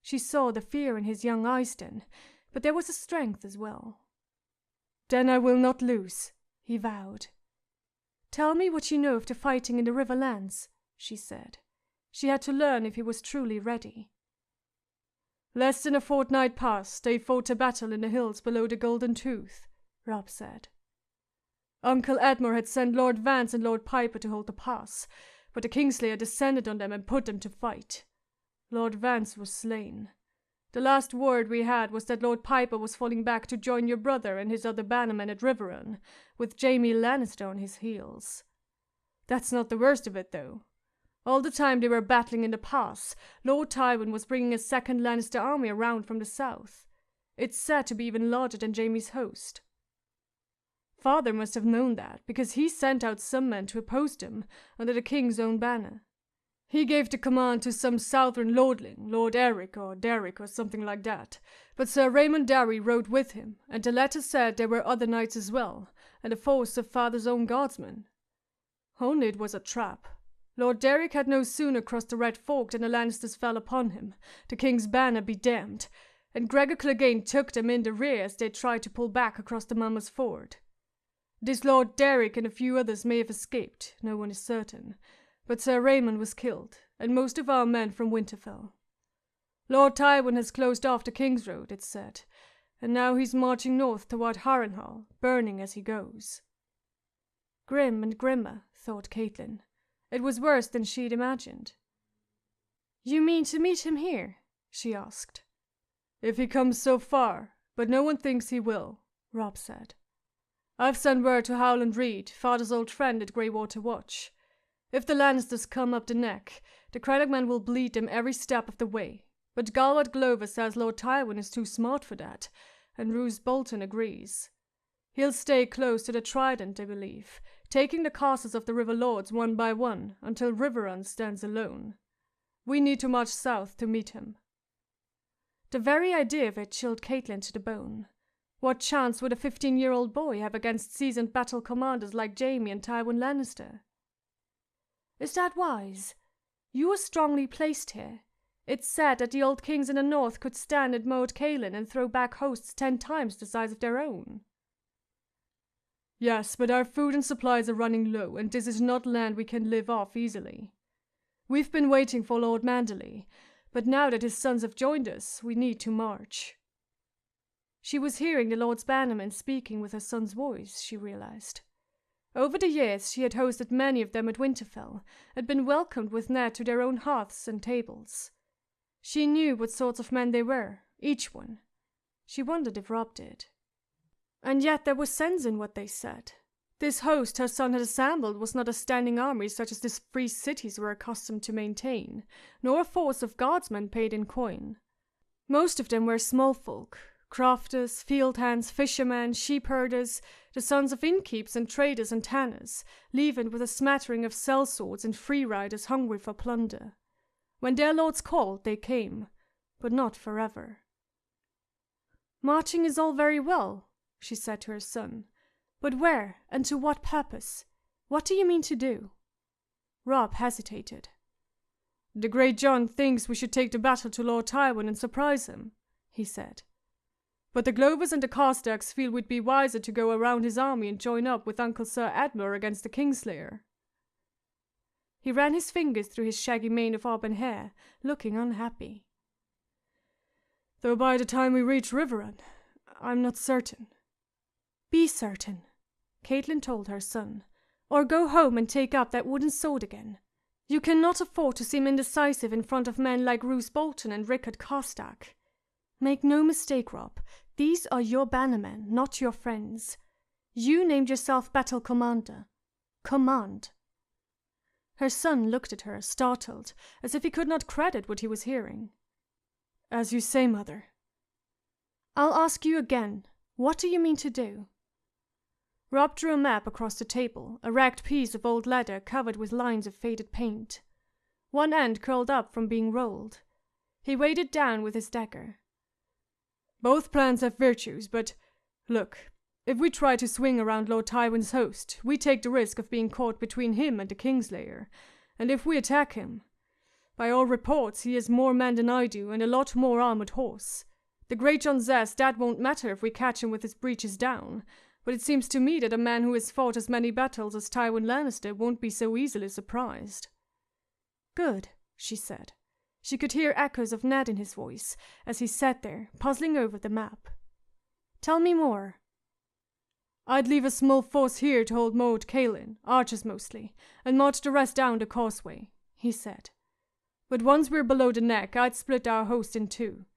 She saw the fear in his young eyes then, but there was a strength as well. "Then I will not lose," he vowed. "Tell me what you know of the fighting in the river lands," she said. She had to learn if he was truly ready. "Less than a fortnight past, they fought a battle in the hills below the Golden Tooth," Robb said. "Uncle Edmure had sent Lord Vance and Lord Piper to hold the pass, but the Kingslayer descended on them and put them to flight. Lord Vance was slain. The last word we had was that Lord Piper was falling back to join your brother and his other bannermen at Riverrun, with Jaime Lannister on his heels. That's not the worst of it, though. All the time they were battling in the pass, Lord Tywin was bringing a second Lannister army around from the south. It's said to be even larger than Jaime's host. Father must have known that, because he sent out some men to oppose them under the king's own banner. He gave the command to some southern lordling, Lord Eric or Derrick or something like that, but Sir Raymond Darry rode with him, and the letter said there were other knights as well, and a force of father's own guardsmen. Only it was a trap. Lord Derrick had no sooner crossed the Red Fork than the Lannisters fell upon him, the king's banner be damned, and Gregor Clegane took them in the rear as they tried to pull back across the Mummer's Ford. This Lord Derrick and a few others may have escaped, no one is certain, but Sir Raymond was killed, and most of our men from Winterfell. Lord Tywin has closed off the King's Road, it's said, and now he's marching north toward Harrenhal, burning as he goes." Grim and grimmer, thought Catelyn. It was worse than she'd imagined. "You mean to meet him here?" she asked. "If he comes so far, but no one thinks he will," Robb said. "I've sent word to Howland Reed, father's old friend at Greywater Watch. If the Lannisters come up the neck, the Craddock men will bleed them every step of the way, but Galwad Glover says Lord Tywin is too smart for that, and Roose Bolton agrees. He'll stay close to the Trident, I believe, taking the castles of the River Lords one by one until Riverrun stands alone. We need to march south to meet him." The very idea of it chilled Catelyn to the bone. What chance would a 15-year-old boy have against seasoned battle commanders like Jaime and Tywin Lannister? "Is that wise? You are strongly placed here. It's said that the old kings in the north could stand at Moat Cailin and throw back hosts 10 times the size of their own." "Yes, but our food and supplies are running low, and this is not land we can live off easily. We've been waiting for Lord Manderley, but now that his sons have joined us, we need to march." She was hearing the Lord's bannermen speaking with her son's voice, she realized. Over the years she had hosted many of them at Winterfell, and been welcomed with Ned to their own hearths and tables. She knew what sorts of men they were, each one. She wondered if Robb did. And yet there was sense in what they said. This host her son had assembled was not a standing army such as the free cities were accustomed to maintain, nor a force of guardsmen paid in coin. Most of them were small folk, crafters, field hands, fishermen, sheep herders, the sons of innkeeps and traders and tanners, leavened with a smattering of sellswords and free riders hungry for plunder. When their lords called, they came, but not forever. "Marching is all very well," she said to her son, "but where and to what purpose? What do you mean to do?" Robb hesitated. "The Great John thinks we should take the battle to Lord Tywin and surprise him," he said. "But the Glovers and the Carstarks feel we'd be wiser to go around his army and join up with Uncle Sir Edmure against the Kingslayer." He ran his fingers through his shaggy mane of auburn hair, looking unhappy. "Though by the time we reach Riverrun, I'm not certain." "Be certain," Catelyn told her son, "or go home and take up that wooden sword again. You cannot afford to seem indecisive in front of men like Roose Bolton and Rickard Karstark. Make no mistake, Robb, these are your bannermen, not your friends. You named yourself battle commander. Command." Her son looked at her, startled, as if he could not credit what he was hearing. "As you say, mother." "I'll ask you again, what do you mean to do?" Robb drew a map across the table, a ragged piece of old leather covered with lines of faded paint. One end curled up from being rolled. He weighed it down with his dagger. "Both plans have virtues, but look, if we try to swing around Lord Tywin's host, we take the risk of being caught between him and the Kingslayer, and if we attack him, By all reports, he has more men than I do, and a lot more armored horse. The Greatjon says that won't matter if we catch him with his breeches down, but it seems to me that a man who has fought as many battles as Tywin Lannister won't be so easily surprised." "Good," she said. She could hear echoes of Ned in his voice as he sat there, puzzling over the map. "Tell me more." "I'd leave a small force here to hold Moat Cailin, archers mostly, and march the rest down the causeway," he said. "But once we're below the neck, I'd split our host in two.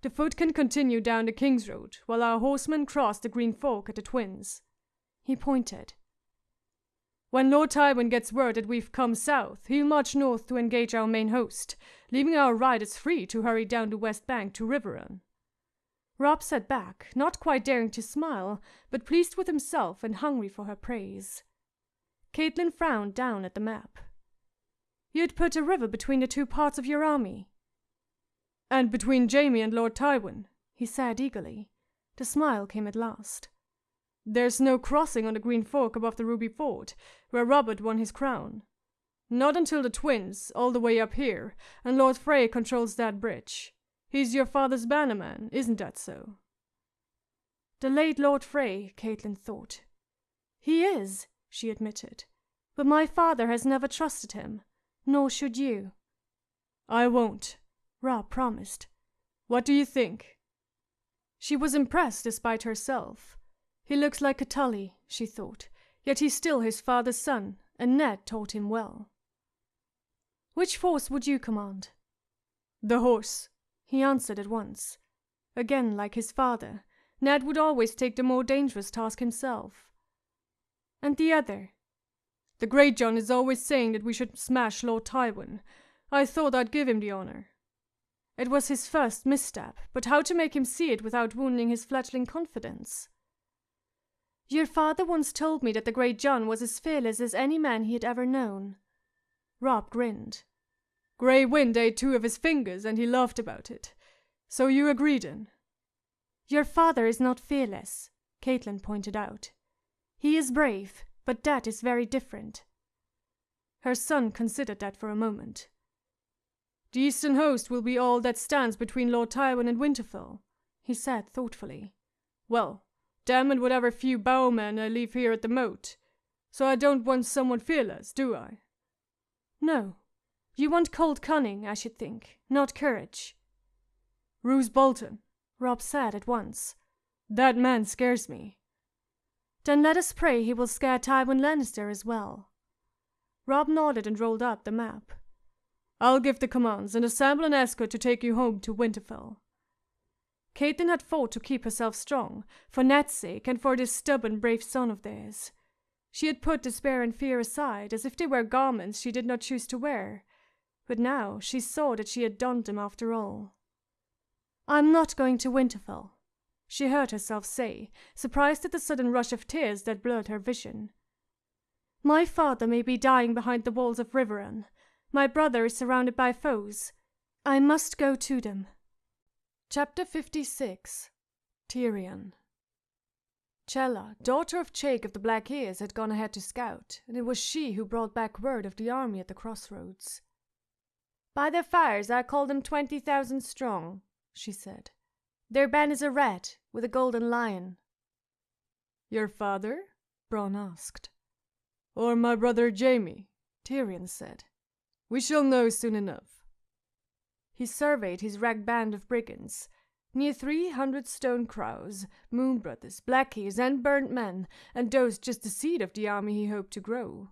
The foot can continue down the King's Road, while our horsemen cross the Green Fork at the Twins." He pointed. "When Lord Tywin gets word that we've come south, he'll march north to engage our main host, leaving our riders free to hurry down the west bank to Riverrun." Robb sat back, not quite daring to smile, but pleased with himself and hungry for her praise. Catelyn frowned down at the map. "You'd put a river between the two parts of your army." "And between Jaime and Lord Tywin," he said eagerly. The smile came at last. "There's no crossing on the Green Fork above the Ruby Ford, where Robert won his crown. Not until the Twins, all the way up here, and Lord Frey controls that bridge. He's your father's bannerman, isn't that so?" The late Lord Frey, Catelyn thought. "He is," she admitted. "But my father has never trusted him. Nor should you." "I won't," Robb promised. "What do you think?" She was impressed despite herself. He looks like a Tully, she thought, yet he's still his father's son, and Ned taught him well. "Which force would you command?" "The horse," he answered at once. Again, like his father, Ned would always take the more dangerous task himself. "And the other?" "The Greatjon is always saying that we should smash Lord Tywin. I thought I'd give him the honor." It was his first misstep, but how to make him see it without wounding his fledgling confidence? "Your father once told me that the Greatjon was as fearless as any man he had ever known." Robb grinned. "Grey Wind ate 2 of his fingers, and he laughed about it. So you agree then?" "Your father is not fearless," Catelyn pointed out. "He is brave, but that is very different." Her son considered that for a moment. "The Eastern host will be all that stands between Lord Tywin and Winterfell," he said thoughtfully. "Well, them and whatever few bowmen I leave here at the moat. So I don't want someone fearless, do I?" "No. You want cold cunning, I should think, not courage." "Roose Bolton," Robb said at once. "That man scares me." "Then let us pray he will scare Tywin Lannister as well." Robb nodded and rolled up the map. "I'll give the commands and assemble an escort to take you home to Winterfell." Catelyn had fought to keep herself strong, for Ned's sake and for this stubborn, brave son of theirs. She had put despair and fear aside, as if they were garments she did not choose to wear, but now she saw that she had donned them after all. "I'm not going to Winterfell," she heard herself say, surprised at the sudden rush of tears that blurred her vision. "My father may be dying behind the walls of Riverrun. My brother is surrounded by foes. I must go to them." Chapter 56. Tyrion. Chella, daughter of Chake of the Black Ears, had gone ahead to scout, and it was she who brought back word of the army at the crossroads. "By their fires I call them 20,000 strong," she said. "Their banners are red, with a golden lion." "Your father?" Bronn asked. "Or my brother Jaime?" Tyrion said. "We shall know soon enough." He surveyed his ragged band of brigands. Near 300 stone crows, moon brothers, blackies, and burnt men, and those just the seed of the army he hoped to grow.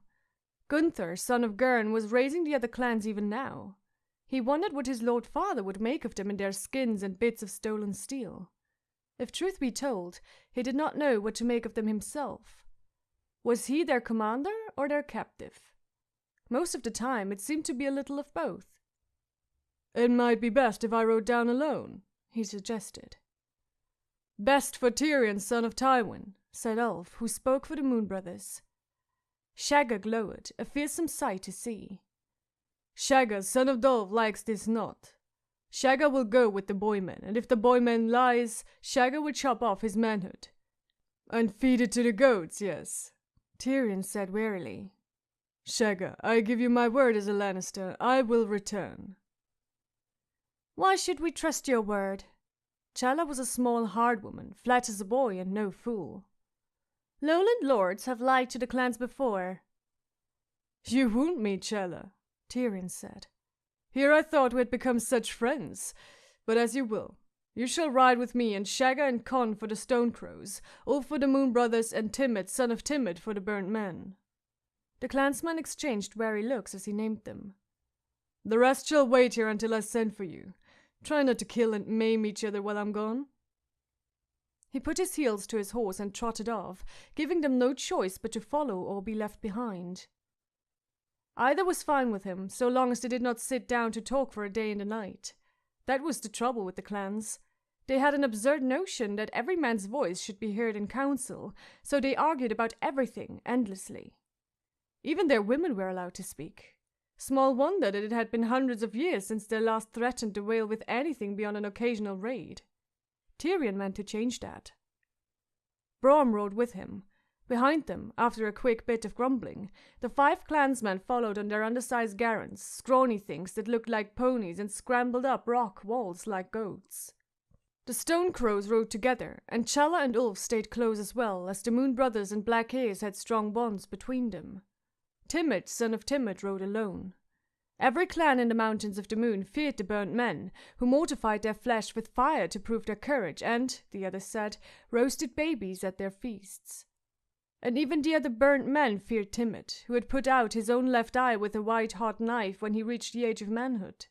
Gunther, son of Gurn, was raising the other clans even now. He wondered what his lord father would make of them and their skins and bits of stolen steel. If truth be told, he did not know what to make of them himself. Was he their commander or their captive? Most of the time it seemed to be a little of both. "It might be best if I rode down alone," he suggested. "Best for Tyrion, son of Tywin," said Ulf, who spoke for the Moon Brothers. Shagga glowered, a fearsome sight to see. "Shagga, son of Dolf, likes this not. Shagga will go with the boyman, and if the boyman lies, Shagga will chop off his manhood." "And feed it to the goats, yes," Tyrion said wearily. "Shagga, I give you my word as a Lannister, I will return. Why should we trust your word? Chella was a small, hard woman, flat as a boy and no fool. Lowland lords have lied to the clans before. You wound me, Chella, Tyrion said. Here I thought we had become such friends, but as you will. You shall ride with me and Shagga and Conn for the Stone Crows, Ulf for the Moon Brothers, and Timett, son of Timett, for the Burnt Men. The clansmen exchanged wary looks as he named them. The rest shall wait here until I send for you. Try not to kill and maim each other while I'm gone. He put his heels to his horse and trotted off, giving them no choice but to follow or be left behind. Either was fine with him, so long as they did not sit down to talk for a day and a night. That was the trouble with the clans. They had an absurd notion that every man's voice should be heard in council, so they argued about everything endlessly. Even their women were allowed to speak. Small wonder that it had been hundreds of years since they last threatened the Vale with anything beyond an occasional raid. Tyrion meant to change that. Brom rode with him. Behind them, after a quick bit of grumbling, the 5 clansmen followed on their undersized garrons, scrawny things that looked like ponies and scrambled up rock walls like goats. The Stone Crows rode together, and Chella and Ulf stayed close as well, as the Moon Brothers and Black Ears had strong bonds between them. Timett, son of Timett, rode alone. Every clan in the Mountains of the Moon feared the Burnt Men, who mortified their flesh with fire to prove their courage and, the others said, roasted babies at their feasts. And even the other Burnt Men feared Timett, who had put out his own left eye with a white-hot knife when he reached the age of manhood.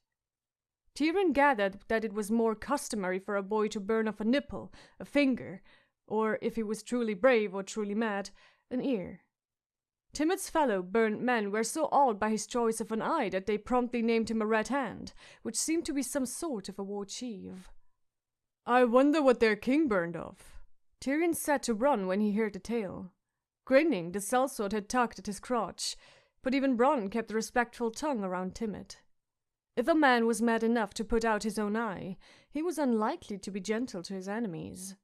Tyrion gathered that it was more customary for a boy to burn off a nipple, a finger, or, if he was truly brave or truly mad, an ear. Timett's fellow Burnt Men were so awed by his choice of an eye that they promptly named him a Red Hand, which seemed to be some sort of a war chief. I wonder what their king burned off, Tyrion said to Bronn when he heard the tale. Grinning, the sellsword had tugged at his crotch, but even Bronn kept a respectful tongue around Timett. If a man was mad enough to put out his own eye, he was unlikely to be gentle to his enemies.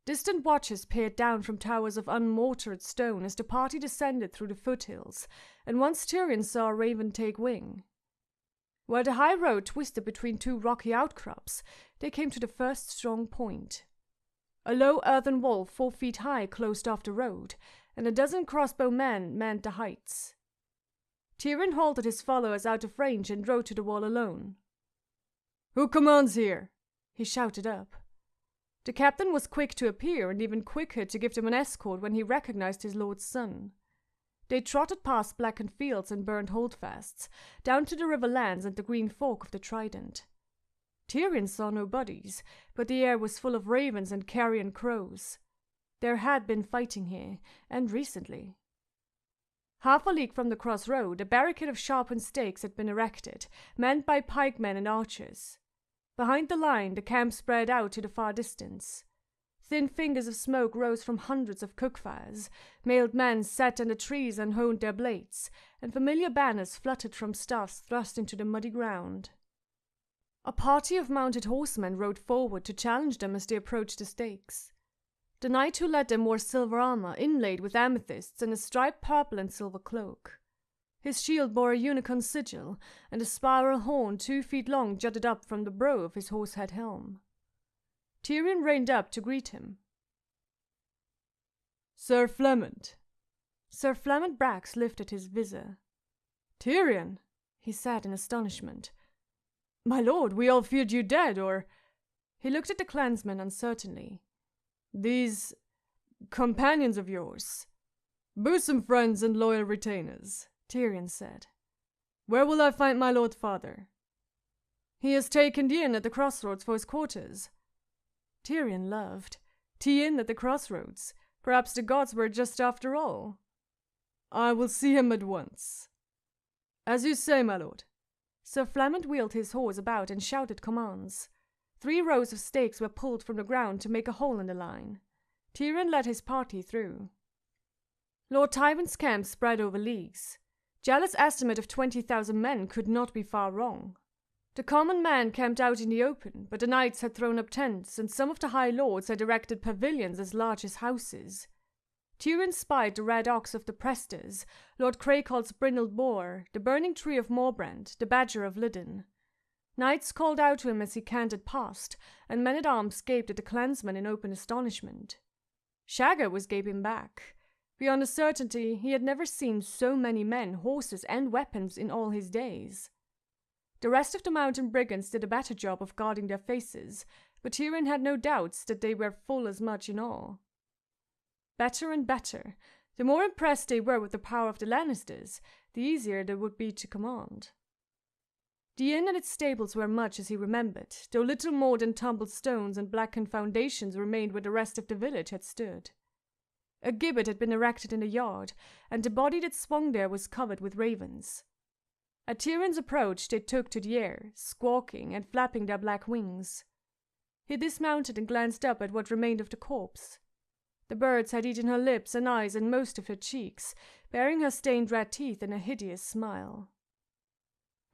Distant watchers peered down from towers of unmortared stone as the party descended through the foothills, and once Tyrion saw a raven take wing. Where the high road twisted between 2 rocky outcrops, they came to the first strong point. A low earthen wall 4 feet high closed off the road, and a dozen crossbowmen manned the heights. Tyrion halted his followers out of range and rode to the wall alone. "Who commands here?" he shouted up. The captain was quick to appear and even quicker to give them an escort when he recognized his lord's son. They trotted past blackened fields and burned holdfasts, down to the river lands and the green fork of the Trident. Tyrion saw no bodies, but the air was full of ravens and carrion crows. There had been fighting here, and recently. Half a league from the crossroad, a barricade of sharpened stakes had been erected, manned by pikemen and archers. Behind the line, the camp spread out to the far distance. Thin fingers of smoke rose from hundreds of cook fires, mailed men sat under trees and honed their blades, and familiar banners fluttered from staffs thrust into the muddy ground. A party of mounted horsemen rode forward to challenge them as they approached the stakes. The knight who led them wore silver armor inlaid with amethysts and a striped purple and silver cloak. His shield bore a unicorn sigil, and a spiral horn 2 feet long jutted up from the brow of his horsehead helm. Tyrion reined up to greet him. "Sir Flemund." Sir Flemund Brax lifted his visor. "Tyrion," he said in astonishment. "My lord, we all feared you dead, or—" He looked at the clansmen uncertainly. "These companions of yours, bosom friends and loyal retainers," Tyrion said. "Where will I find my lord father?" "He has taken the inn at the crossroads for his quarters." Tyrion laughed. The inn at the crossroads. Perhaps the gods were just after all. "I will see him at once." "As you say, my lord." Sir Flemund wheeled his horse about and shouted commands. 3 rows of stakes were pulled from the ground to make a hole in the line. Tyrion led his party through. Lord Tywin's camp spread over leagues. Jealous estimate of 20,000 men could not be far wrong. The common man camped out in the open, but the knights had thrown up tents, and some of the high lords had erected pavilions as large as houses. Tyrion spied the red ox of the Presters, Lord Cracold's brindled boar, the burning tree of Morbrand, the badger of Lydon. Knights called out to him as he cantered past, and men-at-arms gaped at the clansman in open astonishment. Shagga was gaping back. Beyond a certainty, he had never seen so many men, horses, and weapons in all his days. The rest of the mountain brigands did a better job of guarding their faces, but Tyrion had no doubts that they were full as much in awe. Better and better. The more impressed they were with the power of the Lannisters, the easier they would be to command. The inn and its stables were much as he remembered, though little more than tumbled stones and blackened foundations remained where the rest of the village had stood. A gibbet had been erected in the yard, and the body that swung there was covered with ravens. At Tyrion's approach they took to the air, squawking and flapping their black wings. He dismounted and glanced up at what remained of the corpse. The birds had eaten her lips and eyes and most of her cheeks, bearing her stained red teeth in a hideous smile.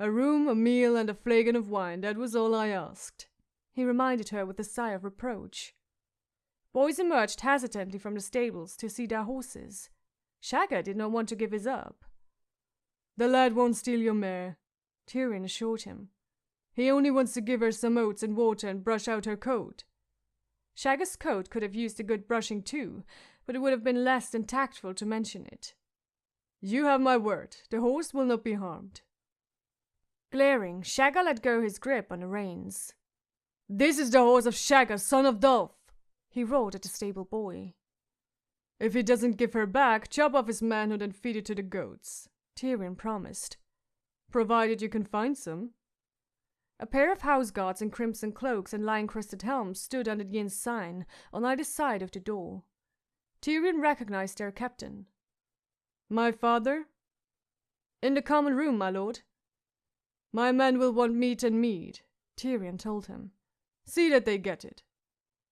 "A room, a meal, and a flagon of wine, that was all I asked," he reminded her with a sigh of reproach. Boys emerged hesitantly from the stables to see their horses. Shagga did not want to give his up. "The lad won't steal your mare," Tyrion assured him. "He only wants to give her some oats and water and brush out her coat." Shagga's coat could have used a good brushing too, but it would have been less than tactful to mention it. "You have my word, the horse will not be harmed." Glaring, Shagga let go his grip on the reins. "This is the horse of Shagga, son of Dolf!" he roared at the stable boy. "If he doesn't give her back, chop off his manhood and feed it to the goats," Tyrion promised. "Provided you can find some." A pair of house guards in crimson cloaks and lion-crested helms stood under the inn's sign, on either side of the door. Tyrion recognized their captain. "My father?" "In the common room, my lord." "My men will want meat and mead," Tyrion told him. "See that they get it."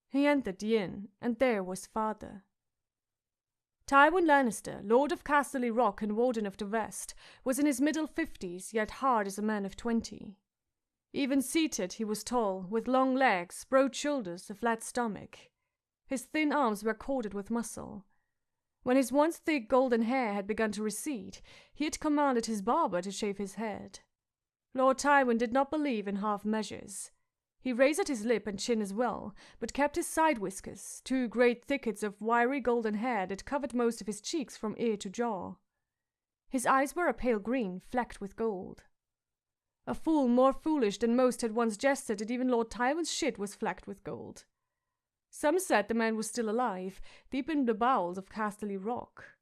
He entered the inn, and there was father. Tywin Lannister, Lord of Casterly Rock and Warden of the West, was in his middle 50s, yet hard as a man of 20. Even seated, he was tall, with long legs, broad shoulders, a flat stomach. His thin arms were corded with muscle. When his once thick golden hair had begun to recede, he had commanded his barber to shave his head. Lord Tywin did not believe in half measures. He razored his lip and chin as well, but kept his side whiskers, two great thickets of wiry golden hair that covered most of his cheeks from ear to jaw. His eyes were a pale green, flecked with gold. A fool more foolish than most had once jested that even Lord Tywin's shit was flecked with gold. Some said the man was still alive, deep in the bowels of Casterly Rock.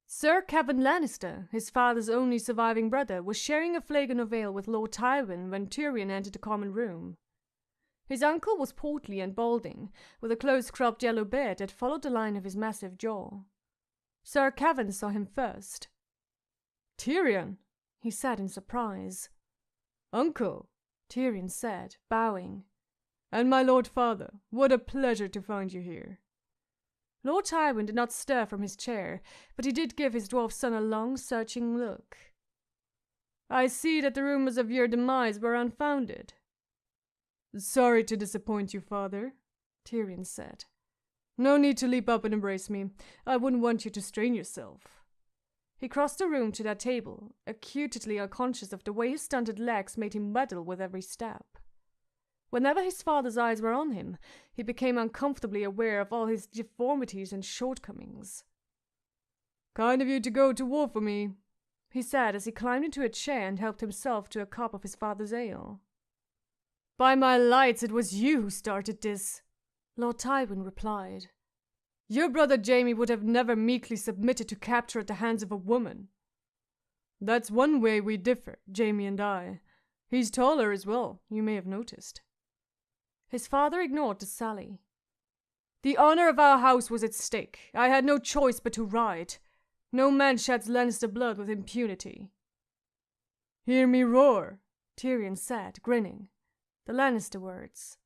Sir Kevan Lannister, his father's only surviving brother, was sharing a flagon of ale with Lord Tywin when Tyrion entered the common room. His uncle was portly and balding, with a close-cropped yellow beard that followed the line of his massive jaw. Sir Kevan saw him first. "Tyrion," he said in surprise. "Uncle," Tyrion said, bowing. "And my lord father, what a pleasure to find you here." Lord Tywin did not stir from his chair, but he did give his dwarf son a long, searching look. "I see that the rumors of your demise were unfounded." "Sorry to disappoint you, father," Tyrion said. "No need to leap up and embrace me. I wouldn't want you to strain yourself." He crossed the room to their table, acutely unconscious of the way his stunted legs made him waddle with every step. Whenever his father's eyes were on him, he became uncomfortably aware of all his deformities and shortcomings. "Kind of you to go to war for me," he said as he climbed into a chair and helped himself to a cup of his father's ale. "By my lights, it was you who started this," Lord Tywin replied. "Your brother Jaime would have never meekly submitted to capture at the hands of a woman." "That's one way we differ, Jaime and I. He's taller as well, you may have noticed." His father ignored the sally. "The honor of our house was at stake. I had no choice but to ride. No man sheds Lannister blood with impunity." "Hear me roar," Tyrion said, grinning. The Lannister words.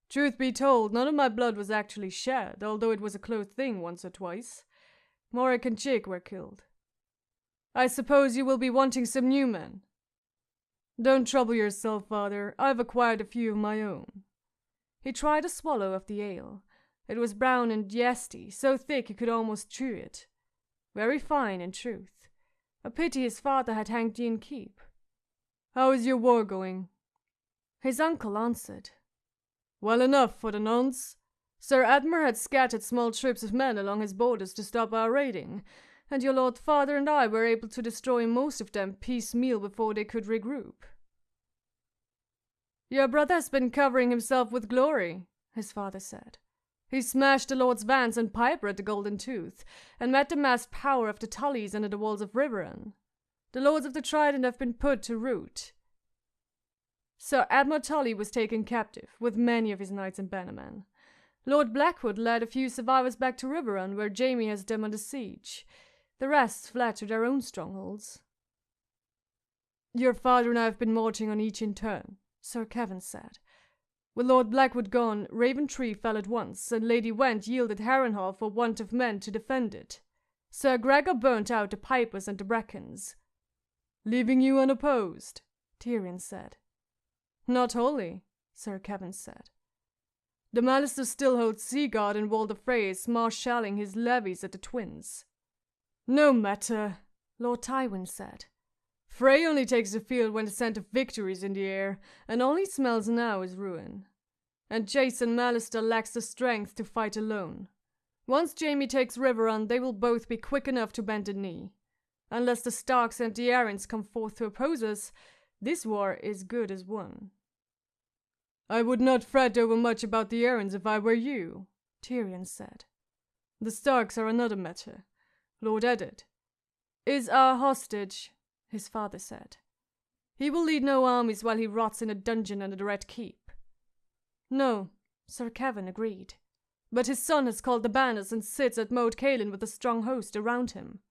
"Truth be told, none of my blood was actually shed, although it was a close thing once or twice. Morik and Jake were killed. I suppose you will be wanting some new men." "Don't trouble yourself, father. I've acquired a few of my own." He tried a swallow of the ale. It was brown and yeasty, so thick he could almost chew it. Very fine, in truth. A pity his father had hanged the inn keep. "How is your war going?" His uncle answered, "Well enough for the nonce. Sir Edmure had scattered small troops of men along his borders to stop our raiding, and your lord father and I were able to destroy most of them piecemeal before they could regroup." "Your brother has been covering himself with glory," his father said. "He smashed the Lords Vance and Piper at the Golden Tooth, and met the massed power of the Tullys under the walls of Riverrun. The Lords of the Trident have been put to rout. Sir Edmure Tully was taken captive, with many of his knights and bannermen. Lord Blackwood led a few survivors back to Riverrun, where Jaime has them under siege. The rest fled to their own strongholds." "Your father and I have been marching on each in turn," Sir Kevin said. "With Lord Blackwood gone, Raventree fell at once, and Lady Went yielded Harrenhal for want of men to defend it. Sir Gregor burnt out the Pipers and the Brackens." "Leaving you unopposed," Tyrion said. "Not wholly," Sir Kevin said. "The Malisters still hold Seaguard, and Walder Frey is marshalling his levies at the Twins." "No matter," Lord Tywin said. "Frey only takes the field when the scent of victory is in the air, and all he smells now is ruin. And Jason Mallister lacks the strength to fight alone. Once Jaime takes Riverrun, they will both be quick enough to bend the knee. Unless the Starks and the Arryns come forth to oppose us, this war is good as won." "I would not fret overmuch about the Arryns if I were you," Tyrion said. "The Starks are another matter. Lord Eddard is our hostage," his father said. "He will lead no armies while he rots in a dungeon under the Red Keep." "No," Sir Kevin agreed. "But his son has called the banners and sits at Moat Cailin with a strong host around him."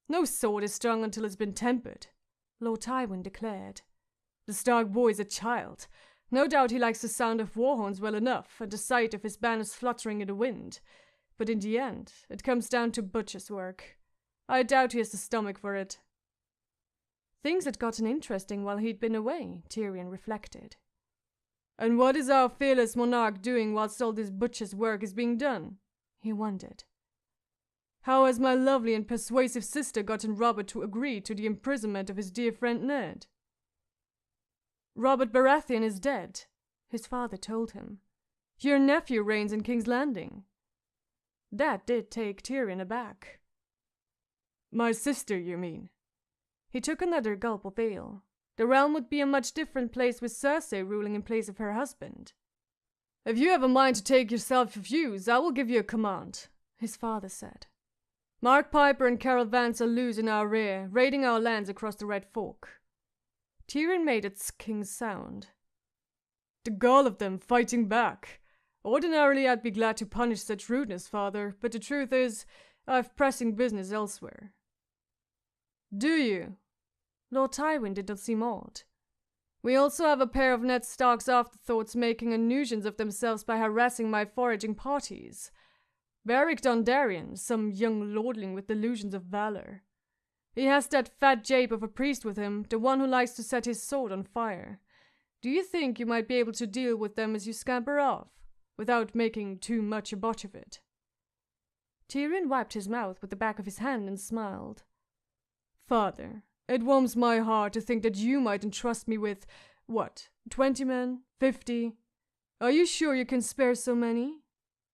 "No sword is strong until it's been tempered," Lord Tywin declared. "The Stark boy is a child. No doubt he likes the sound of war horns well enough, and the sight of his banners fluttering in the wind. But in the end, it comes down to butcher's work. I doubt he has the stomach for it." Things had gotten interesting while he'd been away, Tyrion reflected. "And what is our fearless monarch doing whilst all this butcher's work is being done?" he wondered. "How has my lovely and persuasive sister gotten Robert to agree to the imprisonment of his dear friend Ned?" "Robert Baratheon is dead," his father told him. "Your nephew reigns in King's Landing." That did take Tyrion aback. "My sister, you mean?" He took another gulp of ale. The realm would be a much different place with Cersei ruling in place of her husband. "If you have a mind to take yourself a views, I will give you a command," his father said. "Mark Piper and Carol Vance are loose in our rear, raiding our lands across the Red Fork." Tyrion made its king's sound. "The gall of them fighting back! Ordinarily I'd be glad to punish such rudeness, father, but the truth is, I've pressing business elsewhere." "Do you?" Lord Tywin did not seem odd. "We also have a pair of Ned Stark's afterthoughts making a nuisance of themselves by harassing my foraging parties. Beric Dondarrion, some young lordling with delusions of valor. He has that fat jape of a priest with him, the one who likes to set his sword on fire. Do you think you might be able to deal with them as you scamper off, without making too much a botch of it?" Tyrion wiped his mouth with the back of his hand and smiled. "Father, it warms my heart to think that you might entrust me with, 20 men? 50? Are you sure you can spare so many?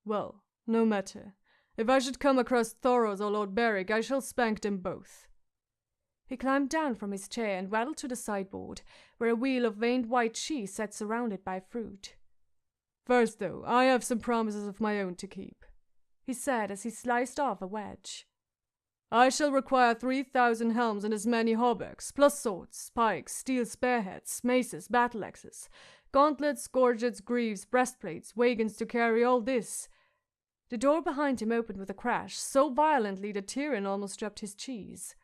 Well, no matter. If I should come across Thoros or Lord Beric, I shall spank them both." He climbed down from his chair and waddled to the sideboard, where a wheel of veined white cheese sat surrounded by fruit. "First, though, I have some promises of my own to keep," he said as he sliced off a wedge. "I shall require 3,000 helms and as many hauberks, plus swords, pikes, steel spearheads, maces, battle-axes, gauntlets, gorgets, greaves, breastplates, wagons to carry all this." The door behind him opened with a crash, so violently that Tyrion almost dropped his cheese.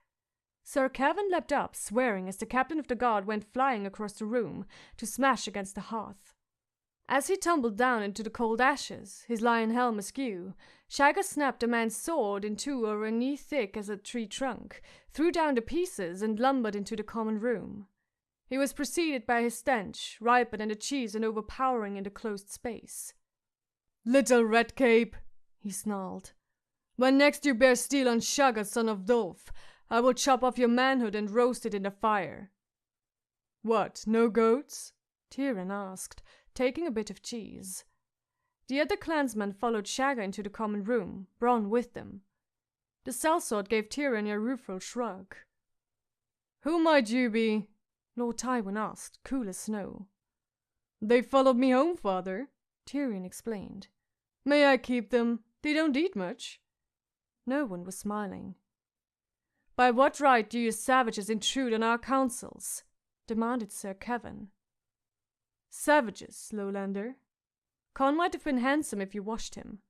Sir Kevin leapt up, swearing, as the captain of the guard went flying across the room to smash against the hearth. As he tumbled down into the cold ashes, his lion helm askew, Shagga snapped a man's sword in two over a knee thick as a tree trunk, threw down the pieces, and lumbered into the common room. He was preceded by his stench, riper than the cheese and overpowering in the closed space. "Little redcape," he snarled. "When next you bear steel on Shagga, son of Dolf, I will chop off your manhood and roast it in the fire." "What, no goats?" Tyrion asked, taking a bit of cheese. The other clansmen followed Shagga into the common room, Bronn with them. The sellsword gave Tyrion a rueful shrug. "Who might you be?" Lord Tywin asked, cool as snow. "They followed me home, father," Tyrion explained. "May I keep them? They don't eat much." No one was smiling. "By what right do you savages intrude on our councils?" demanded Sir Kevan. "Savages, Lowlander. Con might have been handsome if you washed him.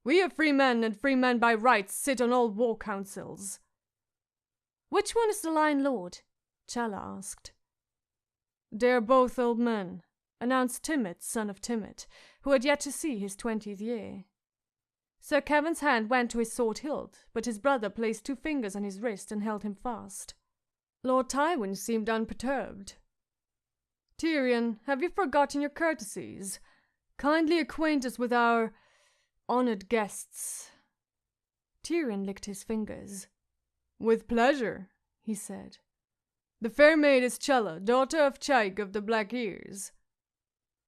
We are free men, and free men by rights sit on all war councils." "Which one is the Lion Lord?" Challa asked. "They are both old men," announced Timett, son of Timett, who had yet to see his 20th year. Sir Kevan's hand went to his sword hilt, but his brother placed 2 fingers on his wrist and held him fast. Lord Tywin seemed unperturbed. "Tyrion, have you forgotten your courtesies? Kindly acquaint us with our honored guests." Tyrion licked his fingers. "With pleasure," he said. "The fair maid is Challa, daughter of Chaik of the Black Ears."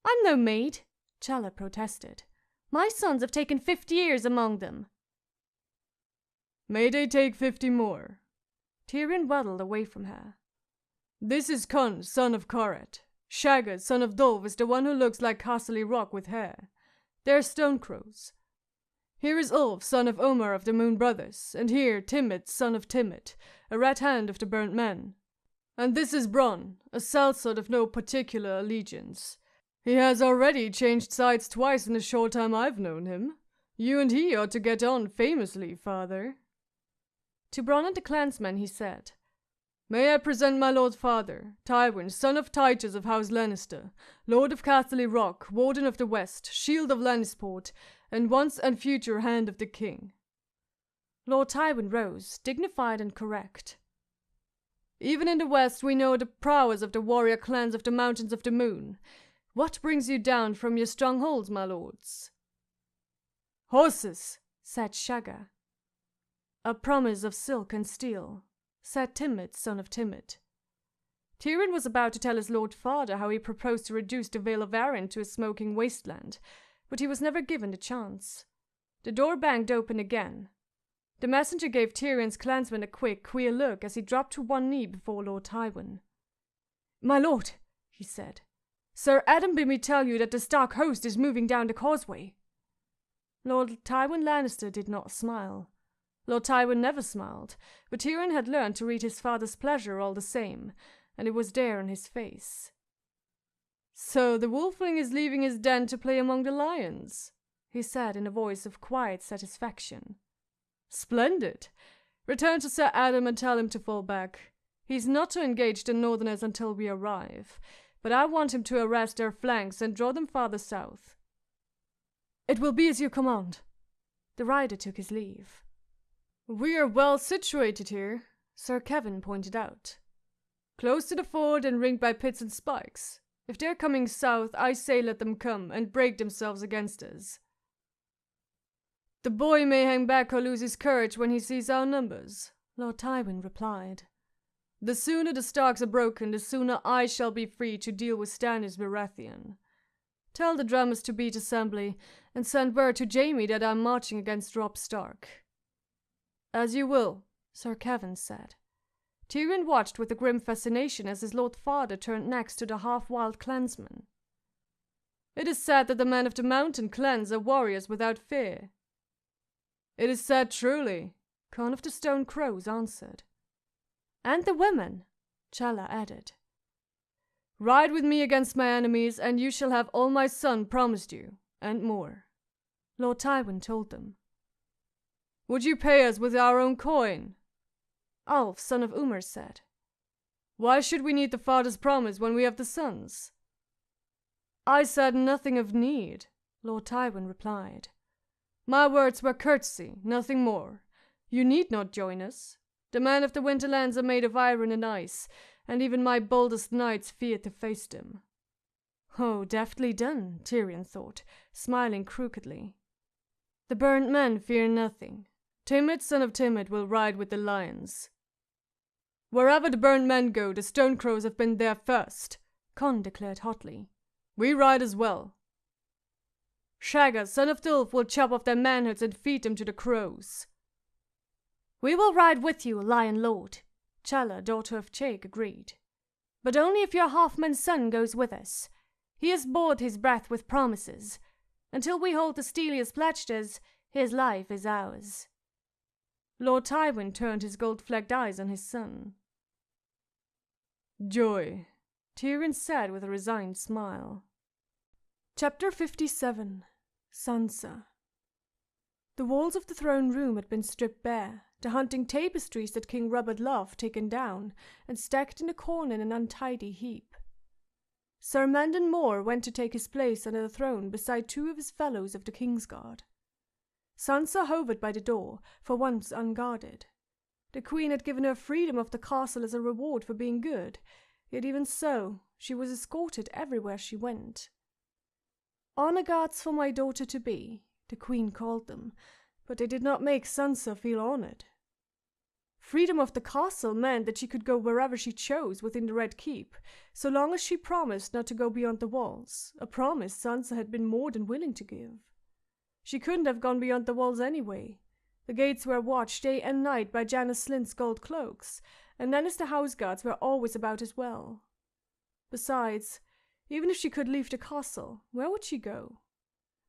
"I'm no maid," Challa protested. "My sons have taken 50 years among them." "May they take 50 more." Tyrion waddled away from her. "This is Conn, son of Corret. Shagga, son of Dolf, is the one who looks like Casterly Rock with hair. They're Stonecrows. Here is Ulf, son of Omar of the Moon Brothers, and here Timett, son of Timett, a red hand of the Burnt Men. And this is Bronn, a sellsword of no particular allegiance. He has already changed sides twice in the short time I've known him. You and he ought to get on famously, father." To Bronn and the clansmen he said, "May I present my lord father, Tywin, son of Tychus of House Lannister, lord of Casterly Rock, warden of the West, shield of Lannisport, and once and future hand of the king." Lord Tywin rose, dignified and correct. "Even in the West we know the prowess of the warrior clans of the Mountains of the Moon. What brings you down from your strongholds, my lords?" "Horses," said Shagga. "A promise of silk and steel," said Timett, son of Timett. Tyrion was about to tell his lord father how he proposed to reduce the Vale of Arryn to a smoking wasteland, but he was never given the chance. The door banged open again. The messenger gave Tyrion's clansman a quick, queer look as he dropped to one knee before Lord Tywin. "My lord," he said, "Sir Adam bid me tell you that the Stark host is moving down the causeway." Lord Tywin Lannister did not smile. Lord Tywin never smiled, but Tyrion had learned to read his father's pleasure all the same, and it was there on his face. "So the wolfling is leaving his den to play among the lions," he said in a voice of quiet satisfaction. "Splendid! Return to Sir Adam and tell him to fall back. He's not to engage the Northerners until we arrive, but I want him to arrest their flanks and draw them farther south." "It will be as you command." The rider took his leave. "We are well situated here," Sir Kevan pointed out. "Close to the ford and ringed by pits and spikes. If they're coming south, I say let them come and break themselves against us. The boy may hang back or lose his courage when he sees our numbers," Lord Tywin replied. "The sooner the Starks are broken, the sooner I shall be free to deal with Stannis Baratheon. Tell the drummers to beat assembly, and send word to Jaime that I'm marching against Robb Stark." "As you will," Sir Kevan said. Tyrion watched with a grim fascination as his lord father turned next to the half-wild clansman. "It is said that the men of the mountain clans are warriors without fear." "It is said truly," Conn of the Stone Crows answered. "And the women," Challa added. "Ride with me against my enemies, and you shall have all my son promised you, and more," Lord Tywin told them. "Would you pay us with our own coin?" Ulf, son of Umar, said. "Why should we need the father's promise when we have the son's?" "I said nothing of need," Lord Tywin replied. "My words were courtesy, nothing more. You need not join us. The men of the Winterlands are made of iron and ice, and even my boldest knights fear to face them." Oh, deftly done, Tyrion thought, smiling crookedly. "The burnt men fear nothing. Timett, son of Timett, will ride with the lions." "Wherever the burnt men go, the Stonecrows have been there first," Conn declared hotly. We ride as well. Shagga, son of Dilf, will chop off their manhoods and feed them to the crows. We will ride with you, Lion Lord, Chella, daughter of Cheg, agreed. But only if your half-man's son goes with us. He has bored his breath with promises. Until we hold the steel as pledged us, his life is ours. Lord Tywin turned his gold-flecked eyes on his son. Joy, Tyrion said with a resigned smile. Chapter 57. Sansa. The walls of the throne room had been stripped bare, the hunting tapestries that King Robert loved taken down, and stacked in a corner in an untidy heap. Sir Mandon Moore went to take his place under the throne beside two of his fellows of the Kingsguard. Sansa hovered by the door, for once unguarded. The Queen had given her freedom of the castle as a reward for being good, yet even so, she was escorted everywhere she went. Honor guards for my daughter-to-be, the Queen called them, but they did not make Sansa feel honored. Freedom of the castle meant that she could go wherever she chose within the Red Keep, so long as she promised not to go beyond the walls, a promise Sansa had been more than willing to give. She couldn't have gone beyond the walls anyway. The gates were watched day and night by Janos Slynt's gold cloaks, and Lannister house guards were always about as well. Besides, even if she could leave the castle, where would she go?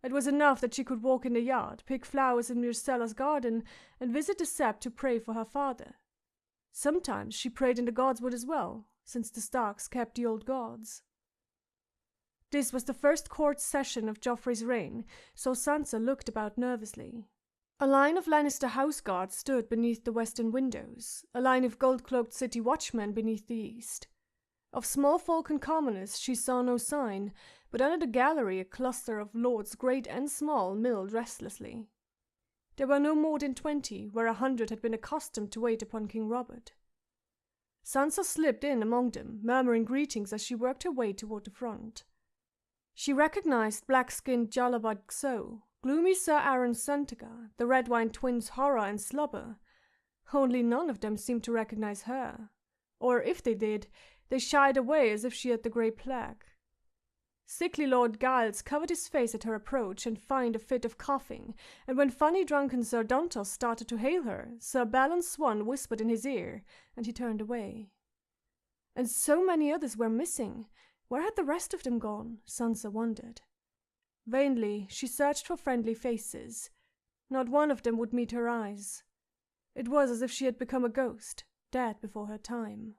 It was enough that she could walk in the yard, pick flowers in Myrcella's garden, and visit the Sept to pray for her father. Sometimes she prayed in the Godswood as well, since the Starks kept the old gods. This was the first court session of Joffrey's reign, so Sansa looked about nervously. A line of Lannister house guards stood beneath the western windows, a line of gold-cloaked city watchmen beneath the east. Of small folk and commoners she saw no sign, but under the gallery a cluster of lords great and small milled restlessly. There were no more than 20, where 100 had been accustomed to wait upon King Robert. Sansa slipped in among them, murmuring greetings as she worked her way toward the front. She recognized black-skinned Jalabad Xo, gloomy Sir Aaron Santega, the Redwyne twins Horror and Slubber. Only none of them seemed to recognize her, or if they did, they shied away as if she had the Grey Plague. Sickly Lord Giles covered his face at her approach and feigned a fit of coughing, and when funny drunken Sir Dontos started to hail her, Sir Balon Swann whispered in his ear, and he turned away. And so many others were missing. Where had the rest of them gone? Sansa wondered. Vainly, she searched for friendly faces. Not one of them would meet her eyes. It was as if she had become a ghost, dead before her time.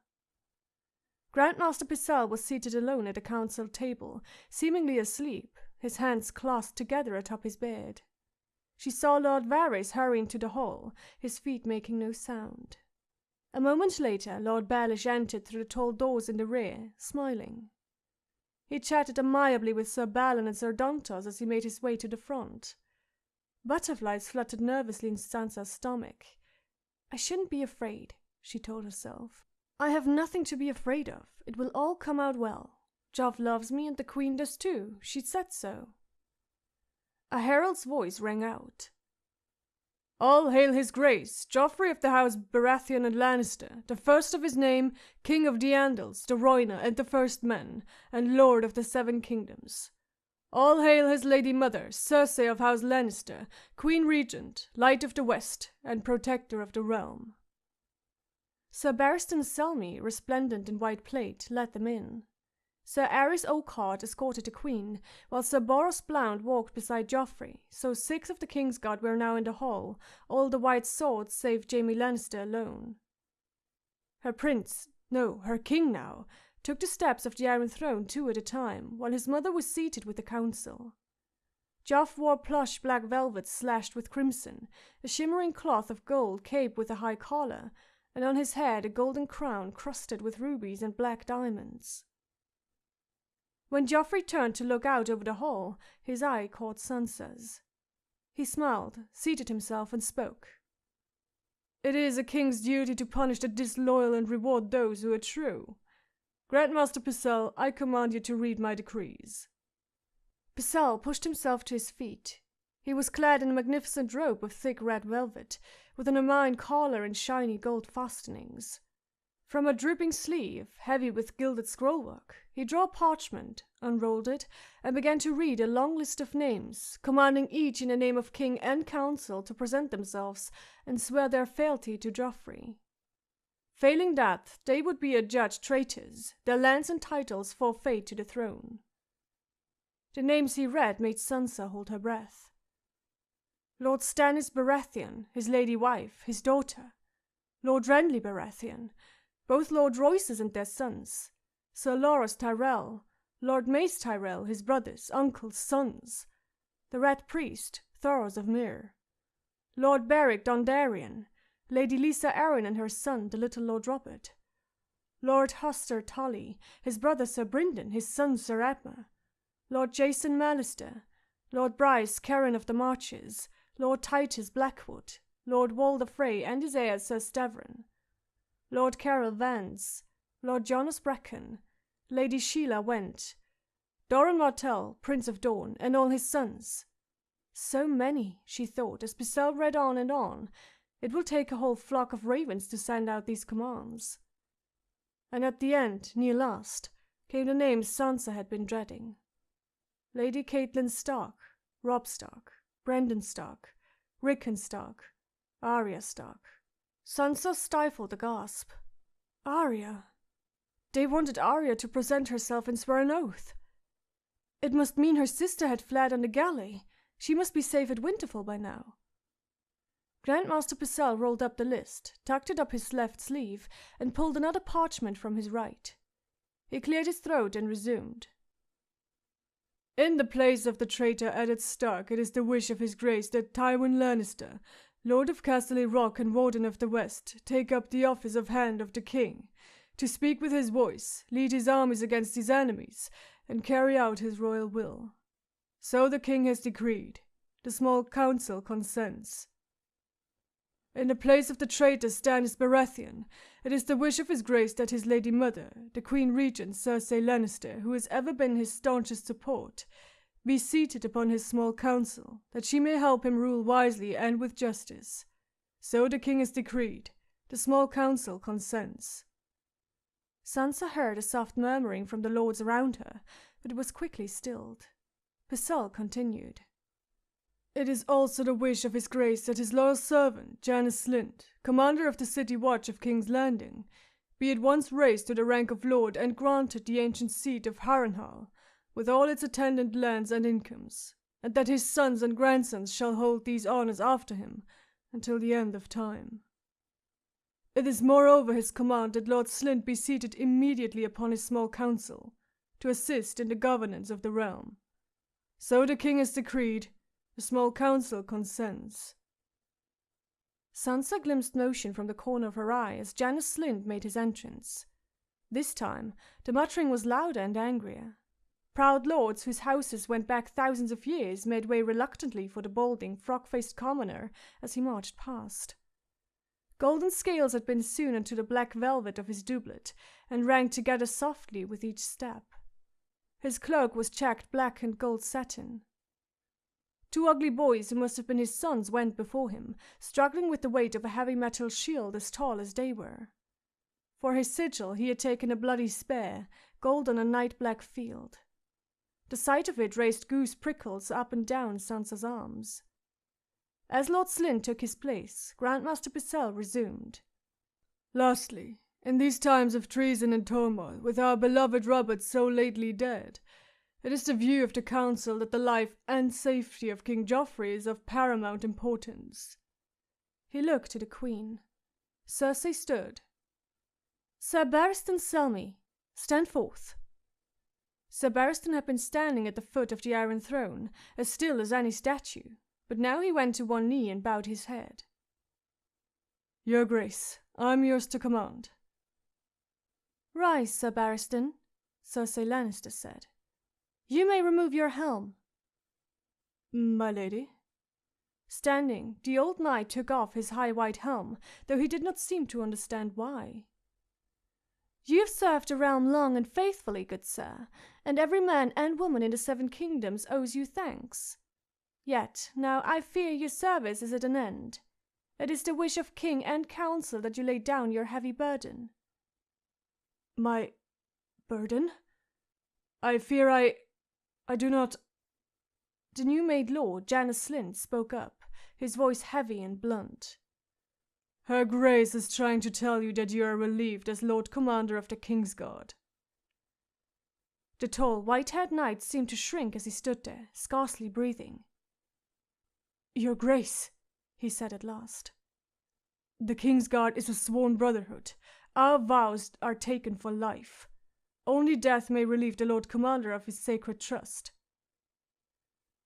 Grandmaster Pycelle was seated alone at a council table, seemingly asleep, his hands clasped together atop his bed. She saw Lord Varys hurry into the hall, his feet making no sound. A moment later, Lord Baelish entered through the tall doors in the rear, smiling. He chatted amiably with Sir Balon and Sir Dontos as he made his way to the front. Butterflies fluttered nervously in Sansa's stomach. I shouldn't be afraid, she told herself. I have nothing to be afraid of. It will all come out well. Joff loves me and the Queen does too. She said so. A herald's voice rang out. All hail his grace, Joffrey of the house Baratheon and Lannister, the first of his name, King of the Andals, the Rhoynar and the First Men, and Lord of the Seven Kingdoms. All hail his lady mother, Cersei of House Lannister, Queen Regent, Light of the West, and Protector of the Realm. Sir Barristan Selmy, resplendent in white plate, led them in. Sir Aerys Oakheart escorted the Queen, while Sir Boros Blount walked beside Joffrey, so 6 of the Kingsguard were now in the hall, all the white swords save Jaime Lannister alone. Her king now, took the steps of the Iron Throne 2 at a time, while his mother was seated with the council. Joff wore plush black velvet slashed with crimson, a shimmering cloth of gold cape with a high collar, and on his head a golden crown crusted with rubies and black diamonds. When Joffrey turned to look out over the hall, his eye caught Sansa's. He smiled, seated himself, and spoke. It is a king's duty to punish the disloyal and reward those who are true. Grandmaster Pycelle, I command you to read my decrees. Pycelle pushed himself to his feet. He was clad in a magnificent robe of thick red velvet, with an ermine collar and shiny gold fastenings. From a drooping sleeve, heavy with gilded scrollwork, he drew a parchment, unrolled it, and began to read a long list of names, commanding each in the name of king and council to present themselves and swear their fealty to Joffrey. Failing that, they would be adjudged traitors, their lands and titles forfeit to the throne. The names he read made Sansa hold her breath. Lord Stannis Baratheon, his lady wife, his daughter. Lord Renly Baratheon, both Lord Royces and their sons, Sir Loras Tyrell, Lord Mace Tyrell, his brothers, uncles, sons, the Red Priest, Thoros of Myr, Lord Beric Dondarrion, Lady Lisa Arryn and her son, the little Lord Robert, Lord Hoster Tully, his brother Sir Brynden, his son Sir Edma, Lord Jason Mallister, Lord Bryce Caron of the Marches, Lord Titus Blackwood, Lord Walder Frey and his heir Sir Stavron, Lord Carol Vance, Lord Jonas Bracken, Lady Sheila Went, Doran Martell, Prince of Dorne, and all his sons. So many, she thought, as Pycelle read on and on. It will take a whole flock of ravens to send out these commands. And at the end, near last, came the names Sansa had been dreading. Lady Catelyn Stark, Robb Stark, Brendan Stark, Rickon Stark, Arya Stark. Sansa stifled a gasp. Arya. They wanted Arya to present herself and swear an oath. It must mean her sister had fled on the galley. She must be safe at Winterfell by now. Grandmaster Pycelle rolled up the list, tucked it up his left sleeve, and pulled another parchment from his right. He cleared his throat and resumed. In the place of the traitor Eddard Stark, it is the wish of his grace that Tywin Lannister, Lord of Casterly Rock and Warden of the West, take up the office of Hand of the King, to speak with his voice, lead his armies against his enemies, and carry out his royal will. So the king has decreed. The small council consents. In the place of the traitor Stannis Baratheon, it is the wish of his grace that his lady mother, the Queen Regent Cersei Lannister, who has ever been his staunchest support, be seated upon his small council, that she may help him rule wisely and with justice. So the king has decreed. The small council consents. Sansa heard a soft murmuring from the lords around her, but it was quickly stilled. Pycelle continued. It is also the wish of his grace that his loyal servant, Janos Slynt, commander of the city watch of King's Landing, be at once raised to the rank of lord and granted the ancient seat of Harrenhal, with all its attendant lands and incomes, and that his sons and grandsons shall hold these honors after him until the end of time. It is moreover his command that Lord Slynt be seated immediately upon his small council, to assist in the governance of the realm. So the king has decreed. The small council consents. Sansa glimpsed motion from the corner of her eye as Janos Slynt made his entrance. This time, the muttering was louder and angrier. Proud lords whose houses went back thousands of years made way reluctantly for the balding, frog-faced commoner as he marched past. Golden scales had been sewn into the black velvet of his doublet, and rang together softly with each step. His cloak was checked black and gold satin. Two ugly boys who must have been his sons went before him, struggling with the weight of a heavy metal shield as tall as they were. For his sigil he had taken a bloody spear, gold on a night-black field. The sight of it raised goose prickles up and down Sansa's arms. As Lord Slynt took his place, Grandmaster Pycelle resumed. Lastly, in these times of treason and turmoil, with our beloved Robert so lately dead, it is the view of the council that the life and safety of King Joffrey is of paramount importance. He looked to the Queen. Cersei stood. Sir Barristan Selmy, stand forth. Sir Barristan had been standing at the foot of the Iron Throne, as still as any statue, but now he went to one knee and bowed his head. Your Grace, I am yours to command. Rise, Sir Barristan, Cersei Lannister said. You may remove your helm. My lady? Standing, the old knight took off his high white helm, though he did not seem to understand why. You have served the realm long and faithfully, good sir, and every man and woman in the 7 kingdoms owes you thanks. Yet, now I fear your service is at an end. It is the wish of king and council that you lay down your heavy burden. My burden? I fear I do not. The new made lord, Janos Slynt, spoke up, his voice heavy and blunt. Her Grace is trying to tell you that you are relieved as Lord Commander of the Kingsguard. The tall, white-haired knight seemed to shrink as he stood there, scarcely breathing. Your Grace, he said at last. The Kingsguard is a sworn brotherhood. Our vows are taken for life. Only death may relieve the Lord Commander of his sacred trust.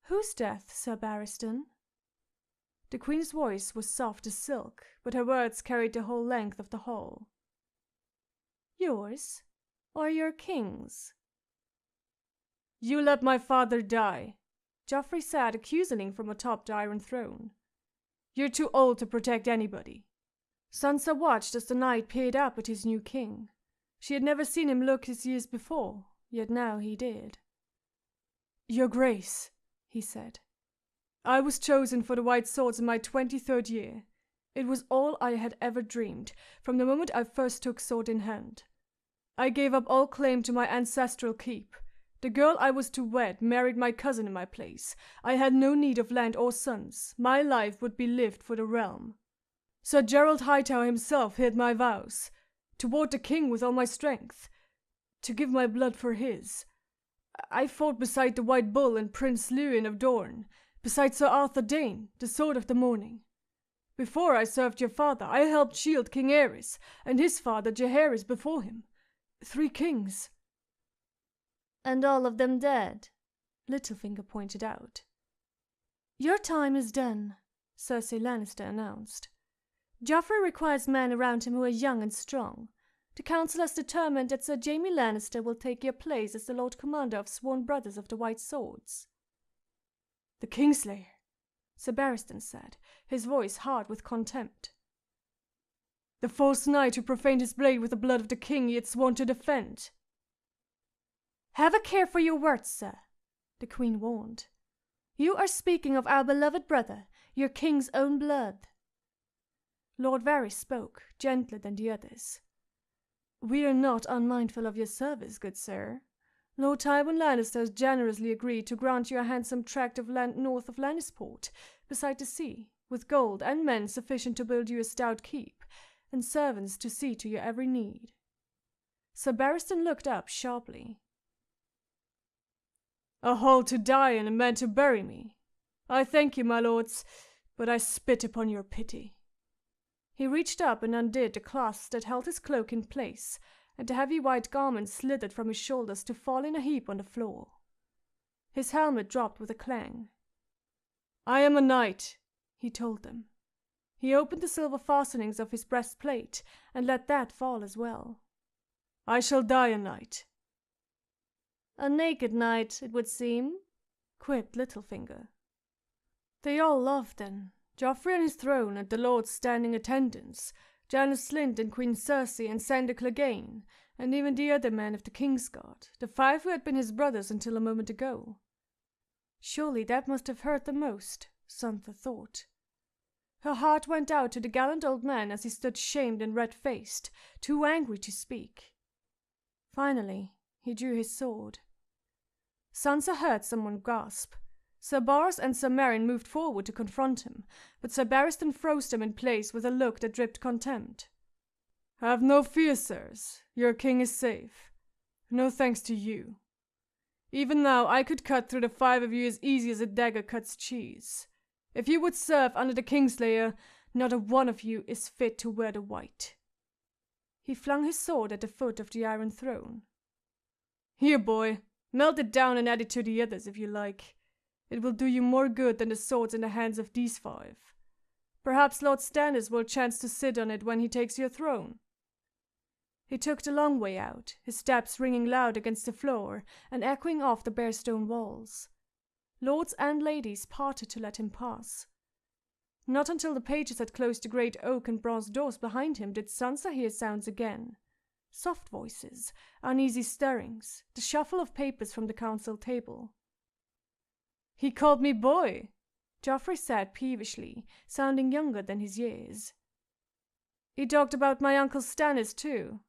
Whose death, Sir Barristan? The Queen's voice was soft as silk, but her words carried the whole length of the hall. Yours, or your king's? You let my father die, Joffrey said accusingly from atop the Iron Throne. You're too old to protect anybody. Sansa watched as the knight peered up at his new king. She had never seen him look his years before, yet now he did. Your Grace, he said. I was chosen for the White Swords in my 23rd year. It was all I had ever dreamed, from the moment I first took sword in hand. I gave up all claim to my ancestral keep. The girl I was to wed married my cousin in my place. I had no need of land or sons. My life would be lived for the realm. Sir Gerald Hightower himself heard my vows. To ward the king with all my strength. To give my blood for his. I fought beside the White Bull and Prince Luwin of Dorne, beside Sir Arthur Dayne, the Sword of the Morning. Before I served your father, I helped shield King Aerys, and his father Jaehaerys before him. 3 kings. And all of them dead, Littlefinger pointed out. Your time is done, Cersei Lannister announced. Joffrey requires men around him who are young and strong. The council has determined that Sir Jaime Lannister will take your place as the Lord Commander of Sworn Brothers of the White Swords. The Kingslayer, Sir Barristan said, his voice hard with contempt. The false knight who profaned his blade with the blood of the king he had sworn to defend. Have a care for your words, sir, the Queen warned. You are speaking of our beloved brother, your king's own blood. Lord Varys spoke, gentler than the others. We are not unmindful of your service, good sir. Lord Tywin Lannister has generously agreed to grant you a handsome tract of land north of Lannisport, beside the sea, with gold and men sufficient to build you a stout keep, and servants to see to your every need. Sir Barristan looked up sharply. A hall to die in and men to bury me. I thank you, my lords, but I spit upon your pity. He reached up and undid the clasps that held his cloak in place, and the heavy white garment slithered from his shoulders to fall in a heap on the floor. His helmet dropped with a clang. I am a knight, he told them. He opened the silver fastenings of his breastplate and let that fall as well. I shall die a knight. A naked knight, it would seem, quipped Littlefinger. They all laughed then. Joffrey on his throne and the lords standing attendance, Janos Slynt and Queen Cersei and Sandor Clegane, and even the other men of the Kingsguard, the 5 who had been his brothers until a moment ago. Surely that must have hurt the most, Sansa thought. Her heart went out to the gallant old man as he stood shamed and red-faced, too angry to speak. Finally, he drew his sword. Sansa heard someone gasp. Sir Bors and Sir Meryn moved forward to confront him, but Sir Barristan froze them in place with a look that dripped contempt. Have no fear, sirs. Your king is safe. No thanks to you. Even now I could cut through the 5 of you as easy as a dagger cuts cheese. If you would serve under the Kingslayer, not a one of you is fit to wear the white. He flung his sword at the foot of the Iron Throne. Here, boy, melt it down and add it to the others if you like. It will do you more good than the swords in the hands of these 5. Perhaps Lord Stannis will chance to sit on it when he takes your throne. He took the long way out, his steps ringing loud against the floor and echoing off the bare stone walls. Lords and ladies parted to let him pass. Not until the pages had closed the great oak and bronze doors behind him did Sansa hear sounds again. Soft voices, uneasy stirrings, the shuffle of papers from the council table. He called me boy, Joffrey said peevishly, sounding younger than his years. He talked about my Uncle Stannis, too.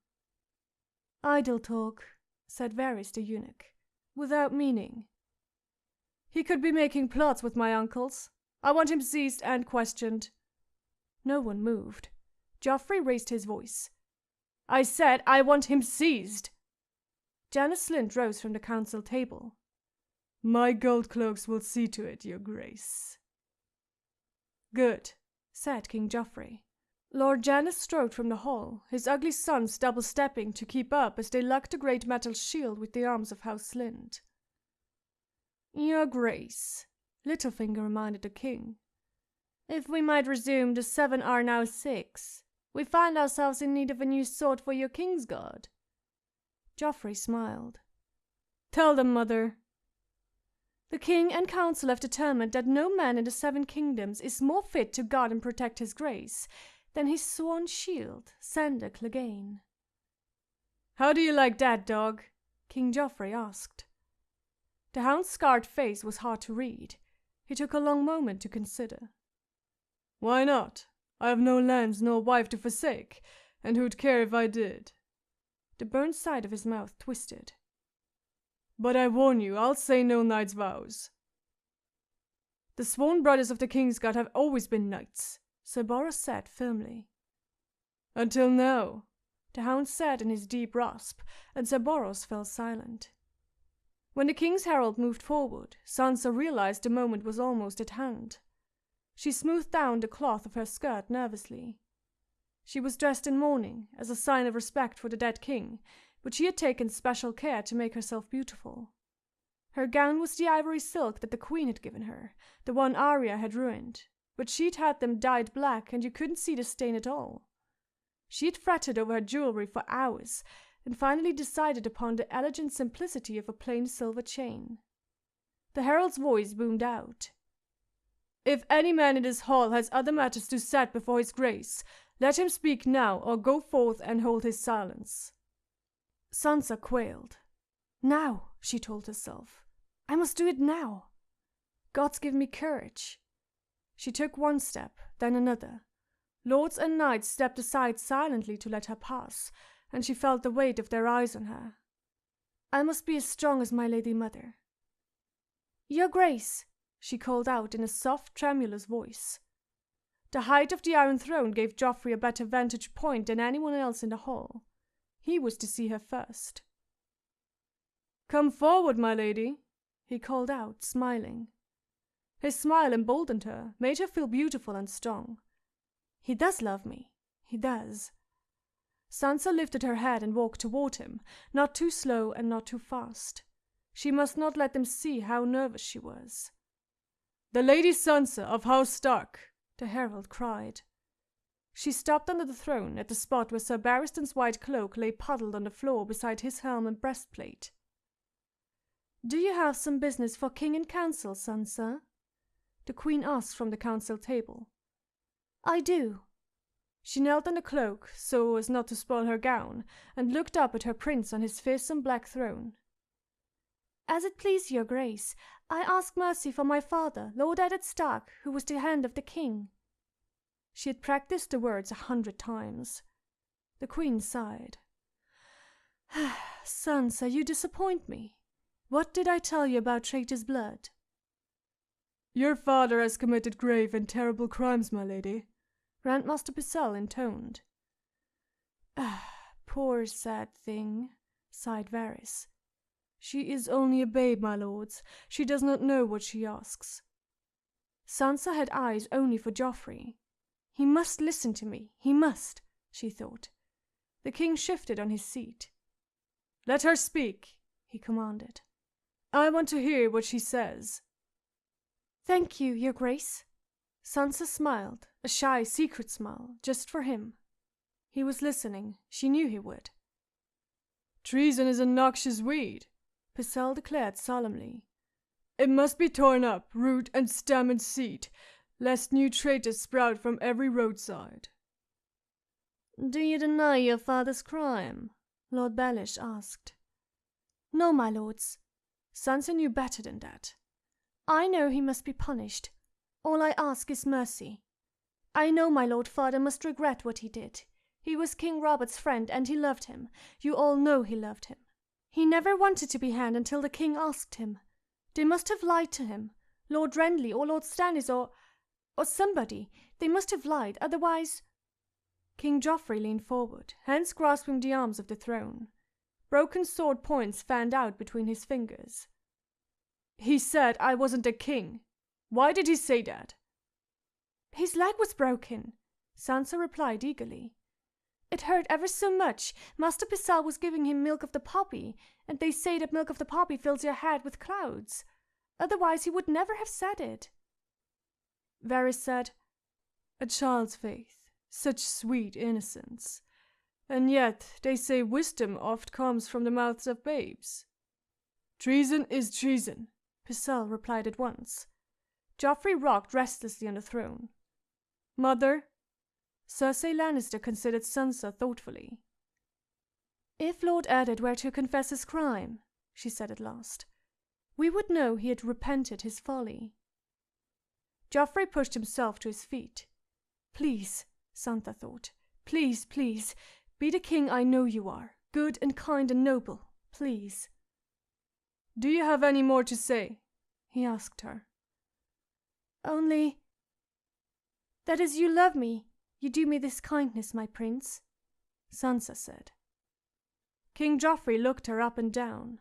Idle talk, said Varys the eunuch, without meaning. He could be making plots with my uncles. I want him seized and questioned. No one moved. Joffrey raised his voice. I said I want him seized. Janos Slynt rose from the council table. My gold cloaks will see to it, your grace. Good, said King Joffrey. Lord Janos strode from the hall, his ugly sons double-stepping to keep up as they lugged the great metal shield with the arms of House Slynt. Your grace, Littlefinger reminded the king. If we might resume, the 7 are now 6. We find ourselves in need of a new sword for your Kingsguard. Joffrey smiled. Tell them, mother. The king and council have determined that no man in the 7 kingdoms is more fit to guard and protect his grace than his sworn shield, Sandor Clegane. How do you like that, dog? King Joffrey asked. The hound's scarred face was hard to read. He took a long moment to consider. Why not? I have no lands nor wife to forsake, and who'd care if I did? The burnt side of his mouth twisted. But I warn you, I'll say no knight's vows. The sworn brothers of the Kingsguard have always been knights, Sir Boros said firmly. Until now, the hound said in his deep rasp, and Sir Boros fell silent. When the king's herald moved forward, Sansa realized the moment was almost at hand. She smoothed down the cloth of her skirt nervously. She was dressed in mourning, as a sign of respect for the dead king, but she had taken special care to make herself beautiful. Her gown was the ivory silk that the queen had given her, the one Arya had ruined, but she'd had them dyed black and you couldn't see the stain at all. She had fretted over her jewelry for hours, and finally decided upon the elegant simplicity of a plain silver chain. The herald's voice boomed out. If any man in this hall has other matters to set before his grace, let him speak now or go forth and hold his silence. Sansa quailed. Now, she told herself. I must do it now. Gods give me courage. She took one step, then another. Lords and knights stepped aside silently to let her pass, and she felt the weight of their eyes on her. I must be as strong as my lady mother. Your grace, she called out in a soft, tremulous voice. The height of the Iron Throne gave Joffrey a better vantage point than anyone else in the hall. He was to see her first. Come forward, my lady, he called out, smiling. His smile emboldened her, made her feel beautiful and strong. He does love me. He does. Sansa lifted her head and walked toward him, not too slow and not too fast. She must not let them see how nervous she was. The Lady Sansa of House Stark, the herald cried. She stopped under the throne at the spot where Sir Barristan's white cloak lay puddled on the floor beside his helm and breastplate. Do you have some business for king and council, Sansa? The queen asked from the council table. I do. She knelt on the cloak, so as not to spoil her gown, and looked up at her prince on his fearsome black throne. As it please your grace, I ask mercy for my father, Lord Eddard Stark, who was the hand of the king. She had practiced the words 100 times. The queen sighed. Sansa, you disappoint me. What did I tell you about traitor's blood? Your father has committed grave and terrible crimes, my lady, Grandmaster Pycelle intoned. Poor sad thing, sighed Varys. She is only a babe, my lords. She does not know what she asks. Sansa had eyes only for Joffrey. He must listen to me, he must, she thought. The king shifted on his seat. Let her speak, he commanded. I want to hear what she says. Thank you, your grace. Sansa smiled, a shy, secret smile, just for him. He was listening. She knew he would. Treason is a noxious weed, Pycelle declared solemnly. It must be torn up, root and stem and seed, lest new traitors sprout from every roadside. Do you deny your father's crime? Lord Baelish asked. No, my lords. Sansa knew better than that. I know he must be punished. All I ask is mercy. I know my lord father must regret what he did. He was King Robert's friend, and he loved him. You all know he loved him. He never wanted to be hanged until the king asked him. They must have lied to him. Lord Renly or Lord Stannis or somebody. They must have lied, otherwise... King Joffrey leaned forward, hands grasping the arms of the throne. Broken sword points fanned out between his fingers. He said I wasn't a king. Why did he say that? His leg was broken, Sansa replied eagerly. It hurt ever so much. Master Pycelle was giving him milk of the poppy, and they say that milk of the poppy fills your head with clouds. Otherwise he would never have said it. Varys said, "A child's faith, such sweet innocence. And yet they say wisdom oft comes from the mouths of babes." "Treason is treason," Pycelle replied at once. Joffrey rocked restlessly on the throne. "Mother?" Cersei Lannister considered Sansa thoughtfully. "If Lord Eddard were to confess his crime," she said at last, "we would know he had repented his folly." Joffrey pushed himself to his feet. "Please," Sansa thought, "please, please, be the king I know you are, good and kind and noble, please." "Do you have any more to say?" he asked her. "Only that as you love me, you do me this kindness, my prince," Sansa said. King Joffrey looked her up and down.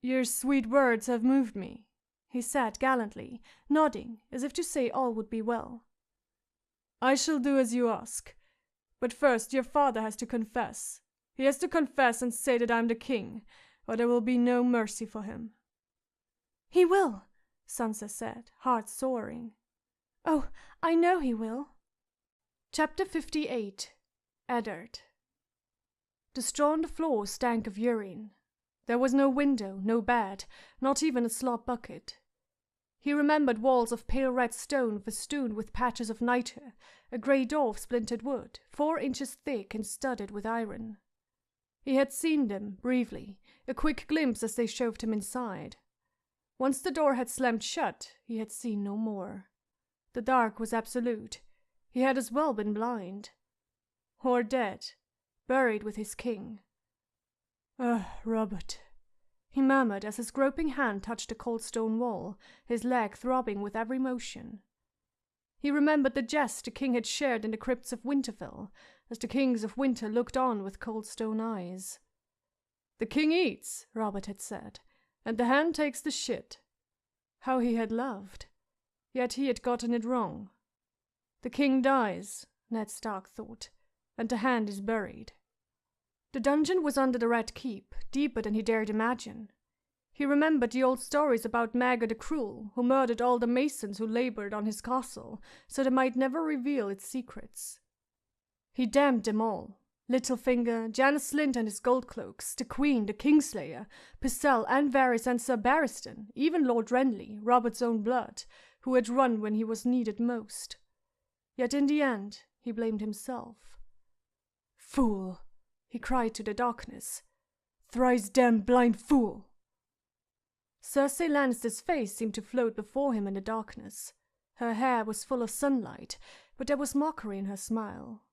"Your sweet words have moved me," he said gallantly, nodding as if to say all would be well. "I shall do as you ask. But first your father has to confess. He has to confess and say that I am the king, or there will be no mercy for him." "He will," Sansa said, heart soaring. "Oh, I know he will." Chapter 58. Eddard. The straw on the floor stank of urine. There was no window, no bed, not even a slop bucket. He remembered walls of pale red stone festooned with patches of nitre, a grey door of splintered wood, 4 inches thick and studded with iron. He had seen them, briefly, a quick glimpse as they shoved him inside. Once the door had slammed shut, he had seen no more. The dark was absolute. He had as well been blind. Or dead, buried with his king. Robert," he murmured as his groping hand touched the cold stone wall, his leg throbbing with every motion. He remembered the jest the king had shared in the crypts of Winterfell, as the kings of winter looked on with cold stone eyes. "The king eats," Robert had said, "and the hand takes the shit." How he had loved. Yet he had gotten it wrong. The king dies, Ned Stark thought, and the hand is buried. The dungeon was under the Red Keep, deeper than he dared imagine. He remembered the old stories about Maegor the Cruel, who murdered all the masons who labored on his castle, so they might never reveal its secrets. He damned them all. Littlefinger, Janos Slynt and his gold cloaks, the Queen, the Kingslayer, Pycelle and Varys and Sir Barristan, even Lord Renly, Robert's own blood, who had run when he was needed most. Yet in the end, he blamed himself. "Fool!" he cried to the darkness. "Thrice damned blind fool!" Cersei Lannister's face seemed to float before him in the darkness. Her hair was full of sunlight, but there was mockery in her smile.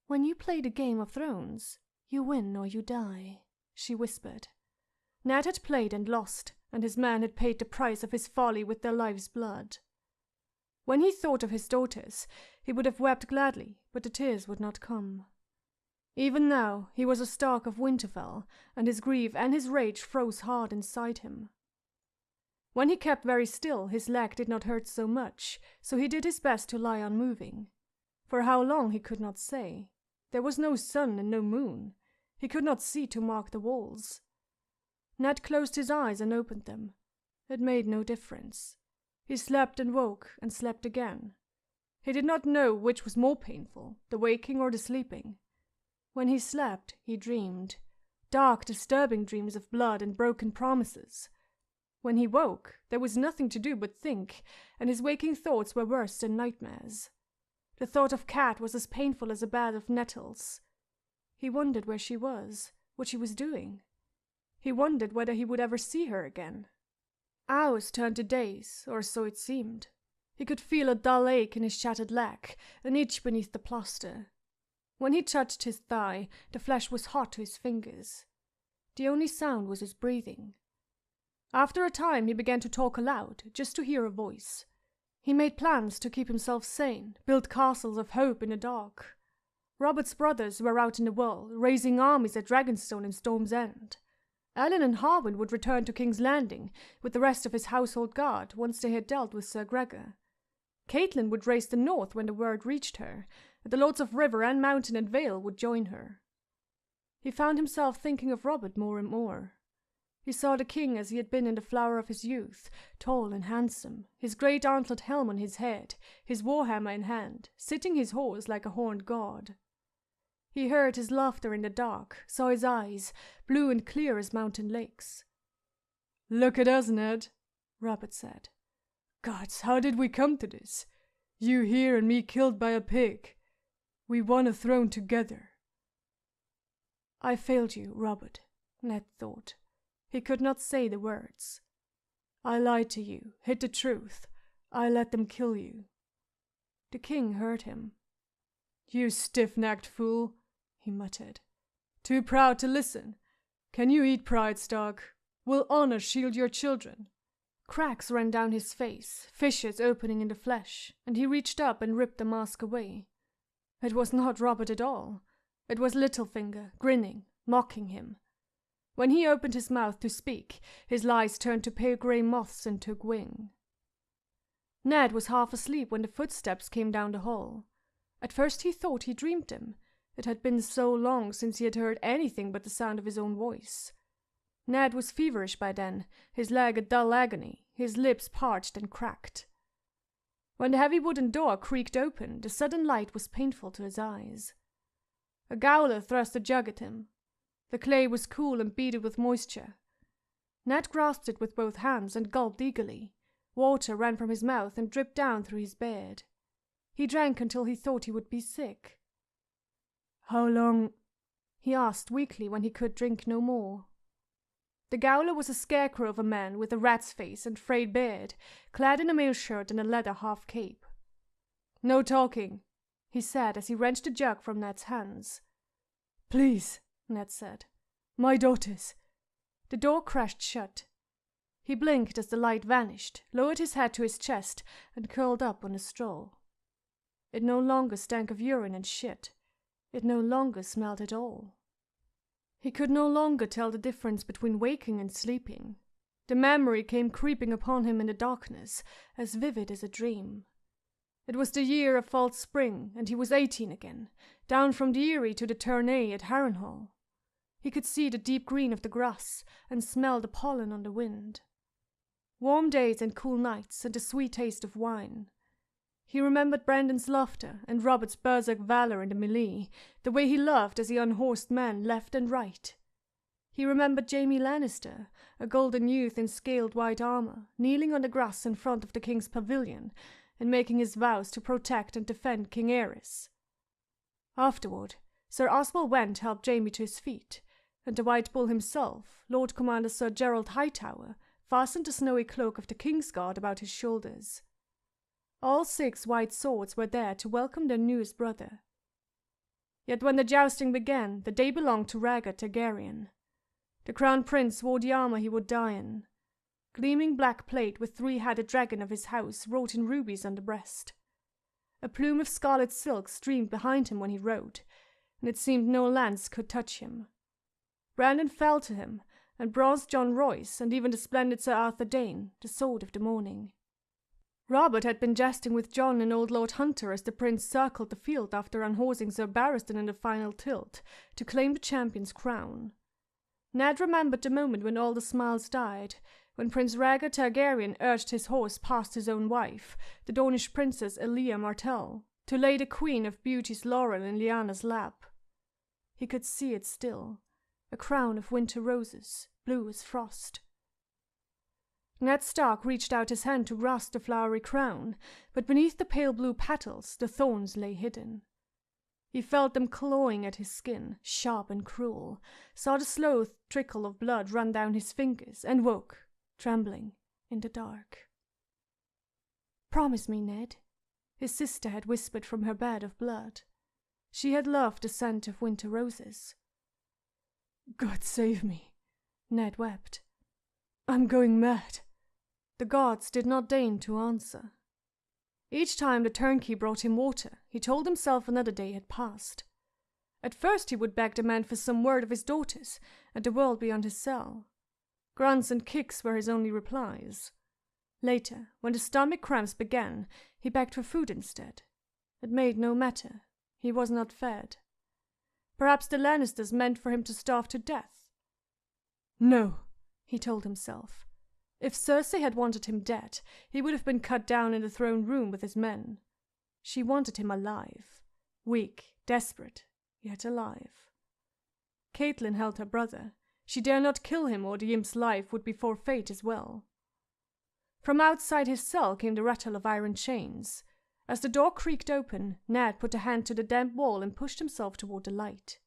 "When you play the Game of Thrones, you win or you die," she whispered. Ned had played and lost, and his men had paid the price of his folly with their lives' blood. When he thought of his daughters, he would have wept gladly, but the tears would not come. Even now, he was a Stark of Winterfell, and his grief and his rage froze hard inside him. When he kept very still, his leg did not hurt so much, so he did his best to lie unmoving. For how long he could not say. There was no sun and no moon. He could not see to mark the walls. Ned closed his eyes and opened them. It made no difference. He slept and woke and slept again. He did not know which was more painful, the waking or the sleeping. When he slept, he dreamed. Dark, disturbing dreams of blood and broken promises. When he woke, there was nothing to do but think, and his waking thoughts were worse than nightmares. The thought of Cat was as painful as a bed of nettles. He wondered where she was, what she was doing. He wondered whether he would ever see her again. Hours turned to days, or so it seemed. He could feel a dull ache in his shattered leg, an itch beneath the plaster. When he touched his thigh, the flesh was hot to his fingers. The only sound was his breathing. After a time, he began to talk aloud, just to hear a voice. He made plans to keep himself sane, built castles of hope in the dark. Robert's brothers were out in the world, raising armies at Dragonstone and Storm's End. Alan and Harwin would return to King's Landing with the rest of his household guard once they had dealt with Sir Gregor. Caitlin would race the north when the word reached her, and the Lords of River and Mountain and Vale would join her. He found himself thinking of Robert more and more. He saw the king as he had been in the flower of his youth, tall and handsome, his great antlered helm on his head, his warhammer in hand, sitting his horse like a horned god. He heard his laughter in the dark, saw his eyes, blue and clear as mountain lakes. "Look at us, Ned," Robert said. "Gods, how did we come to this? You here and me killed by a pig. We won a throne together." "I failed you, Robert," Ned thought. He could not say the words. "I lied to you, hid the truth. I let them kill you." The king heard him. "You stiff-necked fool," he muttered. "Too proud to listen. Can you eat pride, Stark? Will honor shield your children?" Cracks ran down his face, fissures opening in the flesh, and he reached up and ripped the mask away. It was not Robert at all. It was Littlefinger, grinning, mocking him. When he opened his mouth to speak, his lies turned to pale grey moths and took wing. Ned was half asleep when the footsteps came down the hall. At first he thought he dreamed them. It had been so long since he had heard anything but the sound of his own voice. Ned was feverish by then, his leg a dull agony, his lips parched and cracked. When the heavy wooden door creaked open, the sudden light was painful to his eyes. A Gowler thrust a jug at him. The clay was cool and beaded with moisture. Ned grasped it with both hands and gulped eagerly. Water ran from his mouth and dripped down through his beard. He drank until he thought he would be sick. "How long?" he asked weakly when he could drink no more. The Gowler was a scarecrow of a man with a rat's face and frayed beard, clad in a mail shirt and a leather half-cape. "No talking," he said as he wrenched the jug from Ned's hands. "Please," Ned said. "My daughters." The door crashed shut. He blinked as the light vanished, lowered his head to his chest, and curled up on a straw. It no longer stank of urine and shit. It no longer smelled at all. He could no longer tell the difference between waking and sleeping. The memory came creeping upon him in the darkness, as vivid as a dream. It was the year of false spring, and he was 18 again, down from the Eyrie to the Tournay at Harrenhal. He could see the deep green of the grass and smell the pollen on the wind. Warm days and cool nights and the sweet taste of wine. He remembered Brandon's laughter and Robert's berserk valor in the melee, the way he loved as he unhorsed men left and right. He remembered Jaime Lannister, a golden youth in scaled white armor, kneeling on the grass in front of the king's pavilion and making his vows to protect and defend King Aerys. Afterward, Sir Oswald Went helped Jaime to his feet, and the White Bull himself, Lord Commander Sir Gerald Hightower, fastened the snowy cloak of the Kingsguard about his shoulders. All 6 white swords were there to welcome their newest brother. Yet when the jousting began, the day belonged to Rhaegar Targaryen. The crown prince wore the armor he would die in. Gleaming black plate with 3-headed dragon of his house wrought in rubies on the breast. A plume of scarlet silk streamed behind him when he rode, and it seemed no lance could touch him. Brandon fell to him, and bronzed John Royce, and even the splendid Sir Arthur Dayne, the sword of the morning. Robert had been jesting with John and old Lord Hunter as the prince circled the field after unhorsing Sir Barristan in the final tilt to claim the champion's crown. Ned remembered the moment when all the smiles died, when Prince Rhaegar Targaryen urged his horse past his own wife, the Dornish princess Elia Martell, to lay the Queen of Beauty's laurel in Lyanna's lap. He could see it still, a crown of winter roses, blue as frost. Ned Stark reached out his hand to grasp the flowery crown, but beneath the pale blue petals the thorns lay hidden. He felt them clawing at his skin, sharp and cruel, saw the slow trickle of blood run down his fingers, and woke, trembling, in the dark. "Promise me, Ned," his sister had whispered from her bed of blood. She had loved the scent of winter roses. "God save me," Ned wept. "I'm going mad." The gods did not deign to answer. Each time the turnkey brought him water, he told himself another day had passed. At first he would beg the man for some word of his daughters and the world beyond his cell. Grunts and kicks were his only replies. Later, when the stomach cramps began, he begged for food instead. It made no matter. He was not fed. Perhaps the Lannisters meant for him to starve to death. No, he told himself. If Cersei had wanted him dead, he would have been cut down in the throne room with his men. She wanted him alive. Weak, desperate, yet alive. Catelyn held her brother. She dare not kill him or the imp's life would be forfeit as well. From outside his cell came the rattle of iron chains. As the door creaked open, Ned put a hand to the damp wall and pushed himself toward the light.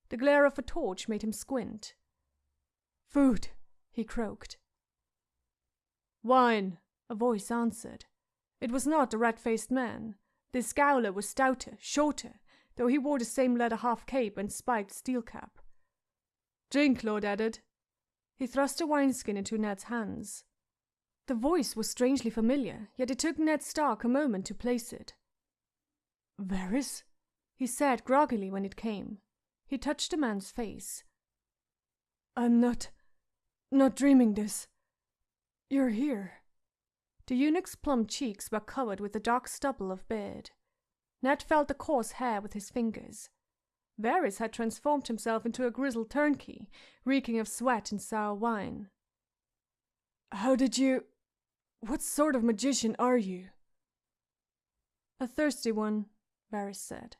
The glare of a torch made him squint. "Food," he croaked. "Wine," a voice answered. It was not the red-faced man. This Scowler was stouter, shorter, though he wore the same leather half-cape and spiked steel cap. "Drink, Lord Eddard." He thrust a wineskin into Ned's hands. The voice was strangely familiar, yet it took Ned Stark a moment to place it. "Varys?" he said groggily when it came. He touched the man's face. "I'm not dreaming this. You're here." The eunuch's plump cheeks were covered with a dark stubble of beard. Ned felt the coarse hair with his fingers. Varys had transformed himself into a grizzled turnkey, reeking of sweat and sour wine. "How did you... What sort of magician are you?" "A thirsty one," Varys said.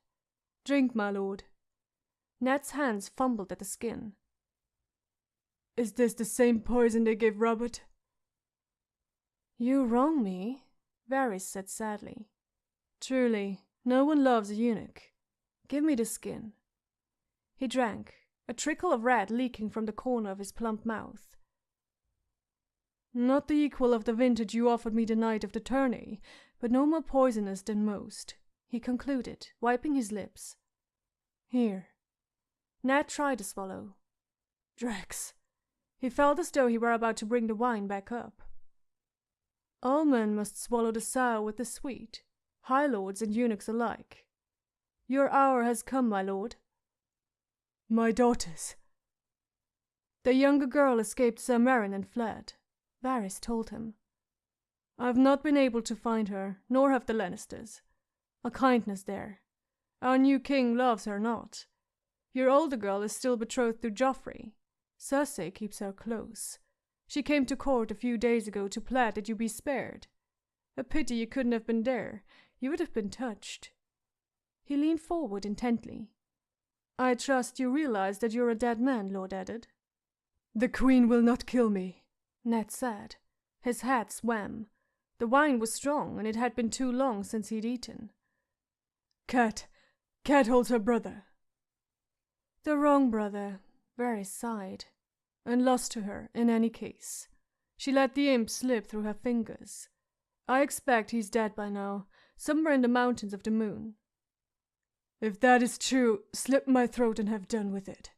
"Drink, my lord." Ned's hands fumbled at the skin. "Is this the same poison they gave Robert?" "You wrong me," Varys said sadly. "Truly, no one loves a eunuch. Give me the skin." He drank, a trickle of red leaking from the corner of his plump mouth. "Not the equal of the vintage you offered me the night of the tourney, but no more poisonous than most," he concluded, wiping his lips. "Here." Ned tried to swallow. Drex. He felt as though he were about to bring the wine back up. "All men must swallow the sour with the sweet, high lords and eunuchs alike. Your hour has come, my lord." "My daughters." "The younger girl escaped Sir Meryn and fled," Varys told him. "I have not been able to find her, nor have the Lannisters. A kindness there. Our new king loves her not. Your older girl is still betrothed to Joffrey. Cersei keeps her close. She came to court a few days ago to plead that you be spared. A pity you couldn't have been there. You would have been touched." He leaned forward intently. "I trust you realize that you're a dead man, Lord Eddard." "The Queen will not kill me," Ned said. His head swam. The wine was strong, and it had been too long since he'd eaten. Cat holds her brother." "The wrong brother," Varys sighed. "And lost to her, in any case. She let the imp slip through her fingers. I expect he's dead by now, somewhere in the mountains of the moon." "If that is true, slit my throat and have done with it."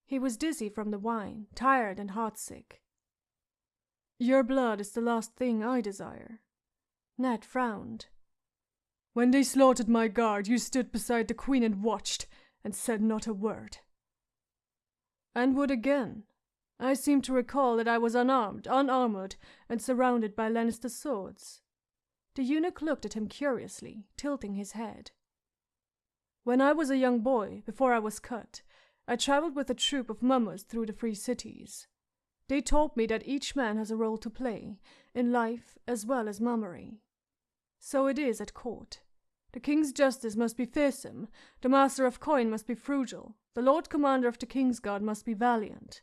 He was dizzy from the wine, tired and heartsick. "Your blood is the last thing I desire." Ned frowned. "When they slaughtered my guard, you stood beside the Queen and watched, and said not a word." "And would again. I seem to recall that I was unarmed, unarmored, and surrounded by Lannister swords." The eunuch looked at him curiously, tilting his head. "When I was a young boy, before I was cut, I traveled with a troop of mummers through the free cities. They taught me that each man has a role to play, in life as well as mummery. So it is at court. The king's justice must be fearsome, the master of coin must be frugal, the lord commander of the Kingsguard must be valiant,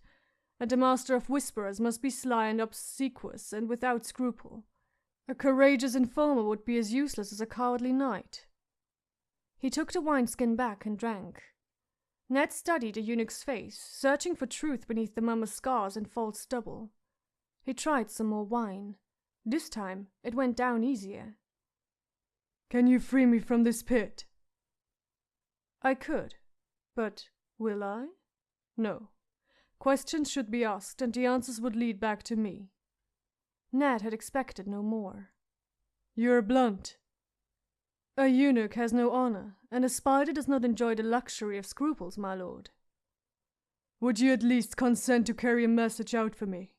and the master of whisperers must be sly and obsequious and without scruple. A courageous informer would be as useless as a cowardly knight." He took the wineskin back and drank. Ned studied the eunuch's face, searching for truth beneath the mummer's scars and false stubble. He tried some more wine. This time it went down easier. "Can you free me from this pit?" I could, but will I? No. Questions should be asked, and the answers would lead back to me. Ned had expected no more. You're blunt. A eunuch has no honor, and a spider does not enjoy the luxury of scruples, my lord. Would you at least consent to carry a message out for me?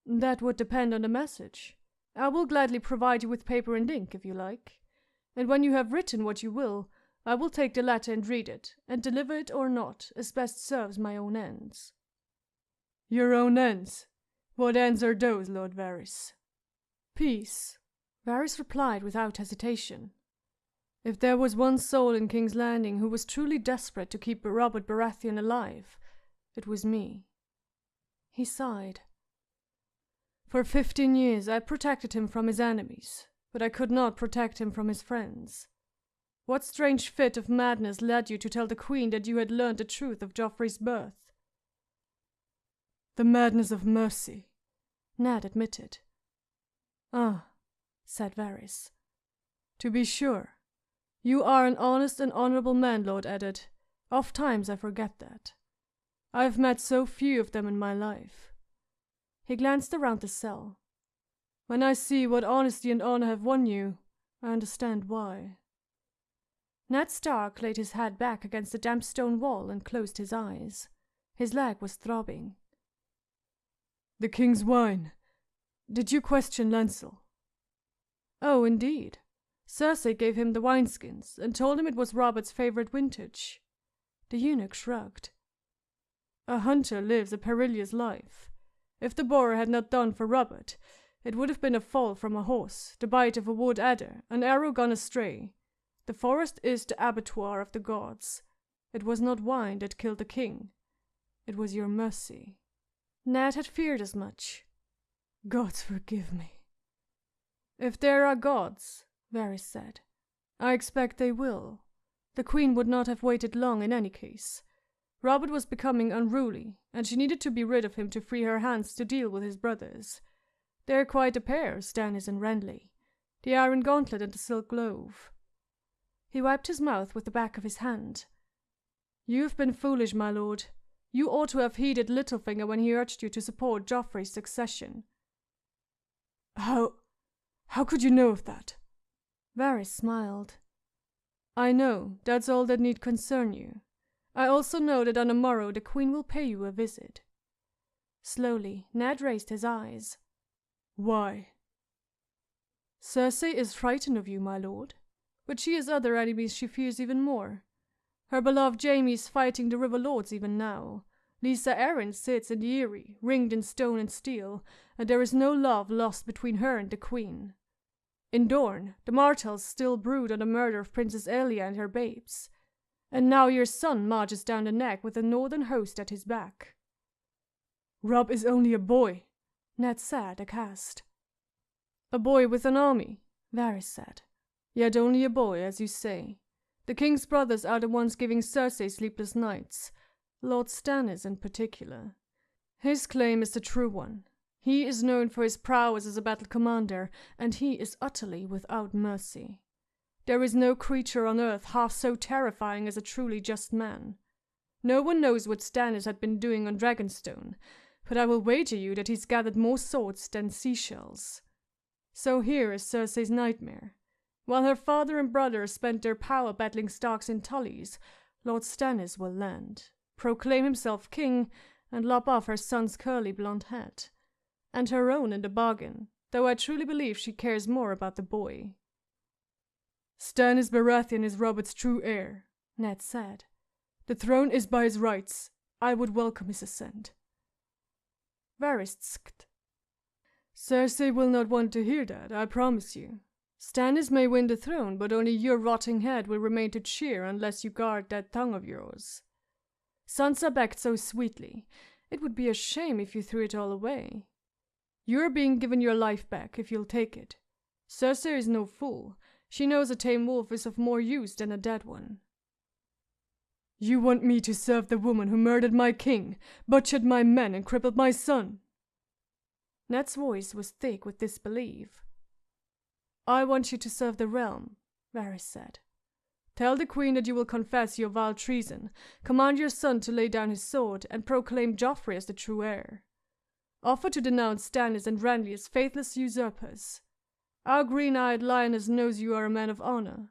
That would depend on the message. I will gladly provide you with paper and ink, if you like. And when you have written what you will, I will take the letter and read it, and deliver it or not, as best serves my own ends. Your own ends? What ends are those, Lord Varys? Peace, Varys replied without hesitation. If there was one soul in King's Landing who was truly desperate to keep Robert Baratheon alive, it was me. He sighed. For 15 years I protected him from his enemies, but I could not protect him from his friends. What strange fit of madness led you to tell the Queen that you had learned the truth of Joffrey's birth? The madness of mercy, Ned admitted. Ah, said Varys. To be sure. You are an honest and honorable man, Lord Eddard. Oft-times I forget that. I have met so few of them in my life. He glanced around the cell. When I see what honesty and honor have won you, I understand why. Ned Stark laid his head back against the damp stone wall and closed his eyes. His leg was throbbing. The king's wine. Did you question Lancel? Oh, indeed. Cersei gave him the wineskins and told him it was Robert's favorite vintage. The eunuch shrugged. A hunter lives a perilous life. If the boar had not done for Robert, it would have been a fall from a horse, the bite of a wood adder, an arrow gone astray. The forest is the abattoir of the gods. It was not wine that killed the king. It was your mercy. Ned had feared as much. Gods forgive me. If there are gods, Varys said, I expect they will. The Queen would not have waited long in any case. Robert was becoming unruly, and she needed to be rid of him to free her hands to deal with his brothers. They are quite a pair, Stannis and Renly. The Iron Gauntlet and the Silk Glove. He wiped his mouth with the back of his hand. You have been foolish, my lord. You ought to have heeded Littlefinger when he urged you to support Joffrey's succession. How could you know of that? Varys smiled. I know, that's all that need concern you. I also know that on the morrow the Queen will pay you a visit. Slowly, Ned raised his eyes. Why? Cersei is frightened of you, my lord, but she has other enemies she fears even more. Her beloved Jaime is fighting the River Lords even now. Lysa Arryn sits in the Eyrie, ringed in stone and steel, and there is no love lost between her and the Queen. In Dorne, the Martells still brood on the murder of Princess Elia and her babes. And now your son marches down the neck with a northern host at his back. Robb is only a boy, Ned said, aghast. A boy with an army, Varys said. Yet only a boy, as you say. The king's brothers are the ones giving Cersei sleepless nights, Lord Stannis in particular. His claim is the true one. He is known for his prowess as a battle commander, and he is utterly without mercy. There is no creature on earth half so terrifying as a truly just man. No one knows what Stannis had been doing on Dragonstone, but I will wager you that he's gathered more swords than seashells. So here is Cersei's nightmare. While her father and brother spent their power battling Starks and Tullys, Lord Stannis will land, proclaim himself king, and lop off her son's curly blonde head. And her own in the bargain, though I truly believe she cares more about the boy. Stannis Baratheon is Robert's true heir, Ned said. The throne is by his rights. I would welcome his ascent. Varys tsked. Cersei will not want to hear that, I promise you. Stannis may win the throne, but only your rotting head will remain to cheer unless you guard that tongue of yours. Sansa begged so sweetly. It would be a shame if you threw it all away. You're being given your life back, if you'll take it. Cersei is no fool. She knows a tame wolf is of more use than a dead one. You want me to serve the woman who murdered my king, butchered my men, and crippled my son? Ned's voice was thick with disbelief. I want you to serve the realm, Varys said. Tell the queen that you will confess your vile treason, command your son to lay down his sword, and proclaim Joffrey as the true heir. Offer to denounce Stannis and Renly as faithless usurpers. Our green-eyed lioness knows you are a man of honor.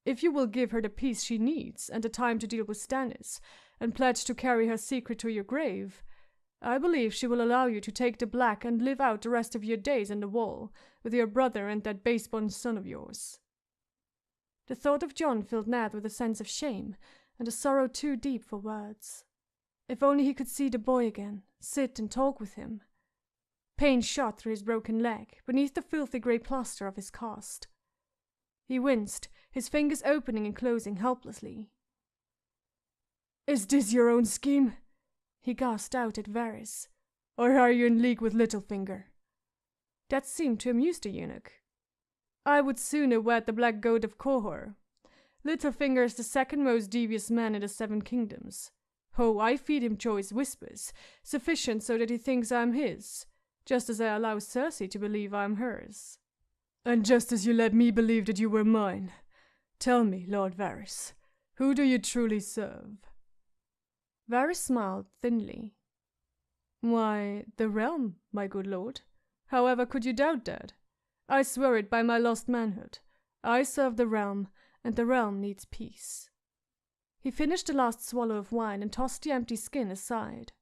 If you will give her the peace she needs and the time to deal with Stannis, and pledge to carry her secret to your grave, I believe she will allow you to take the black and live out the rest of your days in the Wall with your brother and that base-born son of yours." The thought of Jon filled Ned with a sense of shame and a sorrow too deep for words. If only he could see the boy again, sit and talk with him. Pain shot through his broken leg, beneath the filthy grey plaster of his cast. He winced, his fingers opening and closing helplessly. "Is this your own scheme?" he gasped out at Varys. "Or are you in league with Littlefinger?" That seemed to amuse the eunuch. "I would sooner wed the Black Goat of Qohor. Littlefinger is the second most devious man in the Seven Kingdoms. Oh, I feed him choice whispers, sufficient so that he thinks I am his, just as I allow Cersei to believe I am hers. And just as you let me believe that you were mine. Tell me, Lord Varys, who do you truly serve?" Varys smiled thinly. "Why, the realm, my good lord. However could you doubt that? I swear it by my lost manhood. I serve the realm, and the realm needs peace." He finished the last swallow of wine and tossed the empty skin aside.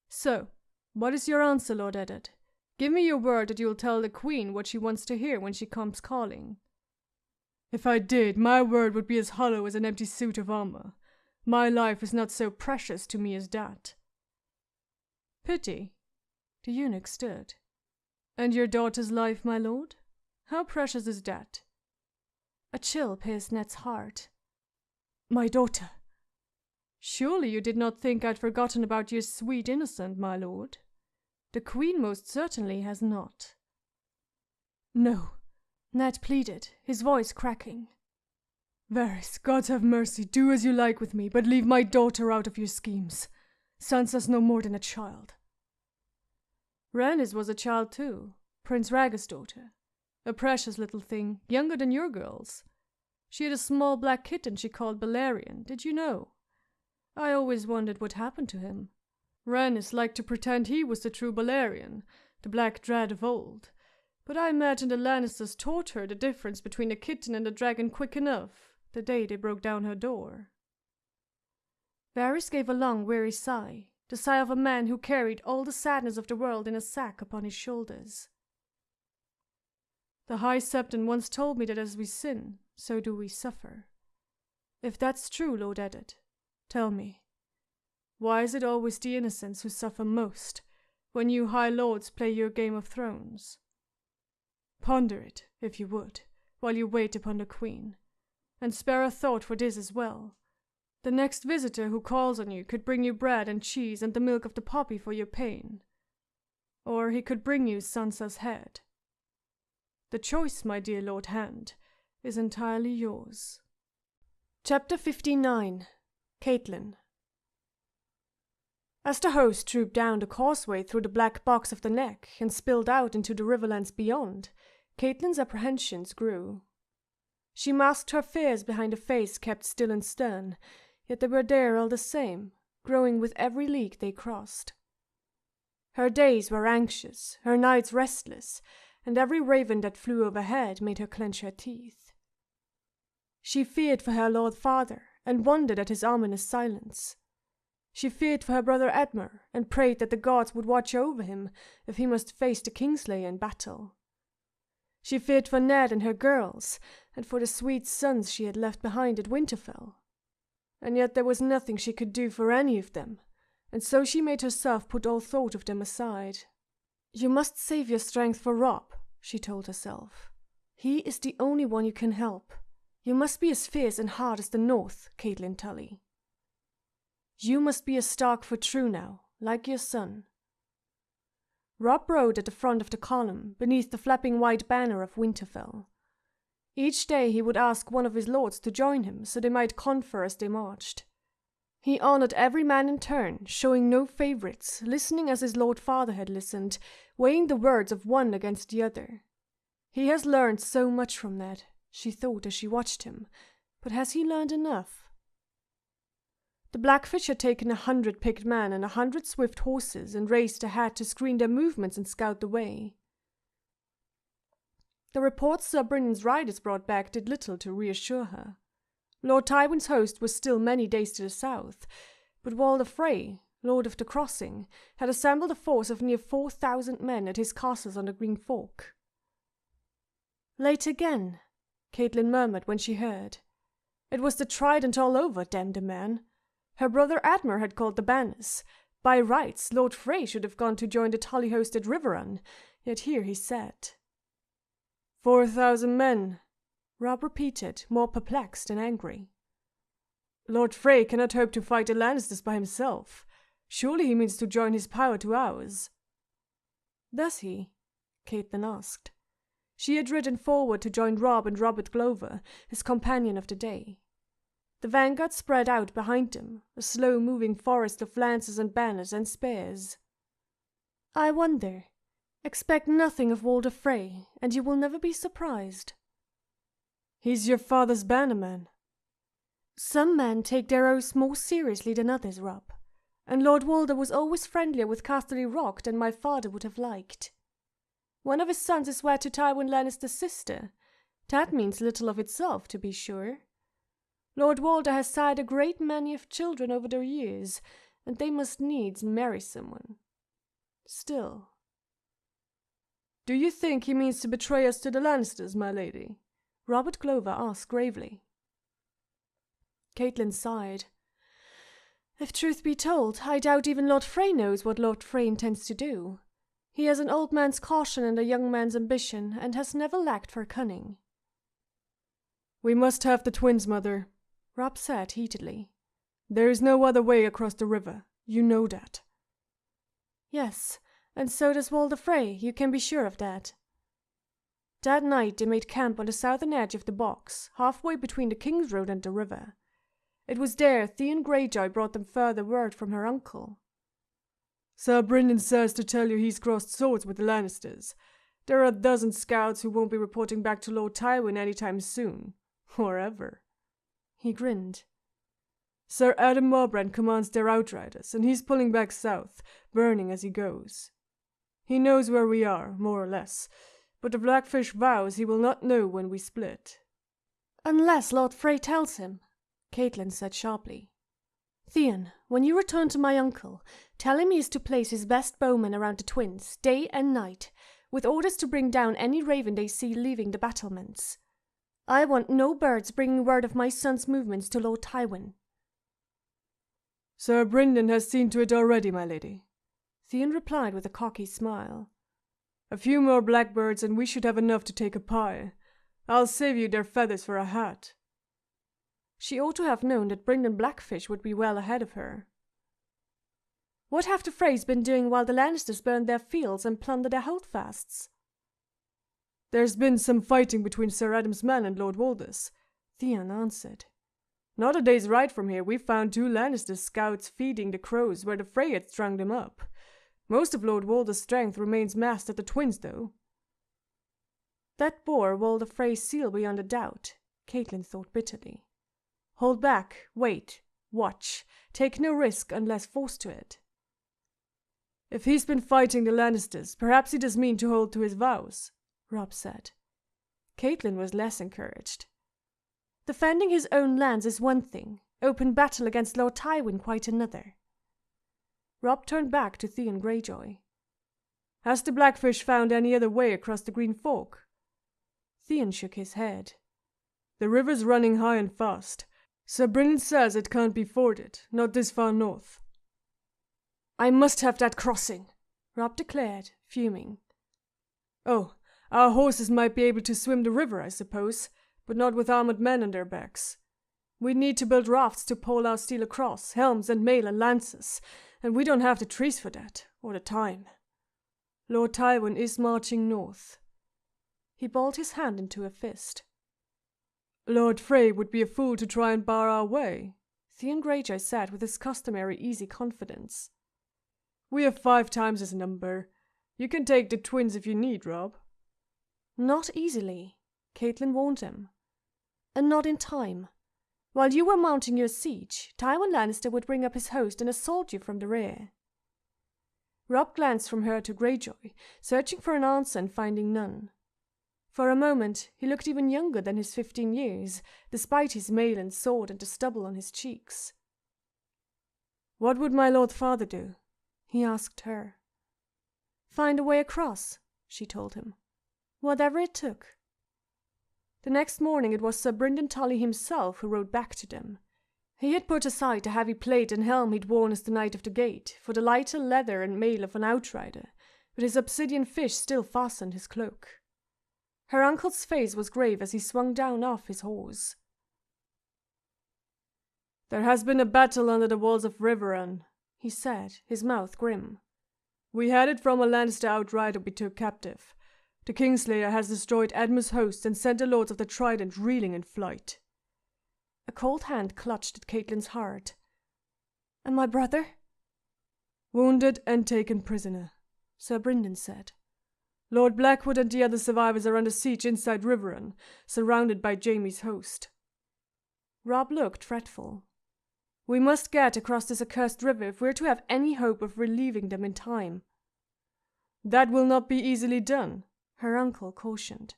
"So, what is your answer, Lord Eddard? Give me your word that you will tell the queen what she wants to hear when she comes calling." "If I did, my word would be as hollow as an empty suit of armor. My life is not so precious to me as that." "Pity." The eunuch stood. "And your daughter's life, my lord? How precious is that?" A chill pierced Ned's heart. "My daughter." "Surely you did not think I'd forgotten about your sweet innocent, my lord? The queen most certainly has not." "No," Ned pleaded, his voice cracking. "Varys, God have mercy, do as you like with me, but leave my daughter out of your schemes. Sansa's no more than a child." "Rhaenys was a child too, Prince Rhaegar's daughter. A precious little thing, younger than your girls. She had a small black kitten she called Balerion, did you know? I always wondered what happened to him. Rhaenys liked to pretend he was the true Balerion, the Black Dread of old, but I imagine the Lannisters taught her the difference between a kitten and a dragon quick enough, the day they broke down her door." Varys gave a long, weary sigh, the sigh of a man who carried all the sadness of the world in a sack upon his shoulders. "The High Septon once told me that as we sin, so do we suffer. If that's true, Lord Eddard, tell me, why is it always the innocents who suffer most when you High Lords play your Game of Thrones? Ponder it, if you would, while you wait upon the Queen, and spare a thought for this as well. The next visitor who calls on you could bring you bread and cheese and the milk of the poppy for your pain. Or he could bring you Sansa's head. The choice, my dear Lord Hand, is entirely yours." Chapter 59. Catelyn. As the host trooped down the causeway through the black box of the Neck and spilled out into the riverlands beyond, Catelyn's apprehensions grew. She masked her fears behind a face kept still and stern, yet they were there all the same, growing with every league they crossed. Her days were anxious, her nights restless, and every raven that flew overhead made her clench her teeth. She feared for her Lord Father, and wondered at his ominous silence. She feared for her brother Edmure, and prayed that the gods would watch over him if he must face the Kingslayer in battle. She feared for Ned and her girls, and for the sweet sons she had left behind at Winterfell. And yet there was nothing she could do for any of them, and so she made herself put all thought of them aside. "You must save your strength for Robb," she told herself. "He is the only one you can help. You must be as fierce and hard as the North, Catelyn Tully. You must be a Stark for true now, like your son." Robb rode at the front of the column, beneath the flapping white banner of Winterfell. Each day he would ask one of his lords to join him, so they might confer as they marched. He honored every man in turn, showing no favorites, listening as his Lord Father had listened, weighing the words of one against the other. He has learned so much from Ned, she thought as she watched him, But has he learned enough? The Blackfish had taken 100 picked men and 100 swift horses and raced ahead to screen their movements and scout the way. The reports Sir Brynnon's riders brought back did little to reassure her. Lord Tywin's host was still many days to the south, but Walder Frey, Lord of the Crossing, had assembled a force of near 4,000 men at his castles on the Green Fork. Late again, Caitlin murmured when she heard. It was the Trident all over, damn the man. Her brother Admer had called the banners. By rights, Lord Frey should have gone to join the Tully host at Riverrun, yet here he sat. 4,000 men, Robb repeated, more perplexed than angry. Lord Frey cannot hope to fight the Lannisters by himself. Surely he means to join his power to ours. Does he? Caitlin asked. She had ridden forward to join Robb and Robert Glover, his companion of the day. The vanguard spread out behind them, a slow-moving forest of lances and banners and spears. I wonder. Expect nothing of Walder Frey, and you will never be surprised. He's your father's bannerman. Some men take their oaths more seriously than others, Robb, and Lord Walder was always friendlier with Casterly Rock than my father would have liked. One of his sons is wed to Tywin Lannister's sister. That means little of itself, to be sure. Lord Walder has sired a great many of children over the years, and they must needs marry someone. Still. Do you think he means to betray us to the Lannisters, my lady? Robert Glover asked gravely. Caitlin sighed. If truth be told, I doubt even Lord Frey knows what Lord Frey intends to do. He has an old man's caution and a young man's ambition, and has never lacked for cunning. We must have the twins, mother, Robb said heatedly. There is no other way across the river. You know that. Yes, and so does Walder Frey, you can be sure of that. That night they made camp on the southern edge of the box, halfway between the King's Road and the river. It was there Theon Greyjoy brought them further word from her uncle. Sir Bryndon says to tell you he's crossed swords with the Lannisters. There are a dozen scouts who won't be reporting back to Lord Tywin any time soon. Or ever. He grinned. Sir Adam Morbrand commands their outriders, and he's pulling back south, burning as he goes. He knows where we are, more or less, but the Blackfish vows he will not know when we split. Unless Lord Frey tells him, Caitlin said sharply. Theon, when you return to my uncle, tell him he is to place his best bowmen around the twins, day and night, with orders to bring down any raven they see leaving the battlements. I want no birds bringing word of my son's movements to Lord Tywin. Sir Bryndon has seen to it already, my lady, Theon replied with a cocky smile. A few more blackbirds and we should have enough to take a pie. I'll save you their feathers for a hat. She ought to have known that Bryndon Blackfish would be well ahead of her. What have the Freys been doing while the Lannisters burn their fields and plunder their holdfasts? There's been some fighting between Sir Adam's men and Lord Walder's, Theon answered. Not a day's ride from here we found 2 Lannister scouts feeding the crows where the Frey had strung them up. Most of Lord Walder's strength remains massed at the twins, though. That bore Walder Frey's seal beyond a doubt, Caitlin thought bitterly. Hold back, wait, watch, take no risk unless forced to it. If he's been fighting the Lannisters, perhaps he does mean to hold to his vows, Robb said. Caitlin was less encouraged. Defending his own lands is one thing, open battle against Lord Tywin quite another. Robb turned back to Theon Greyjoy. Has the Blackfish found any other way across the Green Fork? Theon shook his head. The river's running high and fast. Sir Bryndon says it can't be forded, not this far north. I must have that crossing, Robb declared, fuming. Oh, our horses might be able to swim the river, I suppose, but not with armored men on their backs. We'd need to build rafts to pole our steel across, helms and mail and lances, and we don't have the trees for that, or the time. Lord Tywin is marching north. He balled his hand into a fist. Lord Frey would be a fool to try and bar our way, Theon Greyjoy said with his customary easy confidence. We have 5 times his number. You can take the twins if you need, Robb. Not easily, Caitlin warned him. And not in time. While you were mounting your siege, Tywin Lannister would bring up his host and assault you from the rear." Robb glanced from her to Greyjoy, searching for an answer and finding none. For a moment, he looked even younger than his 15 years, despite his mail and sword and the stubble on his cheeks. "What would my lord father do?" he asked her. "Find a way across," she told him. "Whatever it took." The next morning it was Sir Brynden Tully himself who rode back to them. He had put aside the heavy plate and helm he'd worn as the Knight of the Gate for the lighter leather and mail of an outrider, but his obsidian fish still fastened his cloak. Her uncle's face was grave as he swung down off his horse. "There has been a battle under the walls of Riverrun," he said, his mouth grim. "We had it from a Lannister outrider we took captive. The Kingslayer has destroyed Edmund's host and sent the Lords of the Trident reeling in flight." A cold hand clutched at Catelyn's heart. "And my brother?" "Wounded and taken prisoner," Sir Brynden said. "Lord Blackwood and the other survivors are under siege inside Riverrun, surrounded by Jaime's host." Robb looked fretful. "We must get across this accursed river if we're to have any hope of relieving them in time." "That will not be easily done," her uncle cautioned.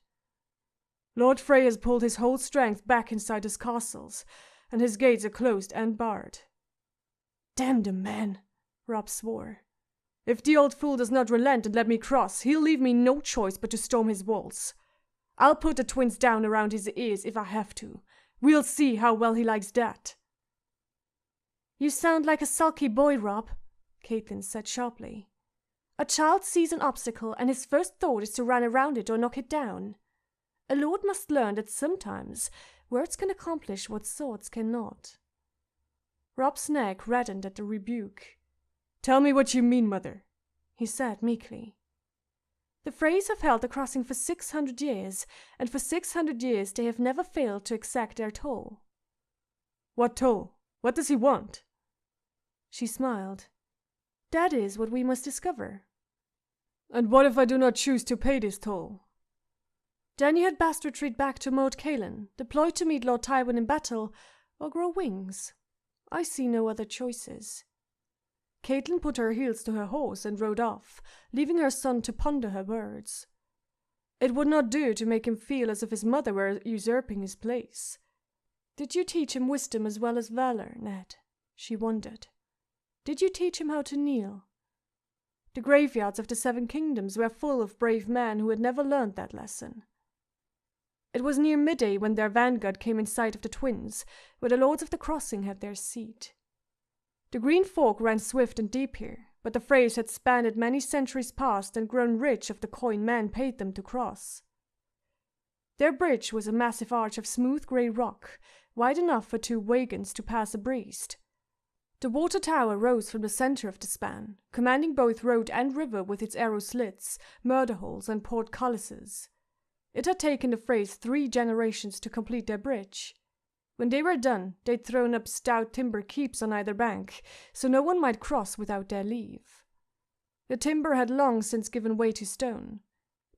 "Lord Frey has pulled his whole strength back inside his castles, and his gates are closed and barred." "Damn the man," Robb swore. "If the old fool does not relent and let me cross, he'll leave me no choice but to storm his walls. I'll put the twins down around his ears if I have to. We'll see how well he likes that." "You sound like a sulky boy, Robb," Catelyn said sharply. "A child sees an obstacle and his first thought is to run around it or knock it down. A lord must learn that sometimes words can accomplish what swords cannot." Robb's neck reddened at the rebuke. "Tell me what you mean, mother," he said meekly. "The Freys have held the crossing for 600 years, and for 600 years they have never failed to exact their toll." "What toll? What does he want?" She smiled. "That is what we must discover." "And what if I do not choose to pay this toll?" "Then you had best retreat back to Moat Cailin, deploy to meet Lord Tywin in battle, or grow wings. I see no other choices." Catelyn put her heels to her horse and rode off, leaving her son to ponder her words. It would not do to make him feel as if his mother were usurping his place. "Did you teach him wisdom as well as valor, Ned?" she wondered. "Did you teach him how to kneel?" The graveyards of the Seven Kingdoms were full of brave men who had never learned that lesson. It was near midday when their vanguard came in sight of the twins, where the Lords of the Crossing had their seat. The Green Fork ran swift and deep here, but the Freys had spanned it many centuries past and grown rich of the coin men paid them to cross. Their bridge was a massive arch of smooth grey rock, wide enough for 2 wagons to pass abreast. The water tower rose from the center of the span, commanding both road and river with its arrow slits, murder holes, and portcullises. It had taken the Freys 3 generations to complete their bridge. When they were done, they'd thrown up stout timber keeps on either bank, so no one might cross without their leave. The timber had long since given way to stone.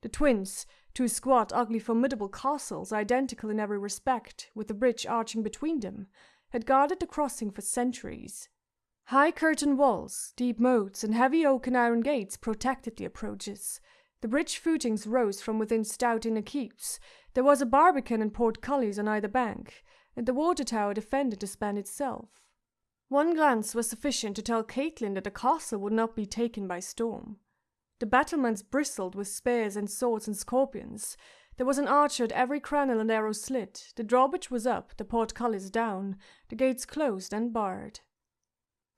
The twins, 2 squat, ugly, formidable castles, identical in every respect, with the bridge arching between them, had guarded the crossing for centuries. High curtain walls, deep moats, and heavy oak and iron gates protected the approaches. The bridge footings rose from within stout inner keeps. There was a barbican and portcullis on either bank, and the water tower defended the span itself. One glance was sufficient to tell Catelyn that the castle would not be taken by storm. The battlements bristled with spears and swords and scorpions. There was an archer at every cranel and arrow slit. The drawbridge was up, the portcullis down, the gates closed and barred.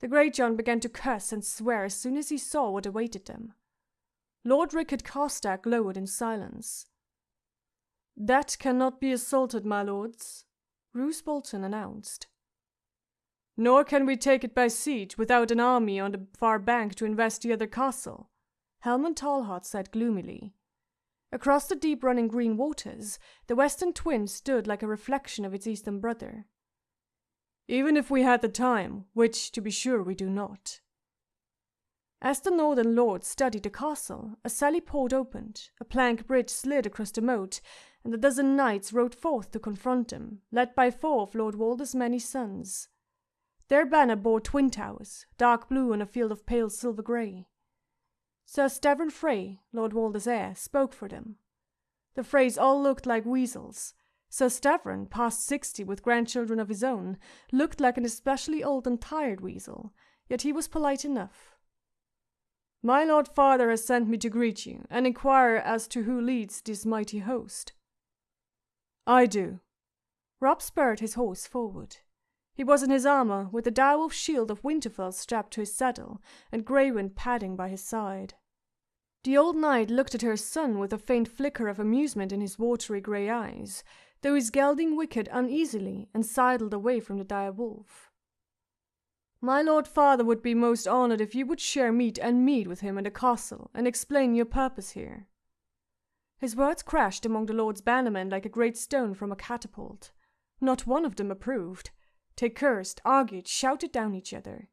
The Greyjohn began to curse and swear as soon as he saw what awaited them. Lord Rickard Carstark glowered in silence. "That cannot be assaulted, my lords," Roose Bolton announced. "Nor can we take it by siege without an army on the far bank to invest the other castle," Helmund Tallhart said gloomily. Across the deep-running green waters, the western twin stood like a reflection of its eastern brother. "Even if we had the time, which, to be sure, we do not." As the northern lords studied the castle, a sally port opened, a plank bridge slid across the moat, and a dozen knights rode forth to confront them, led by 4 of Lord Walder's many sons. Their banner bore twin towers, dark blue on a field of pale silver grey. Sir Stephen Frey, Lord Walder's heir, spoke for them. The Freys all looked like weasels. Sir Stephen, past 60 with grandchildren of his own, looked like an especially old and tired weasel, yet he was polite enough. "My lord father has sent me to greet you, and inquire as to who leads this mighty host." "I do." Robb spurred his horse forward. He was in his armor, with the direwolf shield of Winterfell strapped to his saddle, and Greywind padding by his side. The old knight looked at her son with a faint flicker of amusement in his watery grey eyes, though his gelding whickered uneasily and sidled away from the direwolf. "My lord father would be most honored if you would share meat and mead with him in the castle, and explain your purpose here." His words crashed among the lord's bannermen like a great stone from a catapult. Not one of them approved. They cursed, argued, shouted down each other.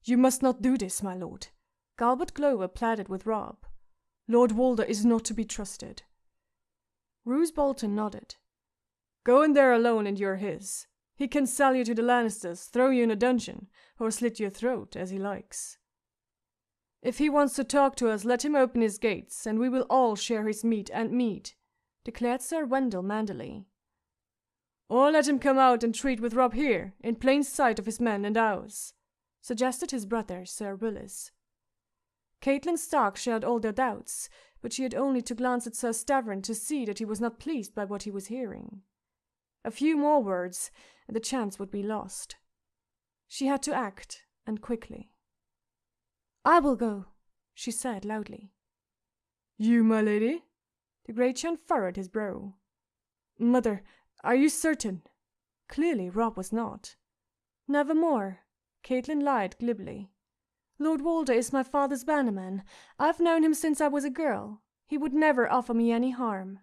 "You must not do this, my lord." Galbert Glover pleaded with Robb. "Lord Walder is not to be trusted." Roose Bolton nodded. "Go in there alone and you're his. He can sell you to the Lannisters, throw you in a dungeon, or slit your throat, as he likes. If he wants to talk to us, let him open his gates, and we will all share his meat and mead," declared Sir Wendell Manderley. "Or let him come out and treat with Robb here, in plain sight of his men and ours," suggested his brother, Sir Willis. Caitlin Stark shared all their doubts, but she had only to glance at Sir Stephen to see that he was not pleased by what he was hearing. A few more words, and the chance would be lost. She had to act, and quickly. "I will go," she said loudly. "You, my lady?" The Great-Shan furrowed his brow. "Mother, are you certain?" Clearly Robb was not. "Nevermore," Caitlin lied glibly. "Lord Walder is my father's bannerman. I've known him since I was a girl. He would never offer me any harm."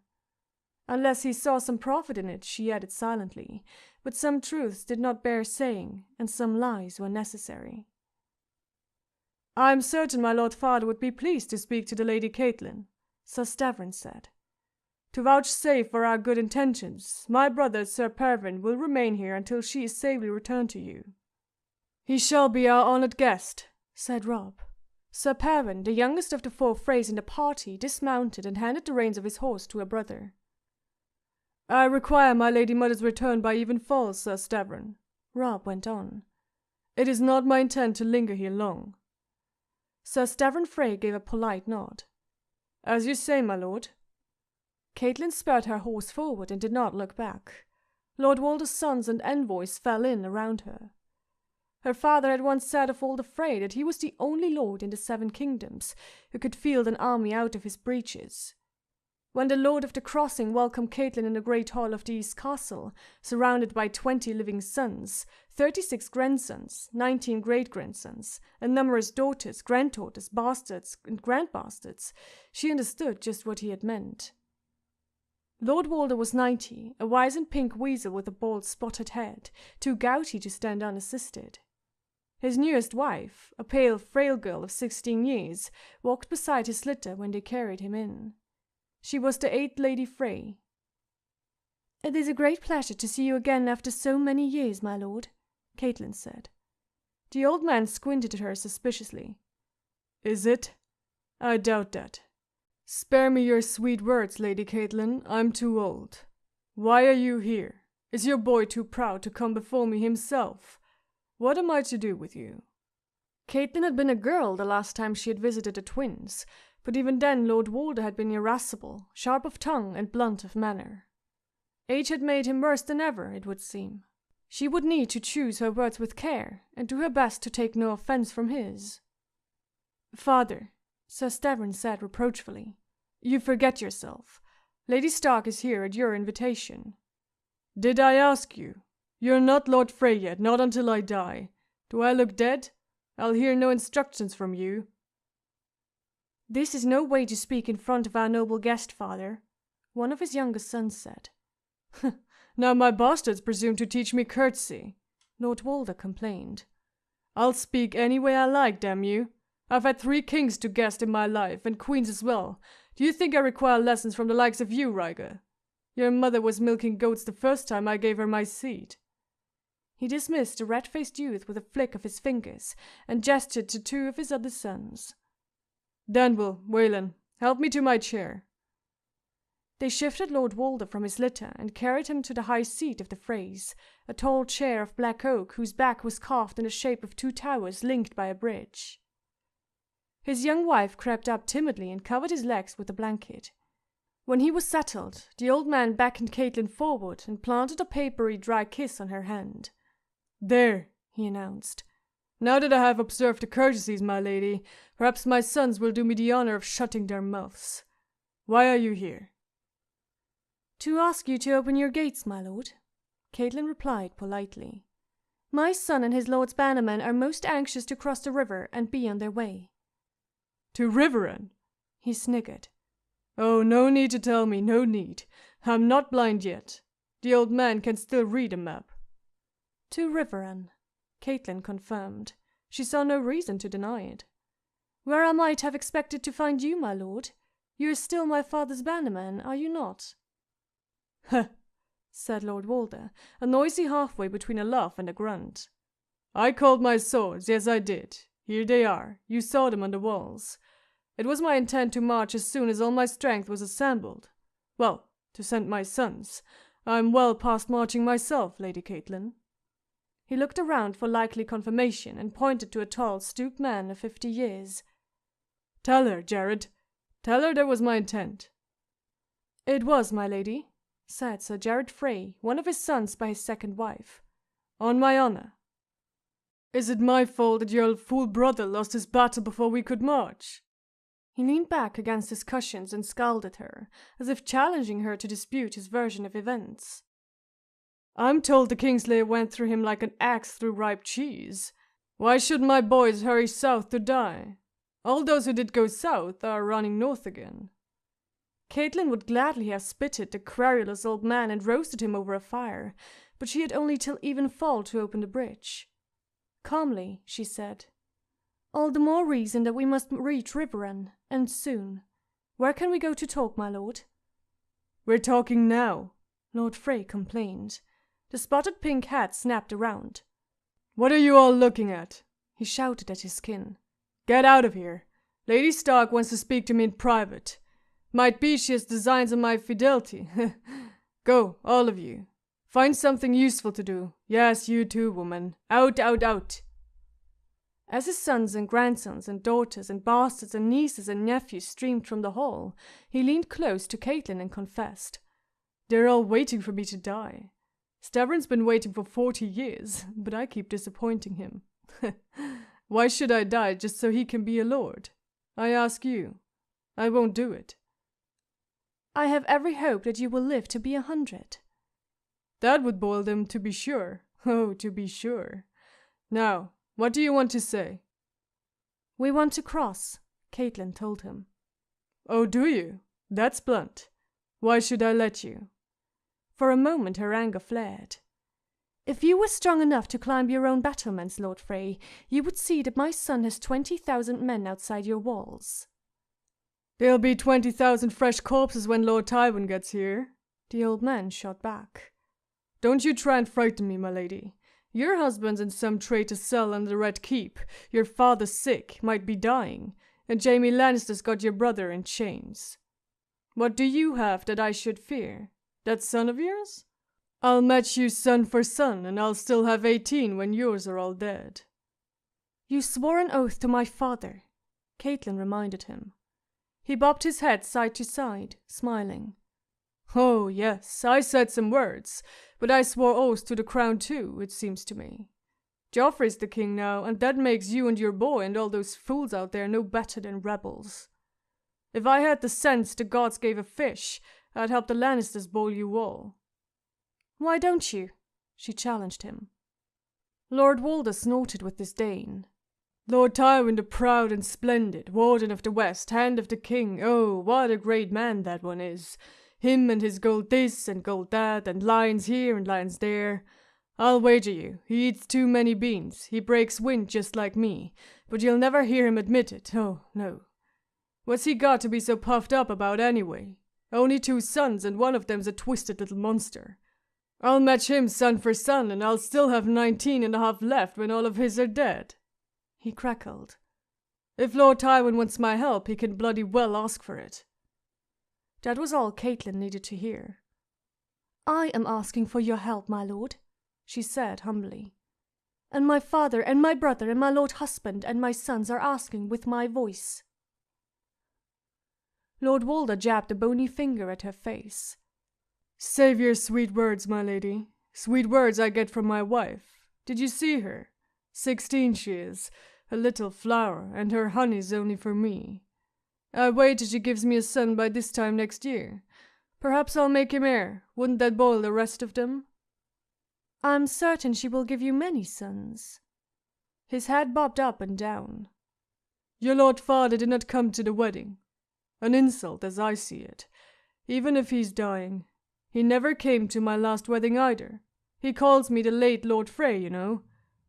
Unless he saw some profit in it, she added silently, but some truths did not bear saying, and some lies were necessary. "I am certain my lord father would be pleased to speak to the Lady Caitlin," Sir Stephen said. "To vouchsafe for our good intentions, my brother Sir Pervin will remain here until she is safely returned to you." "He shall be our honoured guest," said Robb. Sir Pervin, the youngest of the 4 Freys in the party, dismounted and handed the reins of his horse to a brother. "I require my lady mother's return by even fall, Sir Stephen," Robb went on. "It is not my intent to linger here long." Sir Stephen Frey gave a polite nod. "As you say, my lord." Caitlin spurred her horse forward and did not look back. Lord Walder's sons and envoys fell in around her. Her father had once said of Walder Frey that he was the only lord in the 7 kingdoms who could field an army out of his breeches. When the Lord of the Crossing welcomed Caitlin in the great hall of the East Castle, surrounded by 20 living sons, 36 grandsons, 19 great-grandsons, and numerous daughters, granddaughters, bastards, and grandbastards, she understood just what he had meant. Lord Walder was 90, a wizened pink weasel with a bald spotted head, too gouty to stand unassisted. His newest wife, a pale, frail girl of 16 years, walked beside his litter when they carried him in. She was the 8th Lady Frey. "It is a great pleasure to see you again after so many years, my lord," Caitlin said. The old man squinted at her suspiciously. "Is it? I doubt that. Spare me your sweet words, Lady Caitlin. I'm too old. Why are you here? Is your boy too proud to come before me himself? What am I to do with you?" Caitlin had been a girl the last time she had visited the twins, but even then Lord Walder had been irascible, sharp of tongue, and blunt of manner. Age had made him worse than ever, it would seem. She would need to choose her words with care, and do her best to take no offence from his. "Father," Sir Stephen said reproachfully, "you forget yourself. Lady Stark is here at your invitation." "Did I ask you? You're not Lord Frey yet, not until I die. Do I look dead? I'll hear no instructions from you." "This is no way to speak in front of our noble guest, father," one of his youngest sons said. "Now my bastards presume to teach me courtesy," Lord Walder complained. "I'll speak any way I like, damn you. I've had 3 kings to guest in my life, and queens as well. Do you think I require lessons from the likes of you, Ryger? Your mother was milking goats the first time I gave her my seed." He dismissed the red-faced youth with a flick of his fingers, and gestured to 2 of his other sons. "Danville, Wayland, help me to my chair." They shifted Lord Walder from his litter and carried him to the high seat of the Freys, a tall chair of black oak whose back was carved in the shape of 2 towers linked by a bridge. His young wife crept up timidly and covered his legs with a blanket. When he was settled, the old man beckoned Caitlin forward and planted a papery dry kiss on her hand. "There," he announced. "Now that I have observed the courtesies, my lady, perhaps my sons will do me the honor of shutting their mouths. Why are you here?" "To ask you to open your gates, my lord," Caitlin replied politely. "My son and his lord's bannermen are most anxious to cross the river and be on their way." "To Riverrun?" he sniggered. "Oh, no need to tell me, no need. I'm not blind yet. The old man can still read a map." "To Riverrun," Caitlin confirmed. She saw no reason to deny it. "Where I might have expected to find you, my lord. You are still my father's bannerman, are you not?" "Huh," said Lord Walder, a noisy halfway between a laugh and a grunt. "I called my swords, yes I did. Here they are, you saw them on the walls. It was my intent to march as soon as all my strength was assembled. Well, to send my sons. I'm well past marching myself, Lady Caitlin." He looked around for likely confirmation and pointed to a tall, stooped man of 50 years. "Tell her, Jared. Tell her that was my intent." "It was, my lady," said Sir Jared Frey, one of his sons by his second wife. "On my honor." "Is it my fault that your fool brother lost his battle before we could march?" He leaned back against his cushions and scowled at her, as if challenging her to dispute his version of events. "I'm told the Kingslayer went through him like an axe through ripe cheese. Why should my boys hurry south to die? All those who did go south are running north again." Caitlin would gladly have spitted the querulous old man and roasted him over a fire, but she had only till evenfall to open the bridge. Calmly, she said, "All the more reason that we must reach Riverrun, and soon. Where can we go to talk, my lord?" "We're talking now," Lord Frey complained. The spotted pink hat snapped around. "What are you all looking at?" he shouted at his kin. "Get out of here. Lady Stark wants to speak to me in private. Might be she has designs on my fidelity. Go, all of you. Find something useful to do. Yes, you too, woman. Out, out, out." As his sons and grandsons and daughters and bastards and nieces and nephews streamed from the hall, he leaned close to Caitlin and confessed, "They're all waiting for me to die. Stavron's been waiting for 40 years, but I keep disappointing him. Why should I die just so he can be a lord? I ask you. I won't do it." "I have every hope that you will live to be 100. "That would boil them, to be sure. Oh, to be sure. Now, what do you want to say?" "We want to cross," Caitlin told him. "Oh, do you? That's blunt. Why should I let you?" For a moment her anger flared. "If you were strong enough to climb your own battlements, Lord Frey, you would see that my son has 20,000 men outside your walls." "There'll be 20,000 fresh corpses when Lord Tywin gets here," the old man shot back. "Don't you try and frighten me, my lady. Your husband's in some traitor's cell under the Red Keep, your father's sick, might be dying, and Jaime Lannister's got your brother in chains. What do you have that I should fear? That son of yours? I'll match you son for son, and I'll still have 18 when yours are all dead." "You swore an oath to my father," Caitlin reminded him. He bobbed his head side to side, smiling. "Oh, yes, I said some words, but I swore oaths to the crown too, it seems to me. Joffrey's the king now, and that makes you and your boy and all those fools out there no better than rebels. If I had the sense the gods gave a fish, I'd help the Lannisters boil you all." "Why don't you?" she challenged him. Lord Walder snorted with disdain. "Lord Tywin the proud and splendid, Warden of the West, Hand of the King, oh, what a great man that one is. Him and his gold this and gold that, and lions here and lions there. I'll wager you, he eats too many beans, he breaks wind just like me, but you'll never hear him admit it, oh, no. What's he got to be so puffed up about anyway? Only 2 sons, and one of them's a twisted little monster. I'll match him son for son, and I'll still have 19 and a half left when all of his are dead. He crackled. If Lord Tywin wants my help, he can bloody well ask for it. That was all Caitlin needed to hear. I am asking for your help, my lord, she said humbly. And my father and my brother and my lord husband and my sons are asking with my voice. Lord Walder jabbed a bony finger at her face. Save your sweet words, my lady. Sweet words I get from my wife. Did you see her? 16 she is, a little flower, and her honey's only for me. I wait till she gives me a son by this time next year. Perhaps I'll make him heir. Wouldn't that boil the rest of them? I'm certain she will give you many sons. His head bobbed up and down. Your lord father did not come to the wedding. An insult, as I see it. Even if he's dying. He never came to my last wedding either. He calls me the late Lord Frey, you know.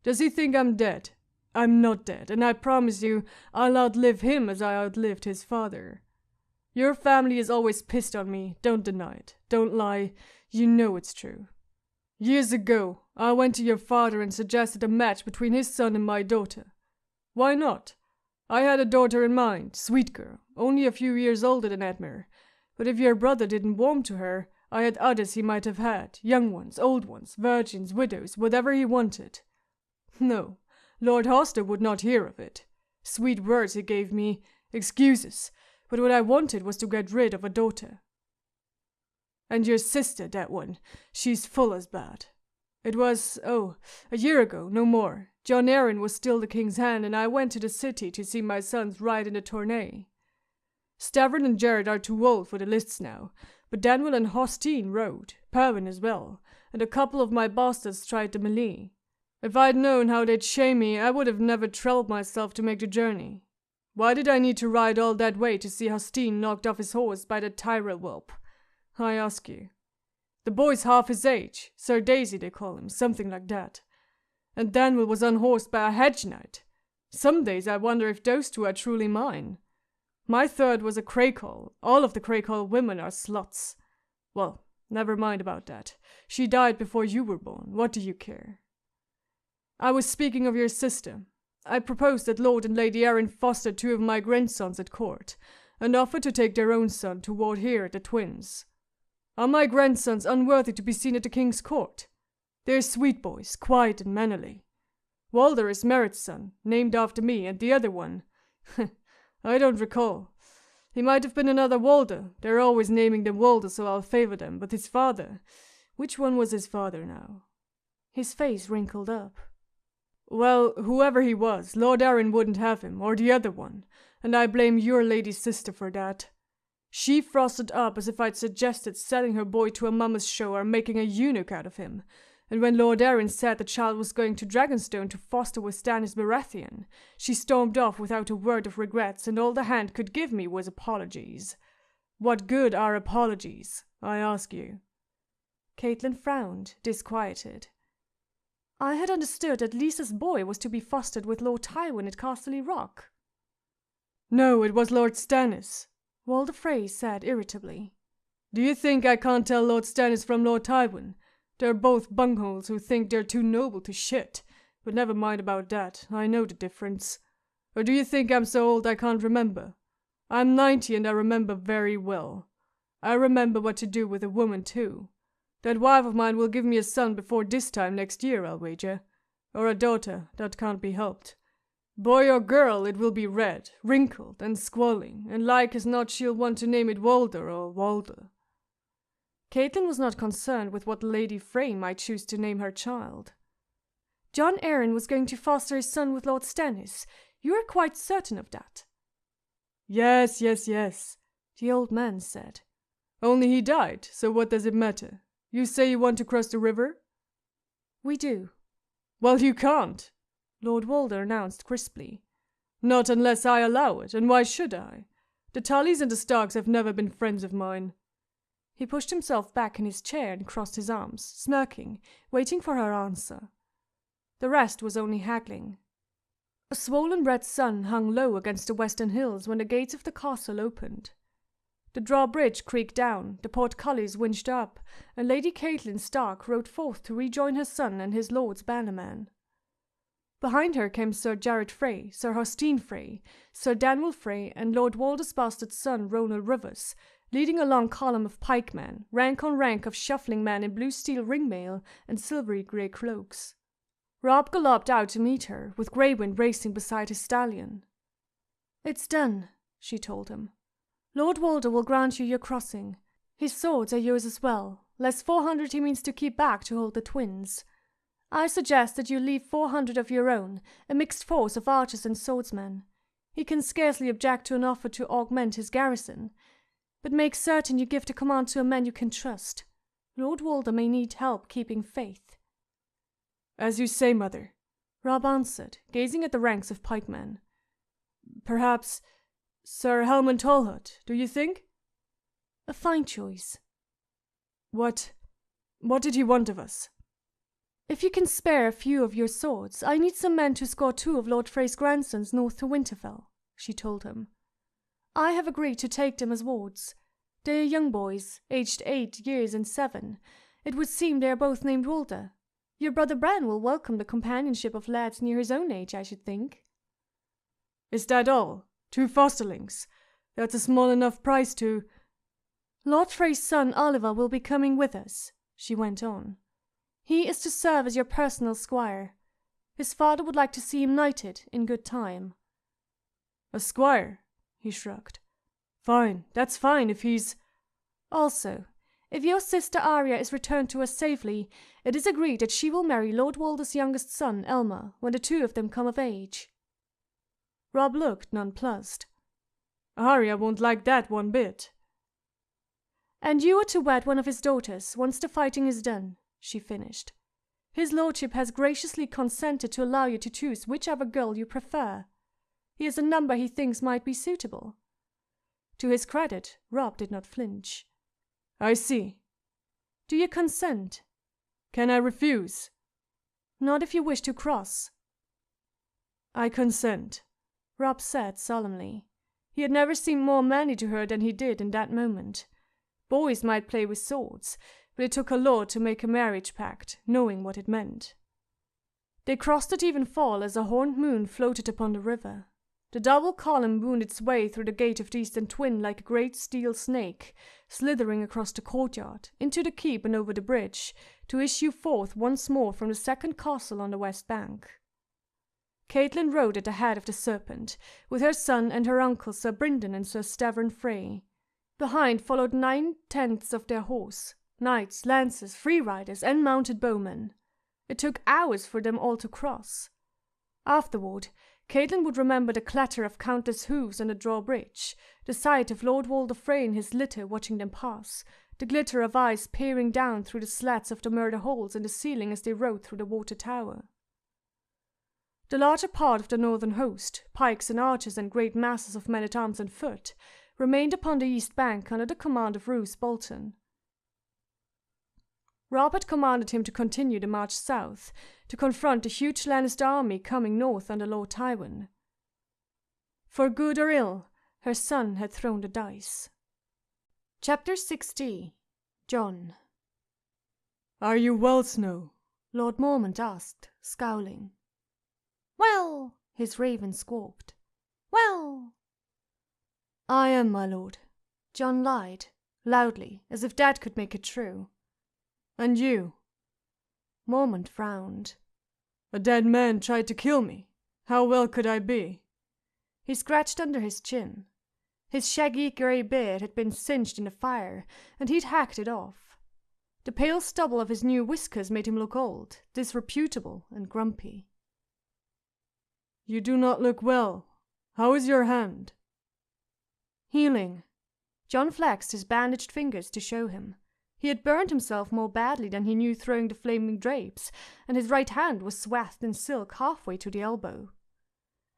Does he think I'm dead? I'm not dead, and I promise you I'll outlive him as I outlived his father. Your family is always pissed on me, don't deny it. Don't lie, you know it's true. Years ago, I went to your father and suggested a match between his son and my daughter. Why not? I had a daughter in mind, sweet girl, only a few years older than Edmure. But if your brother didn't warm to her, I had others he might have had, young ones, old ones, virgins, widows, whatever he wanted. No, Lord Hoster would not hear of it. Sweet words he gave me, excuses, but what I wanted was to get rid of a daughter. And your sister, that one, she's full as bad. It was, a year ago, no more. Jon Arryn was still the king's hand, and I went to the city to see my sons ride in the tourney. Stavron and Jared are too old for the lists now, but Danwell and Hostine rode, Perwyn as well, and a couple of my bastards tried the melee. If I'd known how they'd shame me, I would have never troubled myself to make the journey. Why did I need to ride all that way to see Hostine knocked off his horse by that Tyrell whelp? I ask you. The boy's half his age, Sir Daisy they call him, something like that. And Danwell was unhorsed by a hedge knight. Some days I wonder if those 2 are truly mine. My third was a Craycall. All of the Craycall women are sluts. Well, never mind about that. She died before you were born. What do you care? I was speaking of your sister. I proposed that Lord and Lady Arryn foster 2 of my grandsons at court, and offered to take their own son to ward here at the twins. Are my grandsons unworthy to be seen at the king's court? They're sweet boys, quiet and mannerly. Walder is Merritt's son, named after me, and the other one, I don't recall. He might have been another Walder. They're always naming them Walder, so I'll favor them, but his father, which one was his father now? His face wrinkled up. Well, whoever he was, Lord Arryn wouldn't have him, or the other one, and I blame your lady's sister for that. She frosted up as if I'd suggested selling her boy to a mama's show or making a eunuch out of him, and when Lord Arryn said the child was going to Dragonstone to foster with Stannis Baratheon, she stormed off without a word of regrets, and all the hand could give me was apologies. What good are apologies, I ask you? Caitlin frowned, disquieted. I had understood that Lysa's boy was to be fostered with Lord Tywin at Casterly Rock. No, it was Lord Stannis, Walder Frey said irritably. Do you think I can't tell Lord Stannis from Lord Tywin? They're both bungholes who think they're too noble to shit, but never mind about that, I know the difference. Or do you think I'm so old I can't remember? I'm 90 and I remember very well. I remember what to do with a woman too. That wife of mine will give me a son before this time next year, I'll wager. Or a daughter, that can't be helped. Boy or girl, it will be red, wrinkled, and squalling, and like as not she'll want to name it Walder or Walder. Caitlin was not concerned with what Lady Frey might choose to name her child. Jon Arryn was going to foster his son with Lord Stannis. You are quite certain of that? Yes, the old man said. Only he died, so what does it matter? You say you want to cross the river? We do. Well, you can't, Lord Walder announced crisply. Not unless I allow it, and why should I? The Tullys and the Starks have never been friends of mine. He pushed himself back in his chair and crossed his arms, smirking, waiting for her answer. The rest was only haggling. A swollen red sun hung low against the western hills when the gates of the castle opened. The drawbridge creaked down, the portcullis winched up, and Lady Caitlin Stark rode forth to rejoin her son and his lord's bannerman. Behind her came Sir Jared Frey, Sir Hostine Frey, Sir Danwell Frey, and Lord Walder's bastard son Ronald Rivers, leading a long column of pikemen, rank on rank of shuffling men in blue steel ringmail and silvery grey cloaks. Robb galloped out to meet her, with Greywind racing beside his stallion. "It's done," she told him. "Lord Walder will grant you your crossing. His swords are yours as well, less 400 he means to keep back to hold the twins. I suggest that you leave 400 of your own, a mixed force of archers and swordsmen. He can scarcely object to an offer to augment his garrison, but make certain you give the command to a man you can trust. Lord Walder may need help keeping faith." "As you say, mother," Robb answered, gazing at the ranks of pikemen. "Perhaps Sir Helmund Tolhut, do you think?" "A fine choice." What did he want of us?" "If you can spare a few of your swords, I need some men to escort 2 of Lord Frey's grandsons north to Winterfell," she told him. "I have agreed to take them as wards. They are young boys, aged 8 years and 7. It would seem they are both named Walder. Your brother Bran will welcome the companionship of lads near his own age, I should think." "Is that all? 2 fosterlings? That's a small enough price to—" "Lord Frey's son Oliver will be coming with us," she went on. "He is to serve as your personal squire. His father would like to see him knighted in good time." "A squire?" he shrugged. "Fine, that's fine if he's—" "Also, if your sister Arya is returned to us safely, it is agreed that she will marry Lord Walder's youngest son, Elmer, when the 2 of them come of age." Robb looked nonplussed. "Arya won't like that one bit." "And you are to wed one of his daughters once the fighting is done," she finished. "His lordship has graciously consented to allow you to choose whichever girl you prefer. He has a number he thinks might be suitable." To his credit, Robb did not flinch. "I see." "Do you consent?" "Can I refuse?" "Not if you wish to cross." "I consent," Robb said solemnly. He had never seemed more manly to her than he did in that moment. Boys might play with swords, but it took a lord to make a marriage pact, knowing what it meant. They crossed at even fall as a horned moon floated upon the river. The double column wound its way through the gate of the Eastern Twin like a great steel snake, slithering across the courtyard, into the keep and over the bridge, to issue forth once more from the second castle on the west bank. Caitlin rode at the head of the Serpent, with her son and her uncle Sir Brynden and Sir Stavern Frey. Behind followed 9/10 of their horse, knights, lancers, free riders, and mounted bowmen. It took hours for them all to cross. Afterward, Caitlin would remember the clatter of countless hooves on the drawbridge, the sight of Lord Walder Frey and his litter watching them pass, the glitter of eyes peering down through the slats of the murder holes in the ceiling as they rode through the water tower. The larger part of the northern host, pikes and archers and great masses of men-at-arms and foot, remained upon the east bank under the command of Roose Bolton. Robb had commanded him to continue the march south, to confront the huge Lannister army coming north under Lord Tywin. For good or ill, her son had thrown the dice. Chapter 60. Jon. "Are you well, Snow?" Lord Mormont asked, scowling. "Well," his raven squawked. "Well." "I am, my lord," Jon lied, loudly, as if that could make it true. "And you?" Mormont frowned. "A dead man tried to kill me. How well could I be?" He scratched under his chin. His shaggy grey beard had been singed in the fire, and he'd hacked it off. The pale stubble of his new whiskers made him look old, disreputable, and grumpy. "You do not look well. How is your hand?" "Healing." Jon flexed his bandaged fingers to show him. He had burned himself more badly than he knew throwing the flaming drapes, and his right hand was swathed in silk halfway to the elbow.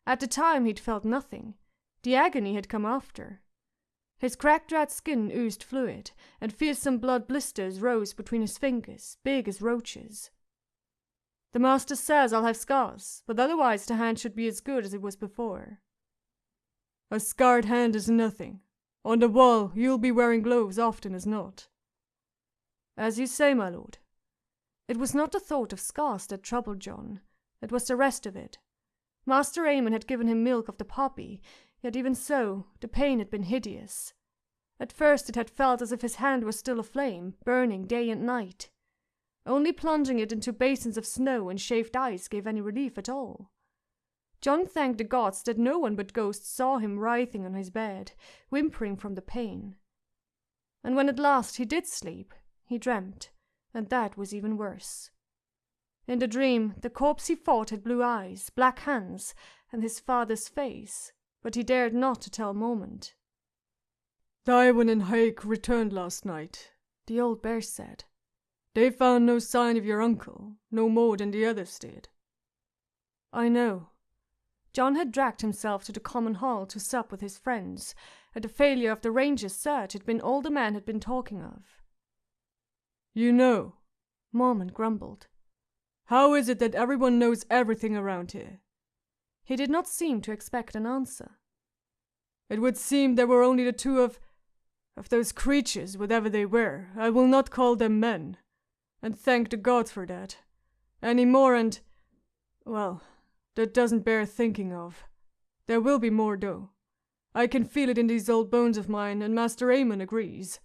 At the time he'd felt nothing. The agony had come after. His cracked red skin oozed fluid, and fearsome blood blisters rose between his fingers, big as roaches. The master says I'll have scars, but otherwise the hand should be as good as it was before. A scarred hand is nothing. On the wall, you'll be wearing gloves often as not. As you say, my lord. It was not the thought of scars that troubled John. It was the rest of it. Master Aemon had given him milk of the poppy, yet even so, the pain had been hideous. At first it had felt as if his hand were still aflame, burning day and night. Only plunging it into basins of snow and shaved ice gave any relief at all. John thanked the gods that no one but ghosts saw him writhing on his bed, whimpering from the pain. And when at last he did sleep, he dreamt, and that was even worse. In the dream, the corpse he fought had blue eyes, black hands, and his father's face, but he dared not to tell Mormont. Tywin and Haek returned last night, the old bear said. They found no sign of your uncle, no more than the others did. I know. John had dragged himself to the common hall to sup with his friends, and the failure of the Rangers' search had been all the man had been talking of. You know, Mormont grumbled. How is it that everyone knows everything around here? He did not seem to expect an answer. It would seem there were only the two of those creatures, whatever they were. I will not call them men, and thank the gods for that. Any more and, well, that doesn't bear thinking of. There will be more, though. I can feel it in these old bones of mine, and Master Aemon agrees.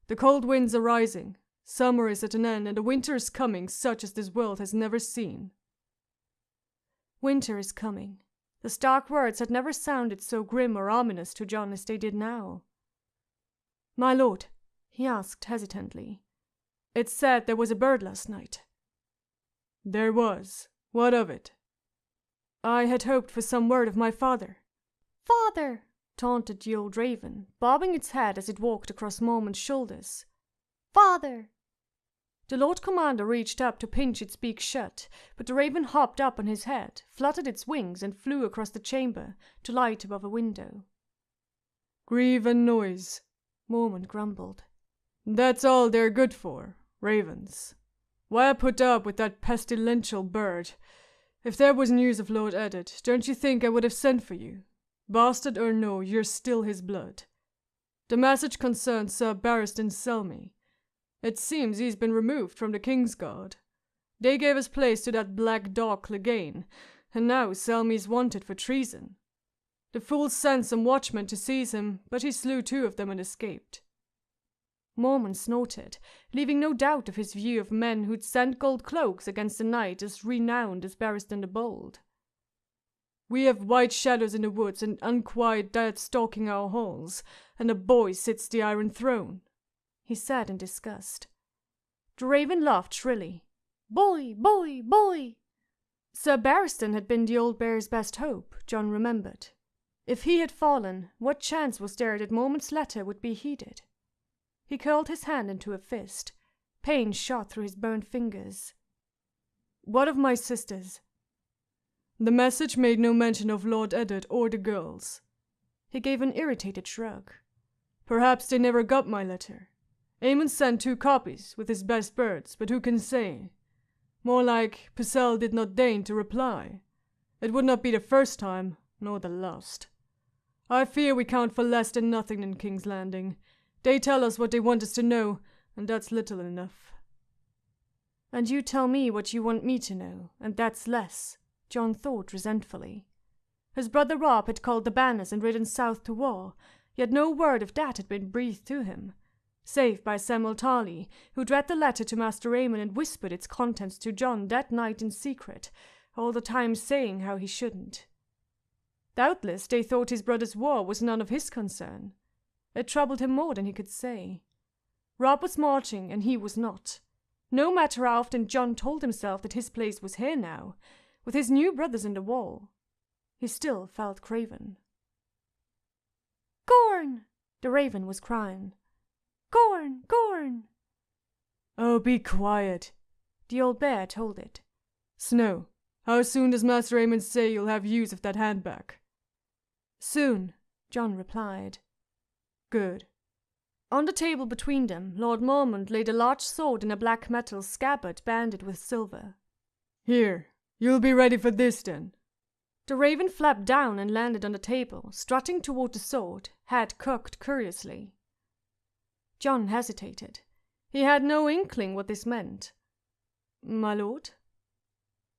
The cold winds are rising, summer is at an end, and a winter is coming such as this world has never seen. Winter is coming. The stark words had never sounded so grim or ominous to John as they did now. My lord, he asked hesitantly, it said there was a bird last night. There was. What of it? I had hoped for some word of my father. Father! Taunted the old raven, bobbing its head as it walked across Mormont's shoulders. Father! The Lord Commander reached up to pinch its beak shut, but the raven hopped up on his head, fluttered its wings, and flew across the chamber to light above a window. Grieve and noise, Mormont grumbled. That's all they're good for, ravens. Why put up with that pestilential bird? If there was news of Lord Eddard, don't you think I would have sent for you? Bastard or no, you're still his blood. The message concerns Sir Barristan Selmy. It seems he's been removed from the Kingsguard. They gave his place to that black dog Clegane, and now Selmy's wanted for treason. The fools sent some watchmen to seize him, but he slew 2 of them and escaped. Mormont snorted, leaving no doubt of his view of men who'd sent gold cloaks against a knight as renowned as Barristan the Bold. We have white shadows in the woods and unquiet dead stalking our halls, and a boy sits the Iron Throne, he said in disgust. The raven laughed shrilly. Boy, boy, boy! Sir Barristan had been the old bear's best hope, John remembered. If he had fallen, what chance was there that Mormont's letter would be heeded? He curled his hand into a fist. Pain shot through his burned fingers. What of my sisters? The message made no mention of Lord Eddard or the girls. He gave an irritated shrug. Perhaps they never got my letter. Aemon sent 2 copies with his best birds, but who can say? More like Pycelle did not deign to reply. It would not be the first time, nor the last. I fear we count for less than nothing in King's Landing. They tell us what they want us to know, and that's little enough. And you tell me what you want me to know, and that's less, John thought resentfully. His brother Robb had called the banners and ridden south to war, yet no word of that had been breathed to him, save by Samwell Tarly, who'd read the letter to Master Aemon and whispered its contents to John that night in secret, all the time saying how he shouldn't. Doubtless they thought his brother's war was none of his concern. It troubled him more than he could say. Robb was marching, and he was not. No matter how often John told himself that his place was here now, with his new brothers in the wall, he still felt craven. Gorn! The raven was crying. Gorn! Gorn! Oh, be quiet, the old bear told it. Snow, how soon does Master Aemon say you'll have use of that hand back? Soon, John replied. Good. On the table between them, Lord Mormont laid a large sword in a black metal scabbard banded with silver. Here, you'll be ready for this then. The raven flapped down and landed on the table, strutting toward the sword, head cocked curiously. John hesitated. He had no inkling what this meant. My lord?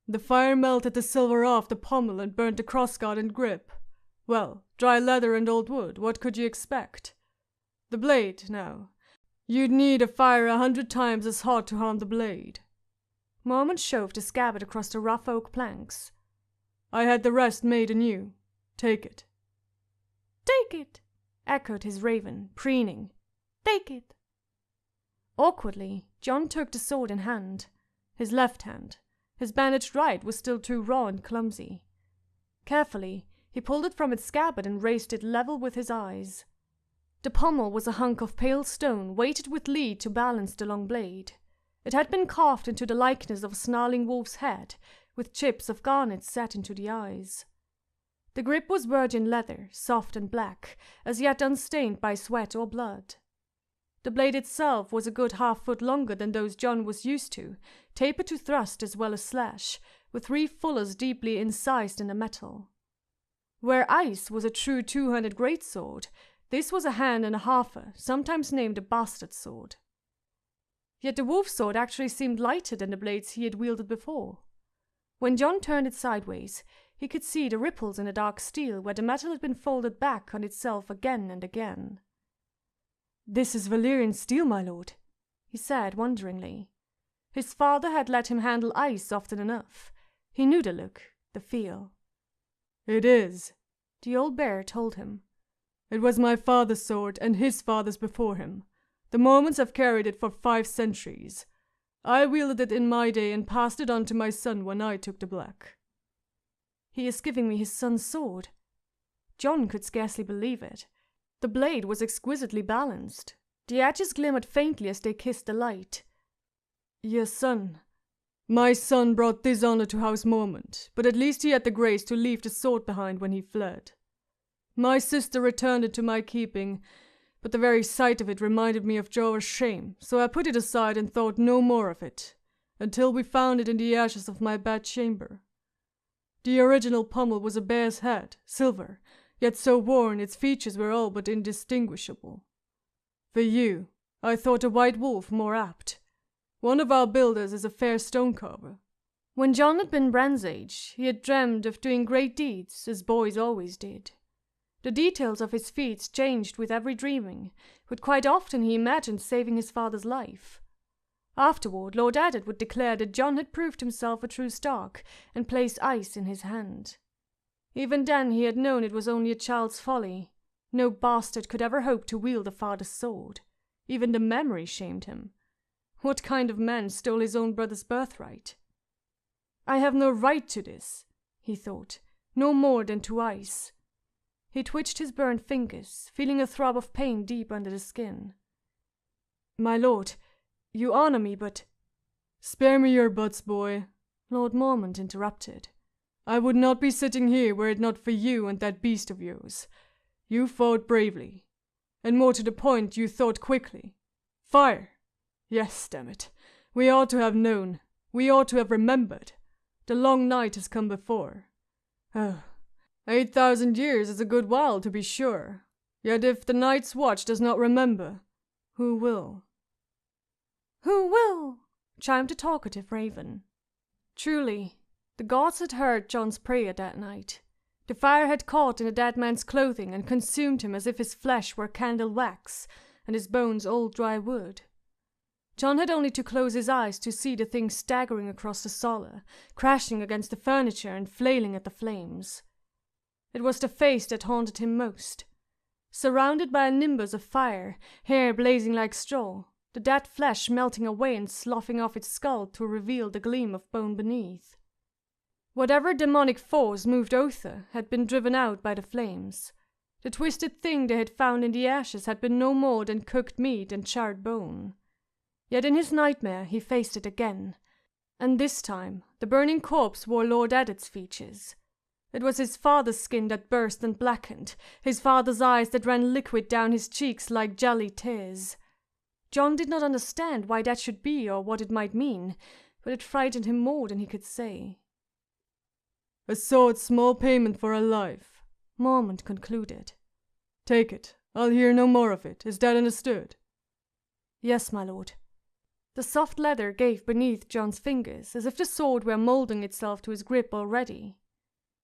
The fire melted the silver off the pommel and burnt the crossguard and grip. Well, dry leather and old wood, what could you expect? The blade, now. You'd need a fire 100 times as hot to harm the blade. Mormont shoved the scabbard across the rough oak planks. I had the rest made anew. Take it. Take it, echoed his raven, preening. Take it. Awkwardly, John took the sword in hand. His left hand. His bandaged right was still too raw and clumsy. Carefully, he pulled it from its scabbard and raised it level with his eyes. The pommel was a hunk of pale stone weighted with lead to balance the long blade. It had been carved into the likeness of a snarling wolf's head, with chips of garnet set into the eyes. The grip was virgin leather, soft and black, as yet unstained by sweat or blood. The blade itself was a good half-foot longer than those John was used to, tapered to thrust as well as slash, with 3 fullers deeply incised in the metal. Where ice was a true 200 greatsword, this was a hand and a halfer, sometimes named a bastard sword. Yet the wolf sword actually seemed lighter than the blades he had wielded before. When John turned it sideways, he could see the ripples in the dark steel where the metal had been folded back on itself again and again. This is Valyrian steel, my lord, he said wonderingly. His father had let him handle ice often enough. He knew the look, the feel. It is, the old bear told him. It was my father's sword and his father's before him. The Mormonts have carried it for 5 centuries. I wielded it in my day and passed it on to my son when I took the black. He is giving me his son's sword. John could scarcely believe it. The blade was exquisitely balanced. The edges glimmered faintly as they kissed the light. Your son. My son brought this honor to House Mormont, but at least he had the grace to leave the sword behind when he fled. My sister returned it to my keeping, but the very sight of it reminded me of Jorah's shame, so I put it aside and thought no more of it, until we found it in the ashes of my bed chamber. The original pommel was a bear's head, silver, yet so worn its features were all but indistinguishable. For you, I thought a white wolf more apt. One of our builders is a fair stone carver. When John had been Bran's age, he had dreamed of doing great deeds, as boys always did. The details of his feats changed with every dreaming, but quite often he imagined saving his father's life. Afterward, Lord Eddard would declare that John had proved himself a true Stark and placed ice in his hand. Even then he had known it was only a child's folly. No bastard could ever hope to wield a father's sword. Even the memory shamed him. What kind of man stole his own brother's birthright? I have no right to this, he thought, no more than to ice. He twitched his burned fingers, feeling a throb of pain deep under the skin. My lord, you honor me, but— Spare me your buts, boy, Lord Mormont interrupted. I would not be sitting here were it not for you and that beast of yours. You fought bravely. And more to the point, you thought quickly. Fire! Yes, damn it. We ought to have known. We ought to have remembered. The long night has come before. Oh, 8,000 years is a good while, to be sure. Yet if the Night's Watch does not remember, who will? Who will? Chimed the talkative raven. Truly, the gods had heard John's prayer that night. The fire had caught in the dead man's clothing and consumed him as if his flesh were candle wax and his bones old dry wood. John had only to close his eyes to see the thing staggering across the solar, crashing against the furniture and flailing at the flames. It was the face that haunted him most. Surrounded by a nimbus of fire, hair blazing like straw, the dead flesh melting away and sloughing off its skull to reveal the gleam of bone beneath. Whatever demonic force moved Otha had been driven out by the flames. The twisted thing they had found in the ashes had been no more than cooked meat and charred bone. Yet in his nightmare he faced it again, and this time the burning corpse wore Lord Eddard's features. It was his father's skin that burst and blackened, his father's eyes that ran liquid down his cheeks like jelly tears. John did not understand why that should be or what it might mean, but it frightened him more than he could say. "A sword's small payment for a life," Mormont concluded. "Take it. I'll hear no more of it. Is that understood?" "Yes, my lord." The soft leather gave beneath John's fingers, as if the sword were moulding itself to his grip already.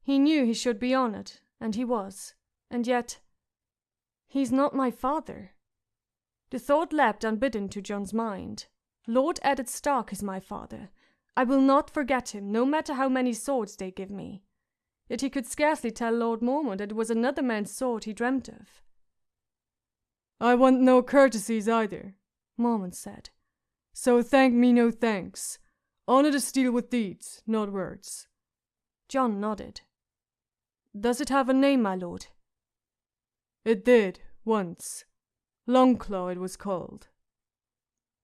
He knew he should be honored, and he was, and yet, "He's not my father." The thought leapt unbidden to John's mind. "Lord Eddard Stark is my father. I will not forget him, no matter how many swords they give me." Yet he could scarcely tell Lord Mormont that it was another man's sword he dreamt of. "I want no courtesies either," Mormont said. "So thank me no thanks. Honor the steel with deeds, not words." John nodded. "Does it have a name, my lord?" "It did, once. Longclaw it was called."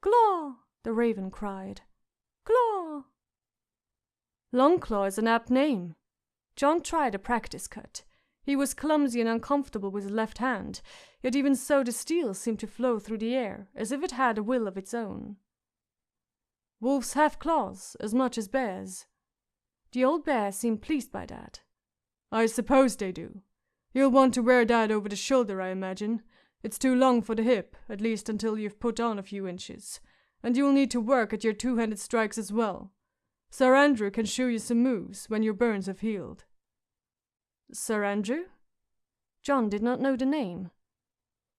"Claw!" the raven cried. "Claw!" Longclaw is an apt name. John tried a practice cut. He was clumsy and uncomfortable with his left hand, yet even so the steel seemed to flow through the air, as if it had a will of its own. "Wolves have claws, as much as bears." The old bear seemed pleased by that. "I suppose they do. You'll want to wear that over the shoulder, I imagine. It's too long for the hip, at least until you've put on a few inches. And you'll need to work at your two-handed strikes as well. Sir Andrew can show you some moves when your burns have healed." "Sir Andrew?" John did not know the name.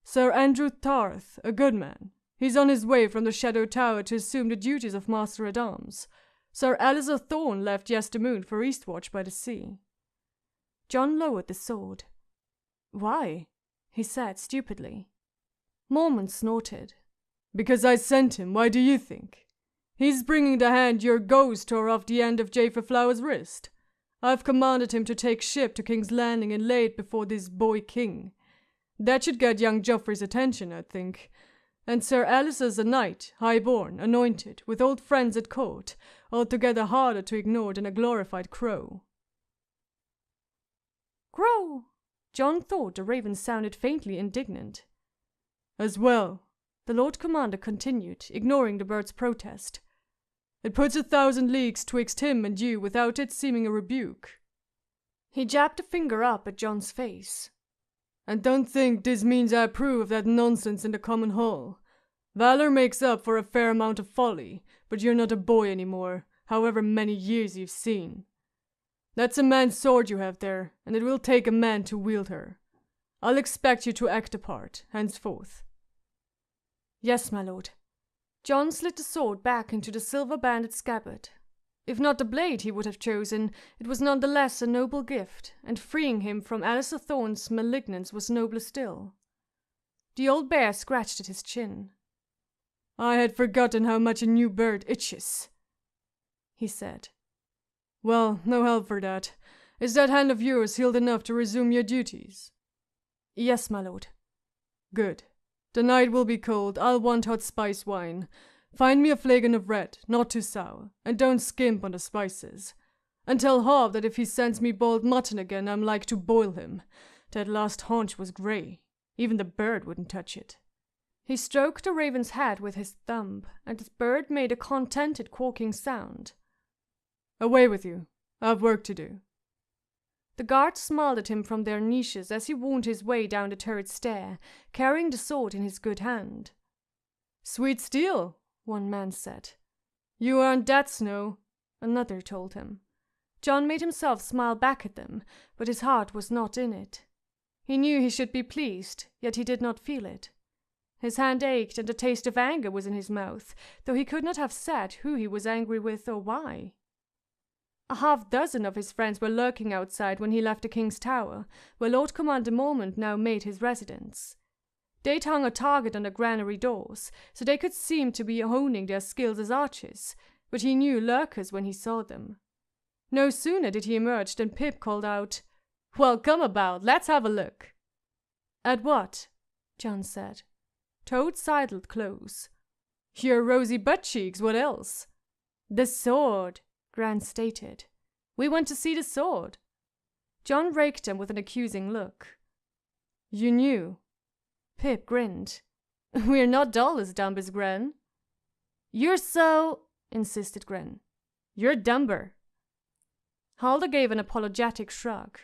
"Sir Andrew Tarth, a good man. He's on his way from the Shadow Tower to assume the duties of Master-at-Arms. Sir Alistair Thorne left yestermoon for Eastwatch by the sea." John lowered the sword. "Why?" he said stupidly. Mormont snorted. "Because I sent him, why do you think? He's bringing the hand your ghost tore off the end of Jafer Flower's wrist. I've commanded him to take ship to King's Landing and lay it before this boy king. That should get young Joffrey's attention, I think. And Sir Alistair's a knight, high-born, anointed, with old friends at court, altogether harder to ignore than a glorified crow." "Crow!" John thought the raven sounded faintly indignant. "As well," the Lord Commander continued, ignoring the bird's protest. "It puts 1,000 leagues twixt him and you without it seeming a rebuke." He jabbed a finger up at John's face. "And don't think this means I approve of that nonsense in the common hall. Valor makes up for a fair amount of folly, but you're not a boy anymore, however many years you've seen. That's a man's sword you have there, and it will take a man to wield her. I'll expect you to act a part, henceforth." "Yes, my lord." John slid the sword back into the silver-banded scabbard. If not the blade he would have chosen, it was none the less a noble gift, and freeing him from Alistair Thorne's malignance was nobler still. The old bear scratched at his chin. "I had forgotten how much a new bird itches," he said. "Well, no help for that. Is that hand of yours healed enough to resume your duties?" "Yes, my lord." "Good. The night will be cold. I'll want hot spice wine. Find me a flagon of red, not too sour, and don't skimp on the spices. And tell Hob that if he sends me boiled mutton again, I'm like to boil him. That last haunch was grey. Even the bird wouldn't touch it." He stroked the raven's head with his thumb, and the bird made a contented quaking sound. "Away with you. I've work to do." The guards smiled at him from their niches as he wound his way down the turret stair, carrying the sword in his good hand. "Sweet steel," one man said. "You earned that, Snow," another told him. John made himself smile back at them, but his heart was not in it. He knew he should be pleased, yet he did not feel it. His hand ached, and the taste of anger was in his mouth, though he could not have said who he was angry with or why. A half-dozen of his friends were lurking outside when he left the King's Tower, where Lord Commander Mormont now made his residence. They'd hung a target on the granary doors, so they could seem to be honing their skills as archers, but he knew lurkers when he saw them. No sooner did he emerge than Pip called out, "Well, come about, let's have a look." "At what?" John said. Toad sidled close. "Your rosy butt cheeks, what else?" "The sword," Gran stated. "We want to see the sword." John raked him with an accusing look. You knew? Pip grinned. We're not dull as dumb as Gren. You're so, insisted Gren. You're dumber. Halder gave an apologetic shrug.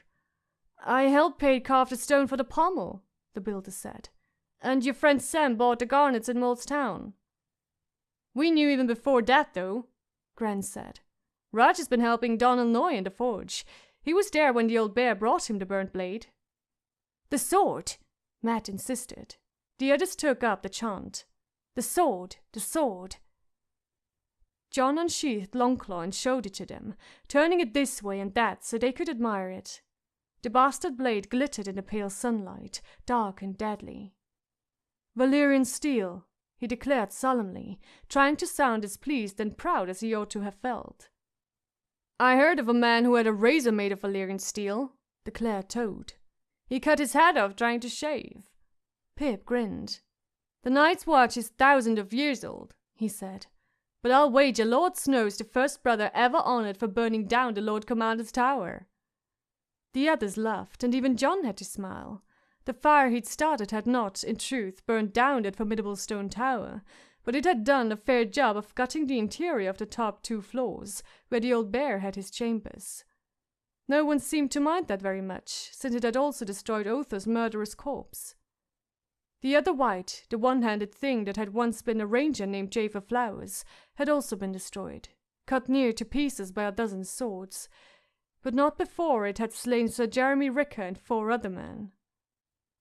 I helped Pate carve the stone for the pommel, the builder said. And your friend Sam bought the garnets in Molestown. We knew even before that, though, Gren said. Raj has been helping Donald Noy in the forge. He was there when the old bear brought him the burnt blade. The sword, Matt insisted. The others took up the chant. The sword, the sword. John unsheathed Longclaw and showed it to them, turning it this way and that so they could admire it. The bastard blade glittered in the pale sunlight, dark and deadly. Valyrian steel, he declared solemnly, trying to sound as pleased and proud as he ought to have felt. I heard of a man who had a razor made of Valyrian steel, declared Toad. He cut his head off trying to shave. Pip grinned. The Night's Watch is thousands of years old, he said, but I'll wager Lord Snow's the first brother ever honored for burning down the Lord Commander's tower. The others laughed, and even John had to smile. The fire he'd started had not, in truth, burned down that formidable stone tower, but it had done a fair job of gutting the interior of the top 2 floors, where the old bear had his chambers. No one seemed to mind that very much, since it had also destroyed Other's murderous corpse. The other white, the one-handed thing that had once been a ranger named Jafer Flowers, had also been destroyed, cut near to pieces by a dozen swords, but not before it had slain Sir Jeremy Ricker and 4 other men.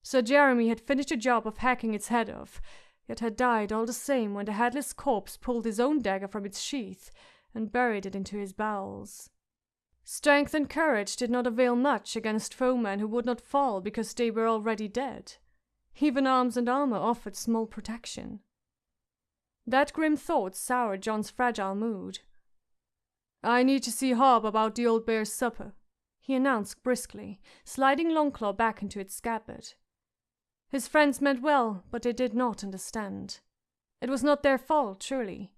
Sir Jeremy had finished the job of hacking its head off, yet had died all the same when the headless corpse pulled his own dagger from its sheath and buried it into his bowels. Strength and courage did not avail much against foemen who would not fall because they were already dead. Even arms and armor offered small protection. That grim thought soured John's fragile mood. I need to see Hob about the old bear's supper, he announced briskly, sliding Longclaw back into its scabbard. His friends meant well, but they did not understand. It was not their fault, surely.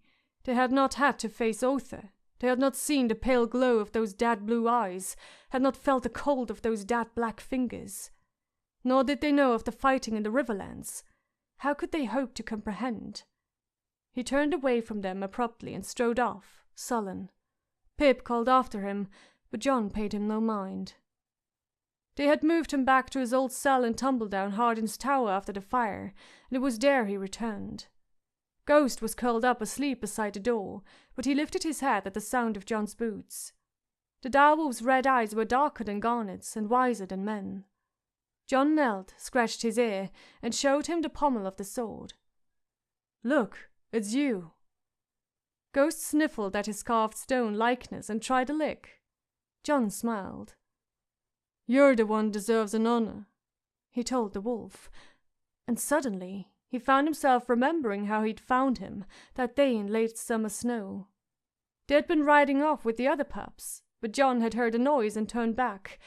They had not had to face Other. They had not seen the pale glow of those dead blue eyes, had not felt the cold of those dead black fingers. Nor did they know of the fighting in the Riverlands. How could they hope to comprehend? He turned away from them abruptly and strode off, sullen. Pip called after him, but John paid him no mind. They had moved him back to his old cell in Tumbledown Hardin's tower after the fire, and it was there he returned. Ghost was curled up asleep beside the door, but he lifted his head at the sound of John's boots. The direwolf's red eyes were darker than Garnet's and wiser than men. John knelt, scratched his ear, and showed him the pommel of the sword. Look, it's you. Ghost sniffled at his carved stone likeness and tried a lick. John smiled. You're the one deserves an honor, he told the wolf, and suddenly he found himself remembering how he'd found him that day in late summer snow. They had been riding off with the other pups, but John had heard a noise and turned back,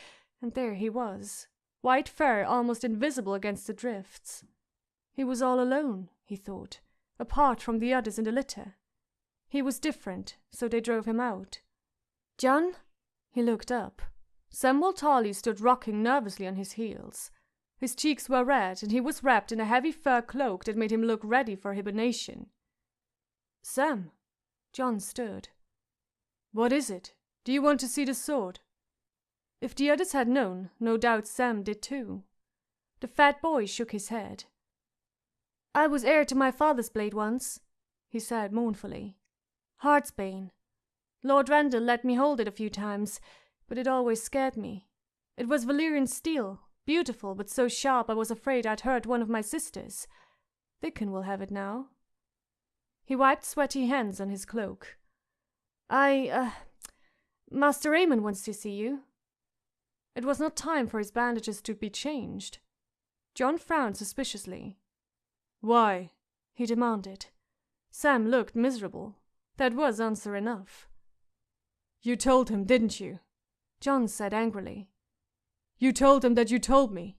and there he was, white fur almost invisible against the drifts. He was all alone, he thought, apart from the others in the litter. He was different, so they drove him out. John? He looked up. Samuel Tarley stood rocking nervously on his heels. His cheeks were red, and he was wrapped in a heavy fur cloak that made him look ready for hibernation. Sam, John stirred. What is it? Do you want to see the sword? If the others had known, no doubt Sam did too. The fat boy shook his head. I was heir to my father's blade once, he said mournfully. Heartsbane. Lord Randall let me hold it a few times, but it always scared me. It was Valyrian steel, beautiful but so sharp I was afraid I'd hurt one of my sisters. Dickon will have it now. He wiped sweaty hands on his cloak. Master Aemon wants to see you. It was not time for his bandages to be changed. John frowned suspiciously. Why? He demanded. Sam looked miserable. That was answer enough. You told him, didn't you? John said angrily. You told him that you told me.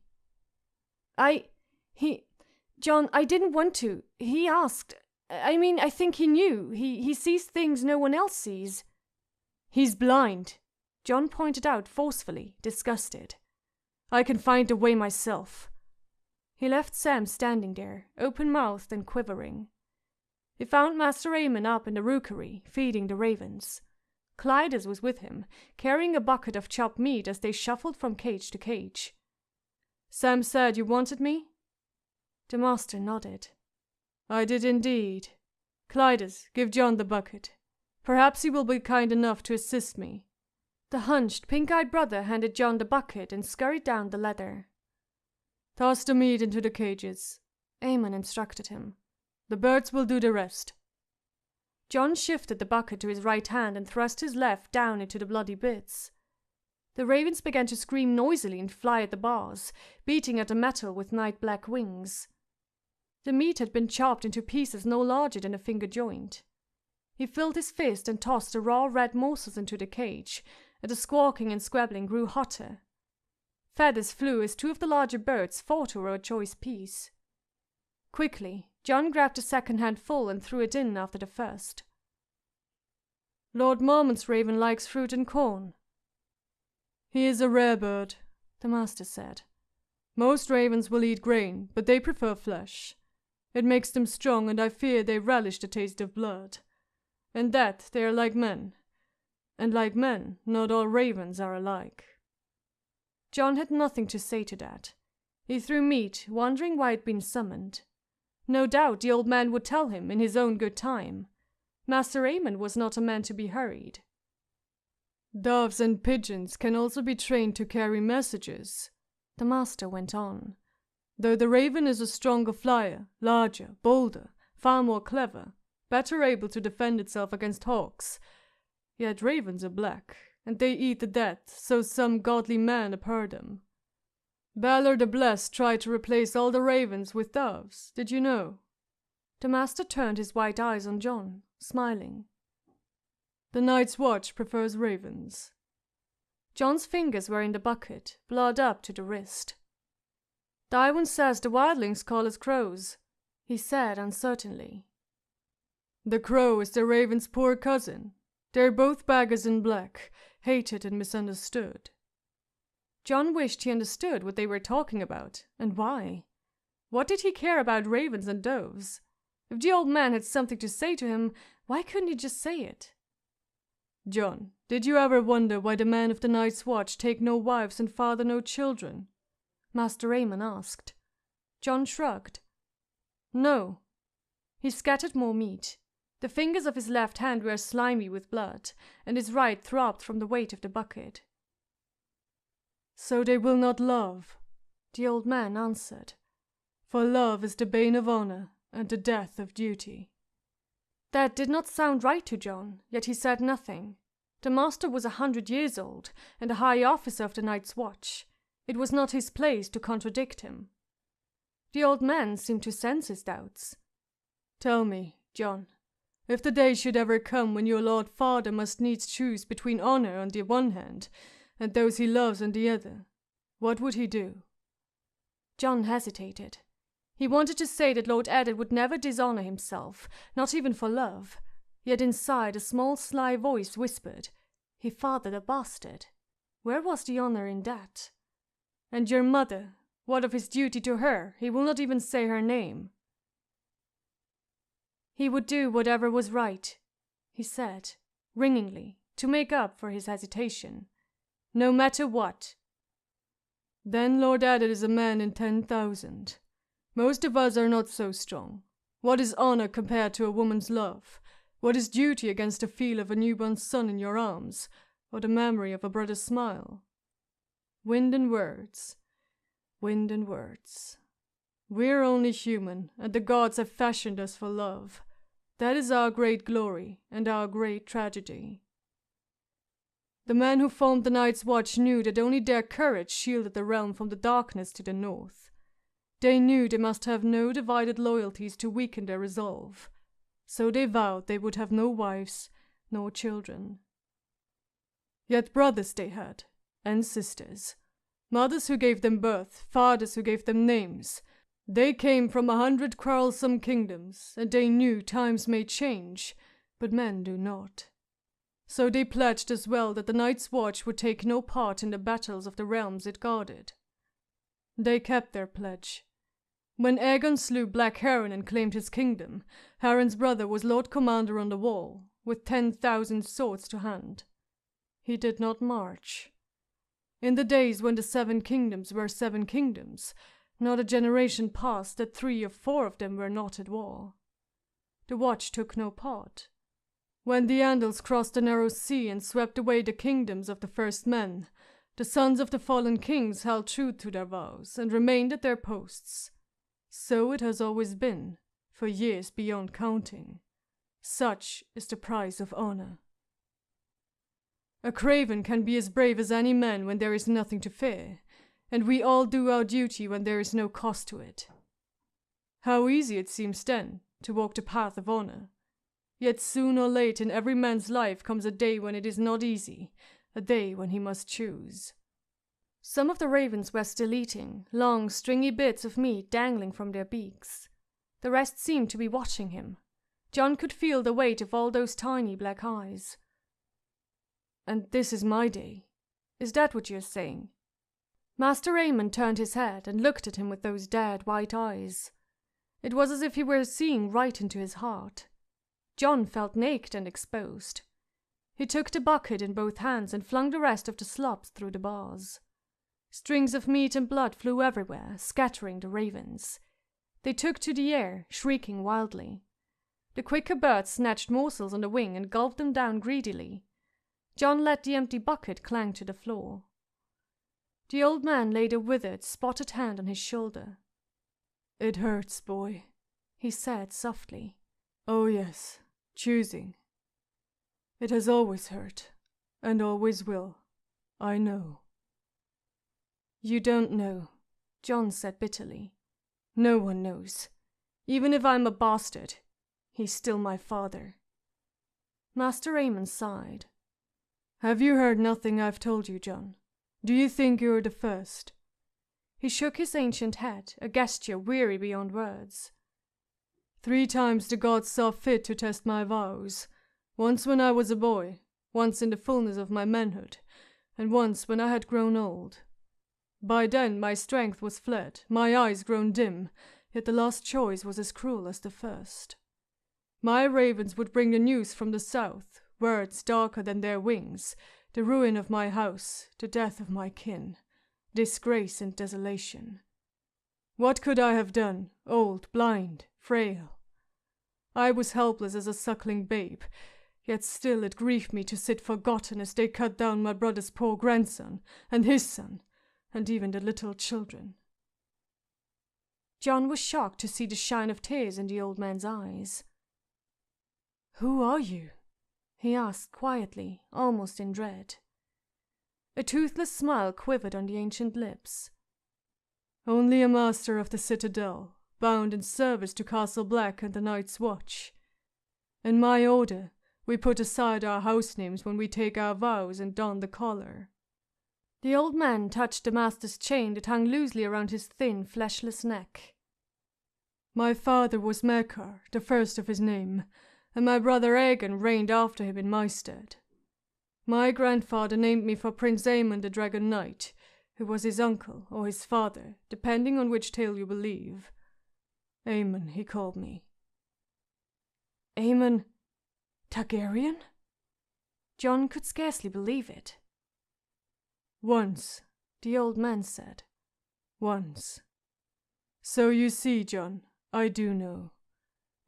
John, I didn't want to. He asked. I think he knew. He sees things no one else sees. He's blind, John pointed out forcefully, disgusted. "I can find the way myself." He left Sam standing there, open-mouthed and quivering. He found Master Raymond up in the rookery, feeding the ravens. Clydas was with him, carrying a bucket of chopped meat as they shuffled from cage to cage. "Sam said you wanted me?" The master nodded. "I did indeed. Clydas, give John the bucket. Perhaps he will be kind enough to assist me." The hunched, pink-eyed brother handed John the bucket and scurried down the ladder. "Toss the meat into the cages," Aemon instructed him. "The birds will do the rest." John shifted the bucket to his right hand and thrust his left down into the bloody bits. The ravens began to scream noisily and fly at the bars, beating at the metal with night-black wings. The meat had been chopped into pieces no larger than a finger joint. He filled his fist and tossed the raw red morsels into the cage, and the squawking and squabbling grew hotter. Feathers flew as two of the larger birds fought over a choice piece. Quickly, John grabbed a second handful and threw it in after the first. "Lord Mormont's raven likes fruit and corn." "He is a rare bird," the master said. "Most ravens will eat grain, but they prefer flesh. It makes them strong, and I fear they relish the taste of blood. In that they are like men. And like men, not all ravens are alike." John had nothing to say to that. He threw meat, wondering why it had been summoned. No doubt the old man would tell him in his own good time. Master Aemon was not a man to be hurried. "Doves and pigeons can also be trained to carry messages," the master went on. "Though the raven is a stronger flyer, larger, bolder, far more clever, better able to defend itself against hawks. Yet ravens are black, and they eat the dead, so some godly man abhorred them. Balor the Blessed tried to replace all the ravens with doves, did you know?" The master turned his white eyes on John, smiling. "The Night's Watch prefers ravens." John's fingers were in the bucket, blood up to the wrist. "Tywin says the wildlings call us crows," he said uncertainly. "The crow is the raven's poor cousin. They're both baggers in black, hated and misunderstood." John wished he understood what they were talking about, and why. What did he care about ravens and doves? If the old man had something to say to him, why couldn't he just say it? "John, did you ever wonder why the men of the Night's Watch take no wives and father no children?" Master Aemon asked. John shrugged. "No." He scattered more meat. The fingers of his left hand were slimy with blood, and his right throbbed from the weight of the bucket. "So they will not love," the old man answered. "For love is the bane of honor and the death of duty." That did not sound right to John, yet he said nothing. The master was 100 years old, and a high officer of the Night's Watch. It was not his place to contradict him. The old man seemed to sense his doubts. "Tell me, John, if the day should ever come when your Lord Father must needs choose between honor on the one hand and those he loves on the other, what would he do?" John hesitated. He wanted to say that Lord Eddard would never dishonor himself, not even for love. Yet inside a small sly voice whispered, "He fathered a bastard. Where was the honor in that? And your mother, what of his duty to her? He will not even say her name." "He would do whatever was right," he said, ringingly, to make up for his hesitation. "No matter what." "Then Lord Eddard is a man in 10,000. Most of us are not so strong. What is honor compared to a woman's love? What is duty against the feel of a newborn son in your arms, or the memory of a brother's smile? Wind and words, wind and words. We're only human, and the gods have fashioned us for love. That is our great glory and our great tragedy." The men who formed the Night's Watch knew that only their courage shielded the realm from the darkness to the north. They knew they must have no divided loyalties to weaken their resolve. So they vowed they would have no wives, nor children. Yet brothers they had, and sisters. Mothers who gave them birth, fathers who gave them names. They came from 100 quarrelsome kingdoms, and they knew times may change, but men do not. So they pledged as well that the Night's Watch would take no part in the battles of the realms it guarded. They kept their pledge. When Aegon slew Black Heron and claimed his kingdom, Heron's brother was Lord Commander on the Wall, with 10,000 swords to hand. He did not march. In the days when the 7 kingdoms were 7 kingdoms, not a generation passed that 3 or 4 of them were not at war. The Watch took no part. When the Andals crossed the narrow sea and swept away the kingdoms of the first men, the sons of the fallen kings held true to their vows and remained at their posts. So it has always been, for years beyond counting. Such is the price of honor. A craven can be as brave as any man when there is nothing to fear, and we all do our duty when there is no cost to it. How easy it seems then to walk the path of honor. Yet soon or late in every man's life comes a day when it is not easy, a day when he must choose. Some of the ravens were still eating, long, stringy bits of meat dangling from their beaks. The rest seemed to be watching him. Jon could feel the weight of all those tiny black eyes. And this is my day. Is that what you're saying? Master Aemon turned his head and looked at him with those dead white eyes. It was as if he were seeing right into his heart. Jon felt naked and exposed. He took the bucket in both hands and flung the rest of the slops through the bars. Strings of meat and blood flew everywhere, scattering the ravens. They took to the air, shrieking wildly. The quicker birds snatched morsels on the wing and gulped them down greedily. Jon let the empty bucket clang to the floor. The old man laid a withered, spotted hand on his shoulder. "It hurts, boy," he said softly. "Oh yes, choosing. It has always hurt, and always will. I know." "You don't know," Jon said bitterly. "No one knows. Even if I'm a bastard, he's still my father." Master Aemon sighed. "Have you heard nothing I've told you, Jon? Do you think you're the first?" He shook his ancient head, a gesture weary beyond words. 3 times the gods saw fit to test my vows. Once when I was a boy, once in the fullness of my manhood, and once when I had grown old. By then my strength was fled, my eyes grown dim, yet the last choice was as cruel as the first. My ravens would bring the news from the south, words darker than their wings, the ruin of my house, the death of my kin, disgrace and desolation. What could I have done, old, blind, frail? I was helpless as a suckling babe, yet still it grieved me to sit forgotten as they cut down my brother's poor grandson, and his son, and even the little children. Jon was shocked to see the shine of tears in the old man's eyes. "Who are you?" he asked quietly, almost in dread. A toothless smile quivered on the ancient lips. "Only a master of the Citadel, bound in service to Castle Black and the Night's Watch. In my order, we put aside our house names when we take our vows and don the collar." The old man touched the master's chain that hung loosely around his thin, fleshless neck. "My father was Maekar, the first of his name, and my brother Aegon reigned after him in my stead. My grandfather named me for Prince Aemon the Dragon Knight, who was his uncle or his father, depending on which tale you believe. Aemon, he called me." "Aemon Targaryen?" Jon could scarcely believe it. "Once," the old man said. "Once. So you see, Jon, I do know.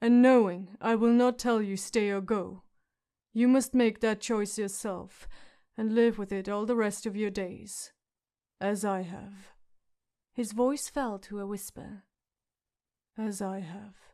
And knowing, I will not tell you stay or go. You must make that choice yourself, and live with it all the rest of your days. As I have." His voice fell to a whisper. "As I have."